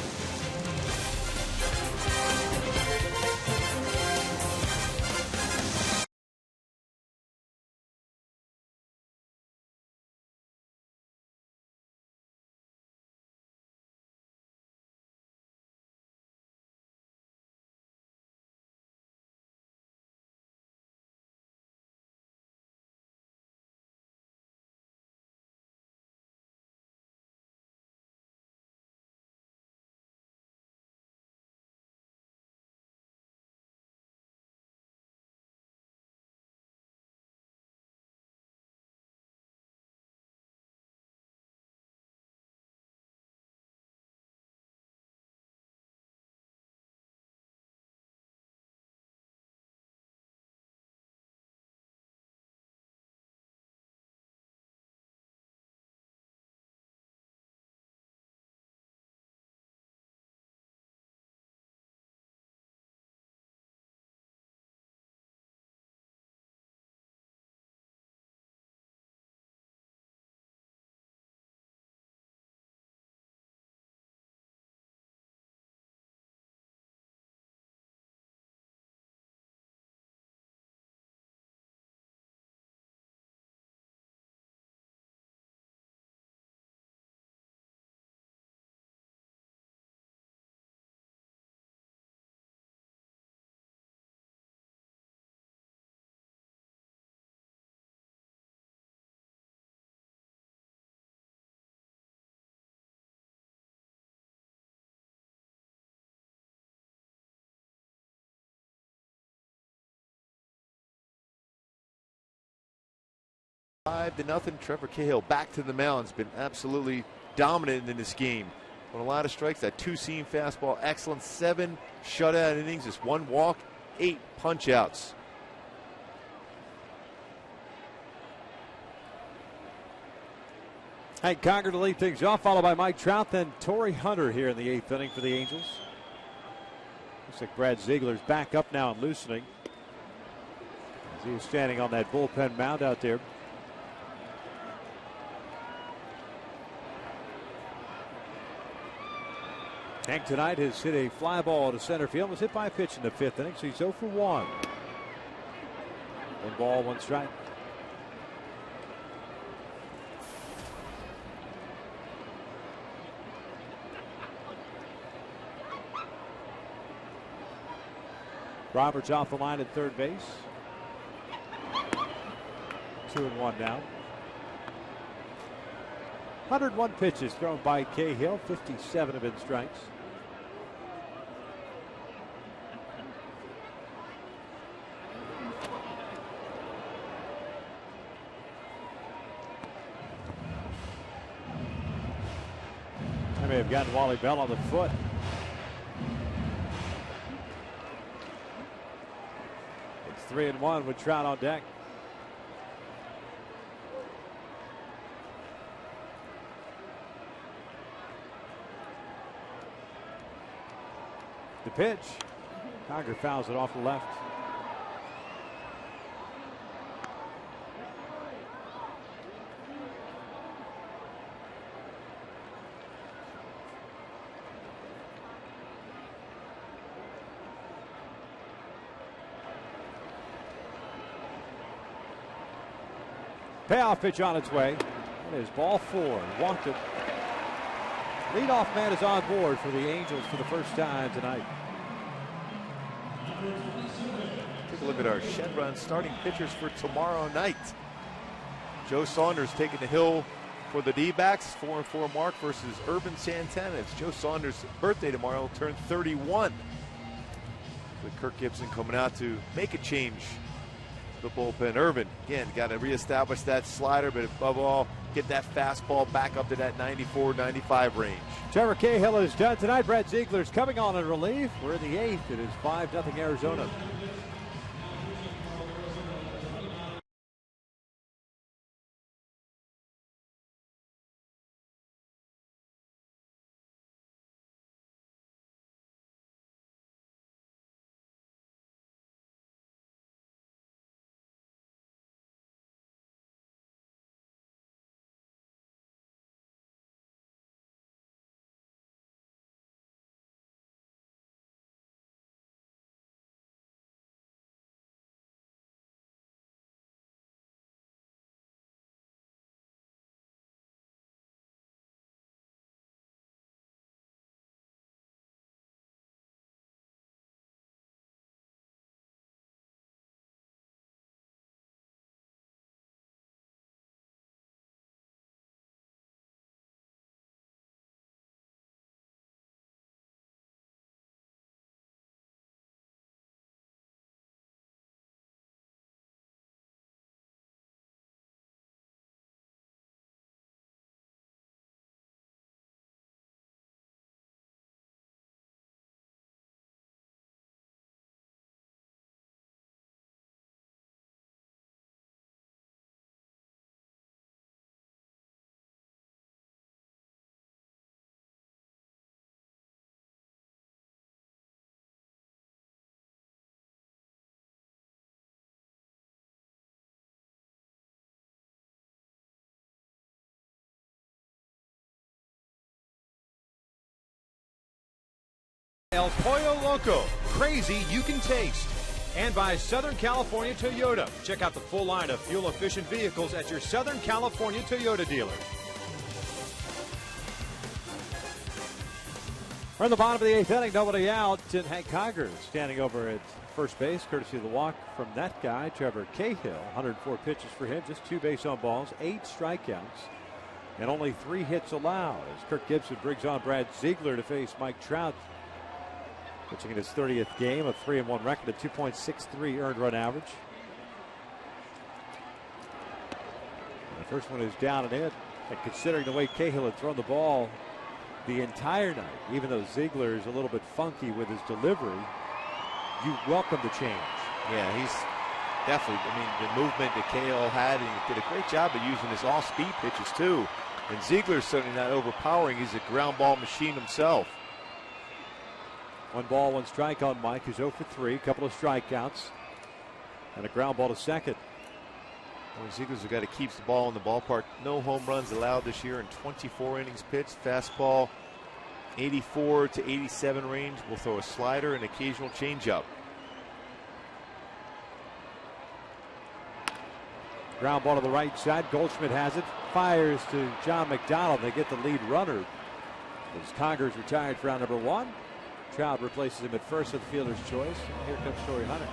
[SPEAKER 3] Five to nothing. Trevor Cahill back to the mound. Has been absolutely dominant in this game. On a lot of strikes, that 2-seam fastball, excellent. 7 shutout innings, just 1 walk, 8 punch outs.
[SPEAKER 1] Hank Conger to lead things off, followed by Mike Trout, then Torrey Hunter here in the 8th inning for the Angels. Looks like Brad Ziegler's back up now and loosening as he is standing on that bullpen mound out there. Hank tonight has hit a fly ball to center field. Was hit by a pitch in the 5th inning, so he's 0 for 1. 1 ball, 1 strike. Roberts off the line at third base. 2-1 now. 101 pitches thrown by Cahill. 57 have been strikes. I may have gotten Wally Bell on the foot. It's 3-1 with Trout on deck. The pitch. Conger fouls it off the left. Payoff pitch on its way. That is ball 4. Walked it. Leadoff man is on board for the Angels for the first time tonight.
[SPEAKER 3] Take a look at our shed run starting pitchers for tomorrow night. Joe Saunders taking the hill for the D-backs. 4-4 mark versus Urban Santana. It's Joe Saunders' birthday tomorrow. He'll turn 31. With Kirk Gibson coming out to make a change. The bullpen. Urban, again, got to reestablish that slider, but above all, get that fastball back up to that 94-95 range.
[SPEAKER 1] Trevor Cahill is done tonight. Brad Ziegler's coming on in relief. We're in the 8th. It is 5-0 Arizona. El Pollo Loco, crazy you can taste. And by Southern California Toyota. Check out the full line of fuel-efficient vehicles at your Southern California Toyota dealer.
[SPEAKER 4] We're in the bottom of the 8th inning, nobody out, and Hank Conger standing over at first base, courtesy of the walk from that guy, Trevor Cahill. 104 pitches for him, just 2 base on balls, 8 strikeouts, and only 3 hits allowed. As Kirk Gibson brings on Brad Ziegler to face Mike Trout, pitching in his 30th game, a 3-1 record, a 2.63 earned run average. And the first one is down and in. And considering the way Cahill had thrown the ball the entire night, even though Ziegler is a little bit funky with his delivery, you welcome the change.
[SPEAKER 3] Yeah, he's definitely, the movement that Cahill had, and he did a great job of using his off-speed pitches too. And Ziegler's certainly not overpowering. He's a ground ball machine himself.
[SPEAKER 4] 1 ball, 1 strike on Mike, who's 0 for 3, a couple of strikeouts, and a ground ball to second.
[SPEAKER 3] Well, Ziegler's a guy that keeps the ball in the ballpark. No home runs allowed this year in 24 innings pitched. Fastball 84 to 87 range. Will throw a slider and occasional changeup.
[SPEAKER 4] Ground ball to the right side. Goldschmidt has it. Fires to John McDonald. They get the lead runner as Conger's retired for round number 1. Trout replaces him at first with the fielder's choice. And here comes Torrey Hunter.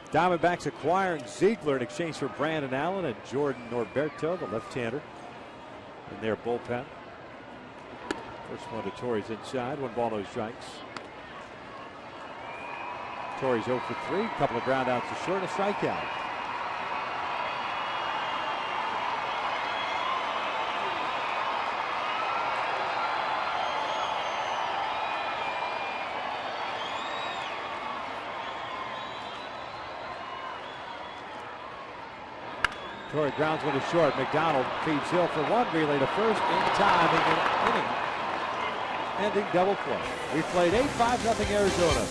[SPEAKER 4] Diamondbacks acquiring Ziegler in exchange for Brandon Allen and Jordan Norberto, the left-hander, in their bullpen. First one to Torrey's inside. 1 ball, no strikes. Torrey's 0 for 3. A couple of ground outs to short, a strikeout. Torrey grounds one to short. McDonald feeds Hill for 1. Relay to first in time. Inning. Ending double play. We played 8-5-0 Arizona.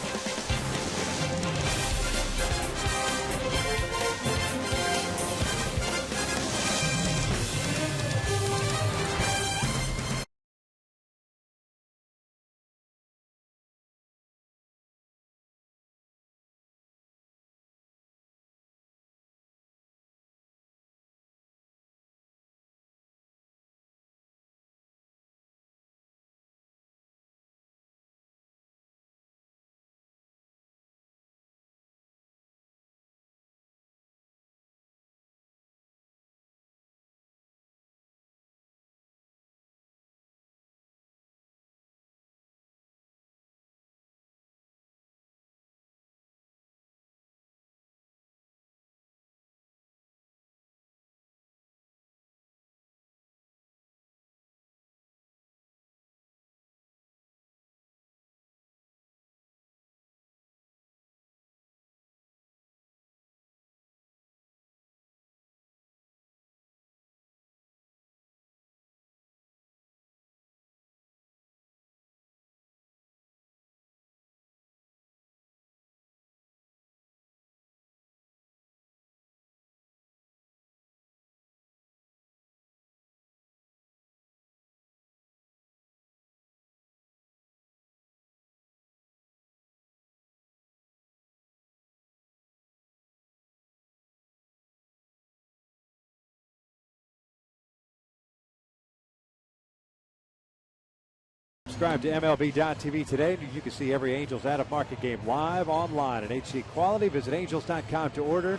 [SPEAKER 4] Subscribe to MLB.tv today. You can see every Angels out-of-market game live online in HD quality. Visit Angels.com to order.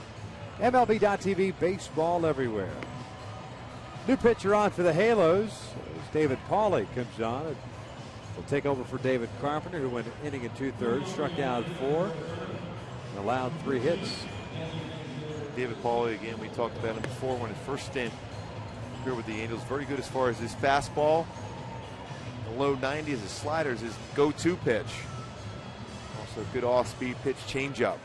[SPEAKER 4] MLB.tv, baseball everywhere. New pitcher on for the Halos. As David Pauly comes on. Will take over for David Carpenter, who went inning and 2/3, struck out 4, and allowed 3 hits.
[SPEAKER 3] David Pauly, again, we talked about him before when his first stint here with the Angels. Very good as far as his fastball. The low 90s, his slider is his go-to pitch. Also good off-speed pitch changeup.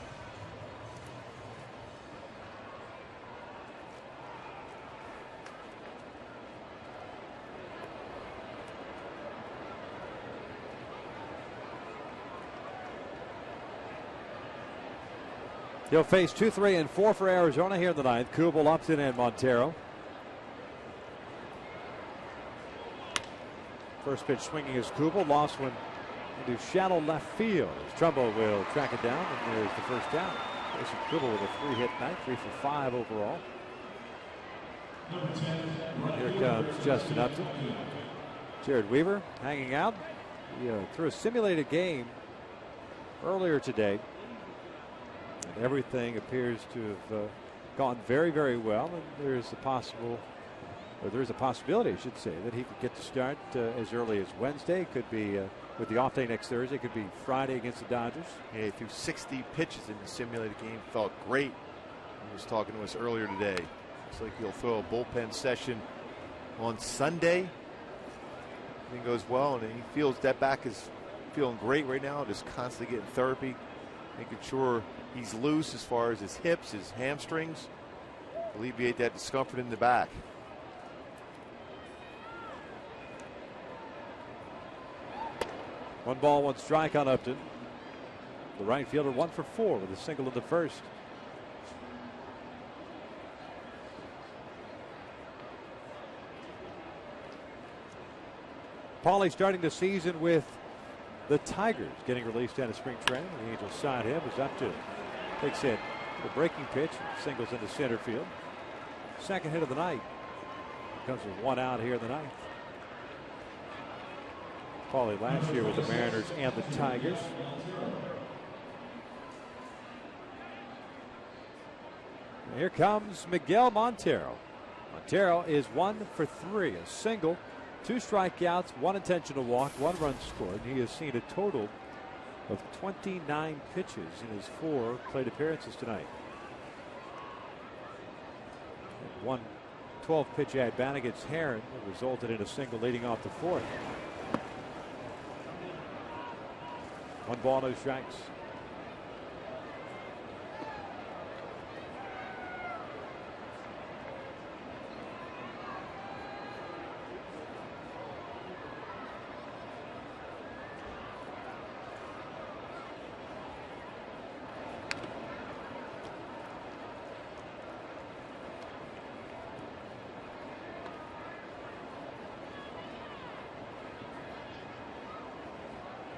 [SPEAKER 1] He'll face 2, 3, and 4 for Arizona here in the ninth. Kubel, Upton, and Montero. First pitch swinging is Kubel. Lost one into shallow left field. Trumbo will track it down, and there's the first down. Jason Kubel with a 3-hit night, 3 for 5 overall. And here comes Justin Upton. Jared Weaver hanging out. He threw a simulated game earlier today. And everything appears to have gone very, very well. And there's a possibility, I should say, that he could get to start as early as Wednesday. Could be with the off day next Thursday. Could be Friday against the Dodgers.
[SPEAKER 3] Yeah, he threw 60 pitches in the simulated game. Felt great. He was talking to us earlier today. Looks like he'll throw a bullpen session on Sunday. Everything goes well, and he feels that back is feeling great right now. Just constantly getting therapy, making sure he's loose as far as his hips, his hamstrings. Alleviate that discomfort in the back.
[SPEAKER 1] One ball, one strike on Upton. The right fielder 1 for 4 with a single in the first. Paulie starting the season with the Tigers, getting released out of spring training. The Angels side him as Upton takes it the breaking pitch and singles into center field. Second hit of the night. Comes with 1 out here in the ninth. Paulie last year with the Mariners and the Tigers. And here comes Miguel Montero. Montero is 1 for 3, a single, 2 strikeouts, 1 intentional walk, 1 run scored. He has seen a total of 29 pitches in his 4 plate appearances tonight. And 1 12-pitch at-bat against Heron that resulted in a single leading off the 4th. 1 ball, no strikes.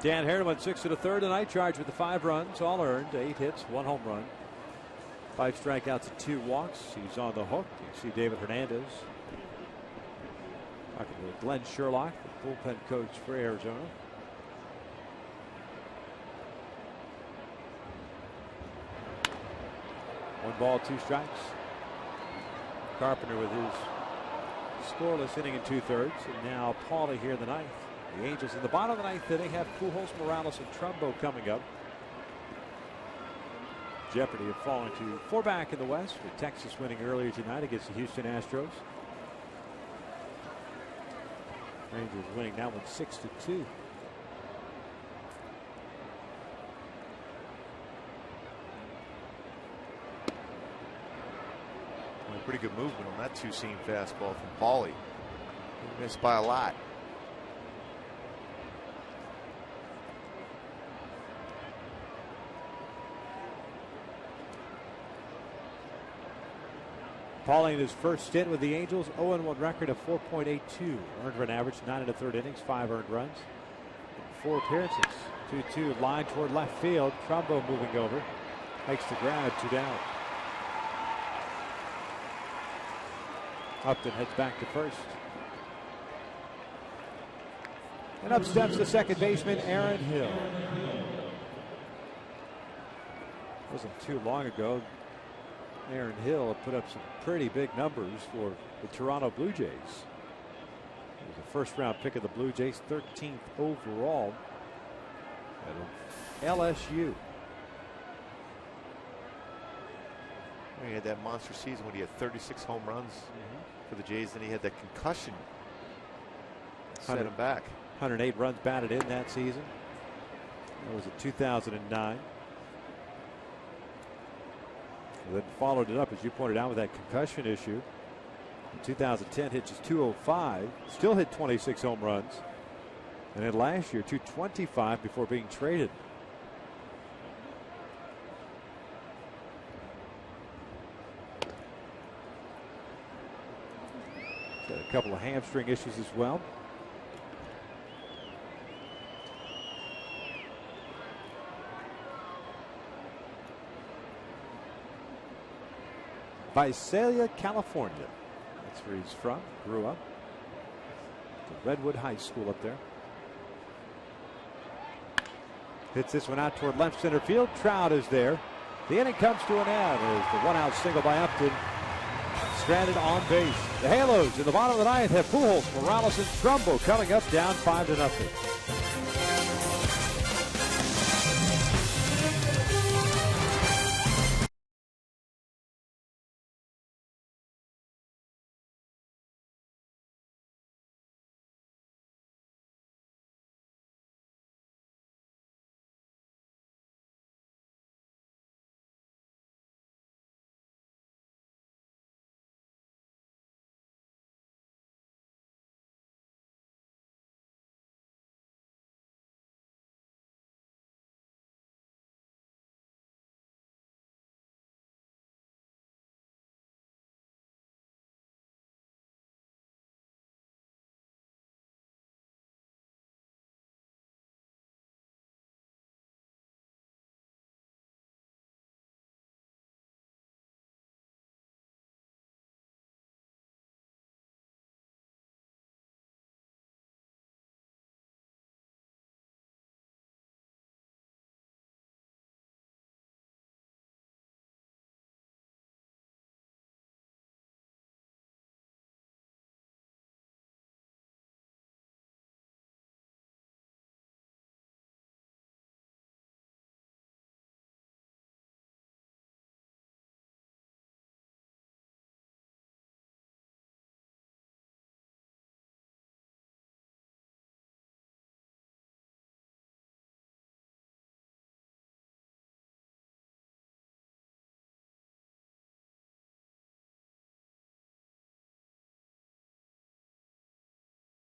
[SPEAKER 1] Dan Heron went 6 1/3 tonight, charged with the 5 runs, all earned, 8 hits, 1 home run, 5 strikeouts and 2 walks. He's on the hook. You see David Hernandez talking to Glenn Sherlock, the bullpen coach for Arizona. One ball, 2 strikes. Carpenter with his scoreless inning in 2/3, and now Paulie here in the ninth. The Angels in the bottom of the ninth inning have Pujols, Morales, and Trumbo coming up. Jeopardy of falling to 4 back in the West, with Texas winning earlier tonight against the Houston Astros. Rangers winning that one 6-2.
[SPEAKER 3] Pretty good movement on that 2-seam fastball from Paulie. He missed by a lot.
[SPEAKER 1] Paulie in his first stint with the Angels, 0-1 record of 4.82. Earned run average, 9 1/3 innings, 5 earned runs, 4 appearances. 2-2 line toward left field. Trumbo moving over, makes the grab, 2 down. Upton heads back to first. And up steps the second baseman, Aaron Hill. Wasn't too long ago, Aaron Hill put up some pretty big numbers for the Toronto Blue Jays. He was a first-round pick of the Blue Jays, 13th overall at LSU.
[SPEAKER 3] He had that monster season when he had 36 home runs for the Jays. Then he had that concussion. Set him back.
[SPEAKER 1] 108 runs batted in that season. That was in 2009. And then followed it up, as you pointed out, with that concussion issue. In 2010, hit just 205. Still hit 26 home runs. And then last year, 225 before being traded.
[SPEAKER 4] Got a couple of hamstring issues as well. Visalia, California. That's where he's from. Grew up. The Redwood High School up there. Hits this one out toward left center field. Trout is there. The inning comes to an end as the one-out single by Upton stranded on base. The Halos in the bottom of the ninth have Pujols, Morales, and Trumbo coming up down 5-0.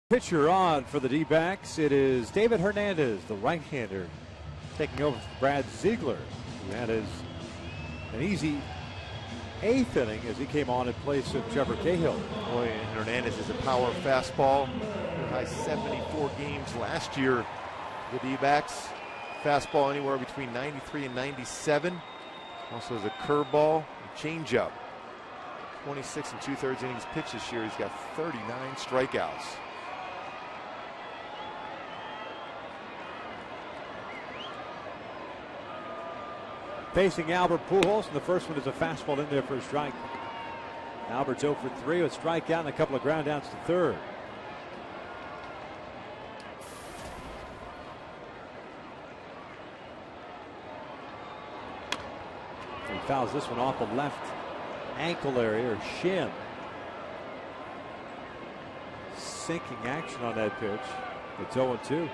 [SPEAKER 4] Pitcher on for the D-backs. It is David Hernandez, the right-hander, taking over for Brad Ziegler, who had an easy eighth inning as he came on in place of Trevor Cahill.
[SPEAKER 3] Boy, Hernandez is a power fastball. High 74 games last year. The D-backs fastball anywhere between 93 and 97. Also has a curveball, a changeup. 26 and 2/3 innings pitched this year. He's got 39 strikeouts.
[SPEAKER 4] Facing Albert Pujols, and the first one is a fastball in there for a strike. Albert's 0 for 3 with strikeout and a couple of ground outs to third. He fouls this one off the left ankle area or shin. Sinking action on that pitch. It's 0-2.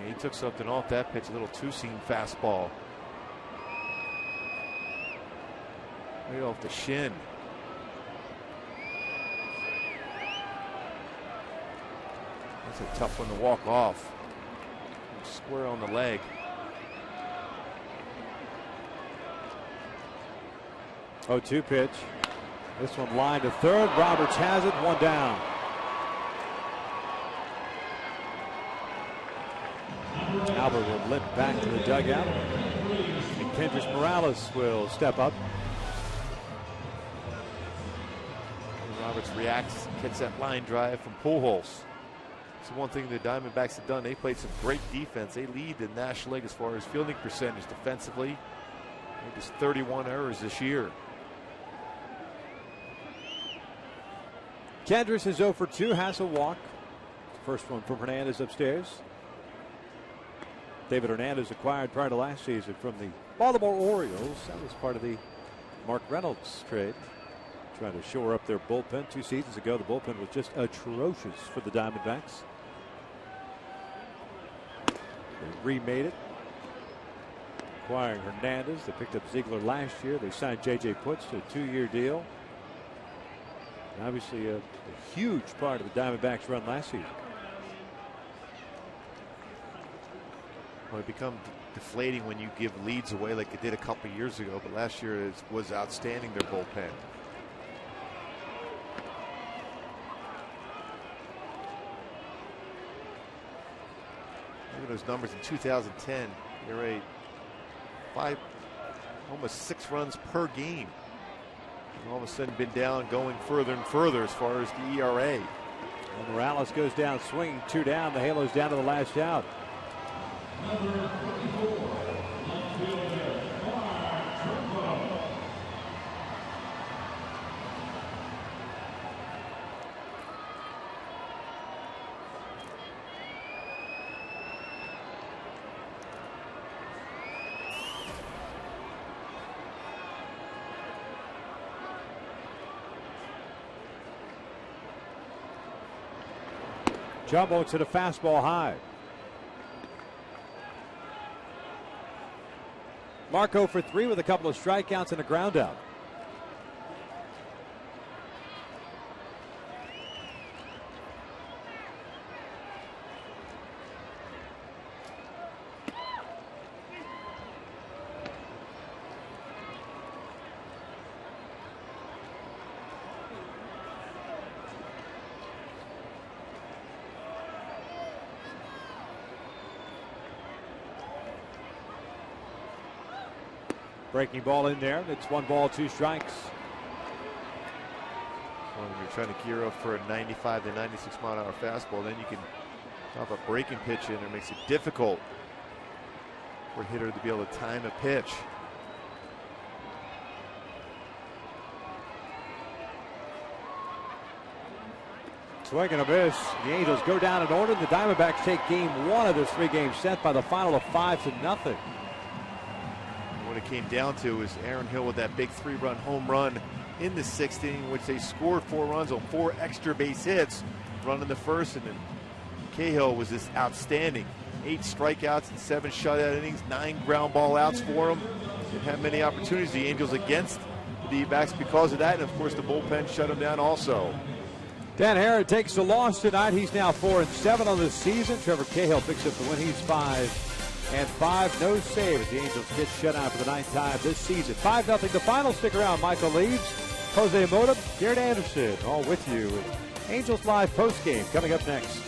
[SPEAKER 3] He took something off that pitch, a little two-seam fastball. Right off the shin. That's a tough one to walk off. Square on the leg.
[SPEAKER 4] Oh, 2 pitch. This one lined to third. Roberts has it. One down. Albert will limp back to the dugout. And Kendrys Morales will step up.
[SPEAKER 3] Roberts reacts, gets that line drive from Pujols. It's one thing the Diamondbacks have done. They played some great defense. They lead the National League as far as fielding percentage defensively. I think it's 31 errors this year.
[SPEAKER 4] Kendrys is 0 for 2, has a walk. First one from Hernandez upstairs. David Hernandez acquired prior to last season from the Baltimore Orioles. That was part of the Mark Reynolds trade. Trying to shore up their bullpen. 2 seasons ago, the bullpen was just atrocious for the Diamondbacks. They remade it. Acquiring Hernandez. They picked up Ziegler last year. They signed J.J. Putz to a 2-year deal. And obviously a huge part of the Diamondbacks run last season.
[SPEAKER 3] Well, it become deflating when you give leads away like it did a couple years ago, but last year it was outstanding, their bullpen. Look at those numbers in 2010. ERA 5, almost 6 runs per game. And all of a sudden been down, going further and further as far as the ERA.
[SPEAKER 1] And Morales goes down swinging, 2 down. The Halos down to the last out. Jumbo to the fastball high. Marco for 3 with a couple of strikeouts and a ground out. Breaking ball in there. It's 1 ball, 2 strikes.
[SPEAKER 3] Well, when you're trying to gear up for a 95 to 96 mile an hour fastball, then you can drop a breaking pitch in there. It makes it difficult for a hitter to be able to time a pitch.
[SPEAKER 1] Swing and a miss. The Angels go down in order. The Diamondbacks take game 1 of this 3-game set by the final of 5-0.
[SPEAKER 3] What it came down to is Aaron Hill with that big 3-run home run in the 6th inning, in which they scored 4 runs on 4 extra base hits, run in the 1st, and then Cahill was just outstanding. 8 strikeouts and 7 shutout innings, 9 ground ball outs for him. Didn't have many opportunities, the Angels, against the D-backs because of that, and of course the bullpen shut him down also.
[SPEAKER 1] Dan Harrod takes the loss tonight. He's now 4-7 on the season. Trevor Cahill picks up the win. He's 5-5. No save as the Angels get shut out for the 9th time this season. 5-0 the final. Stick around. Michael Leaves, Jose Mota, Garrett Anderson, all with you. Angels Live postgame coming up next.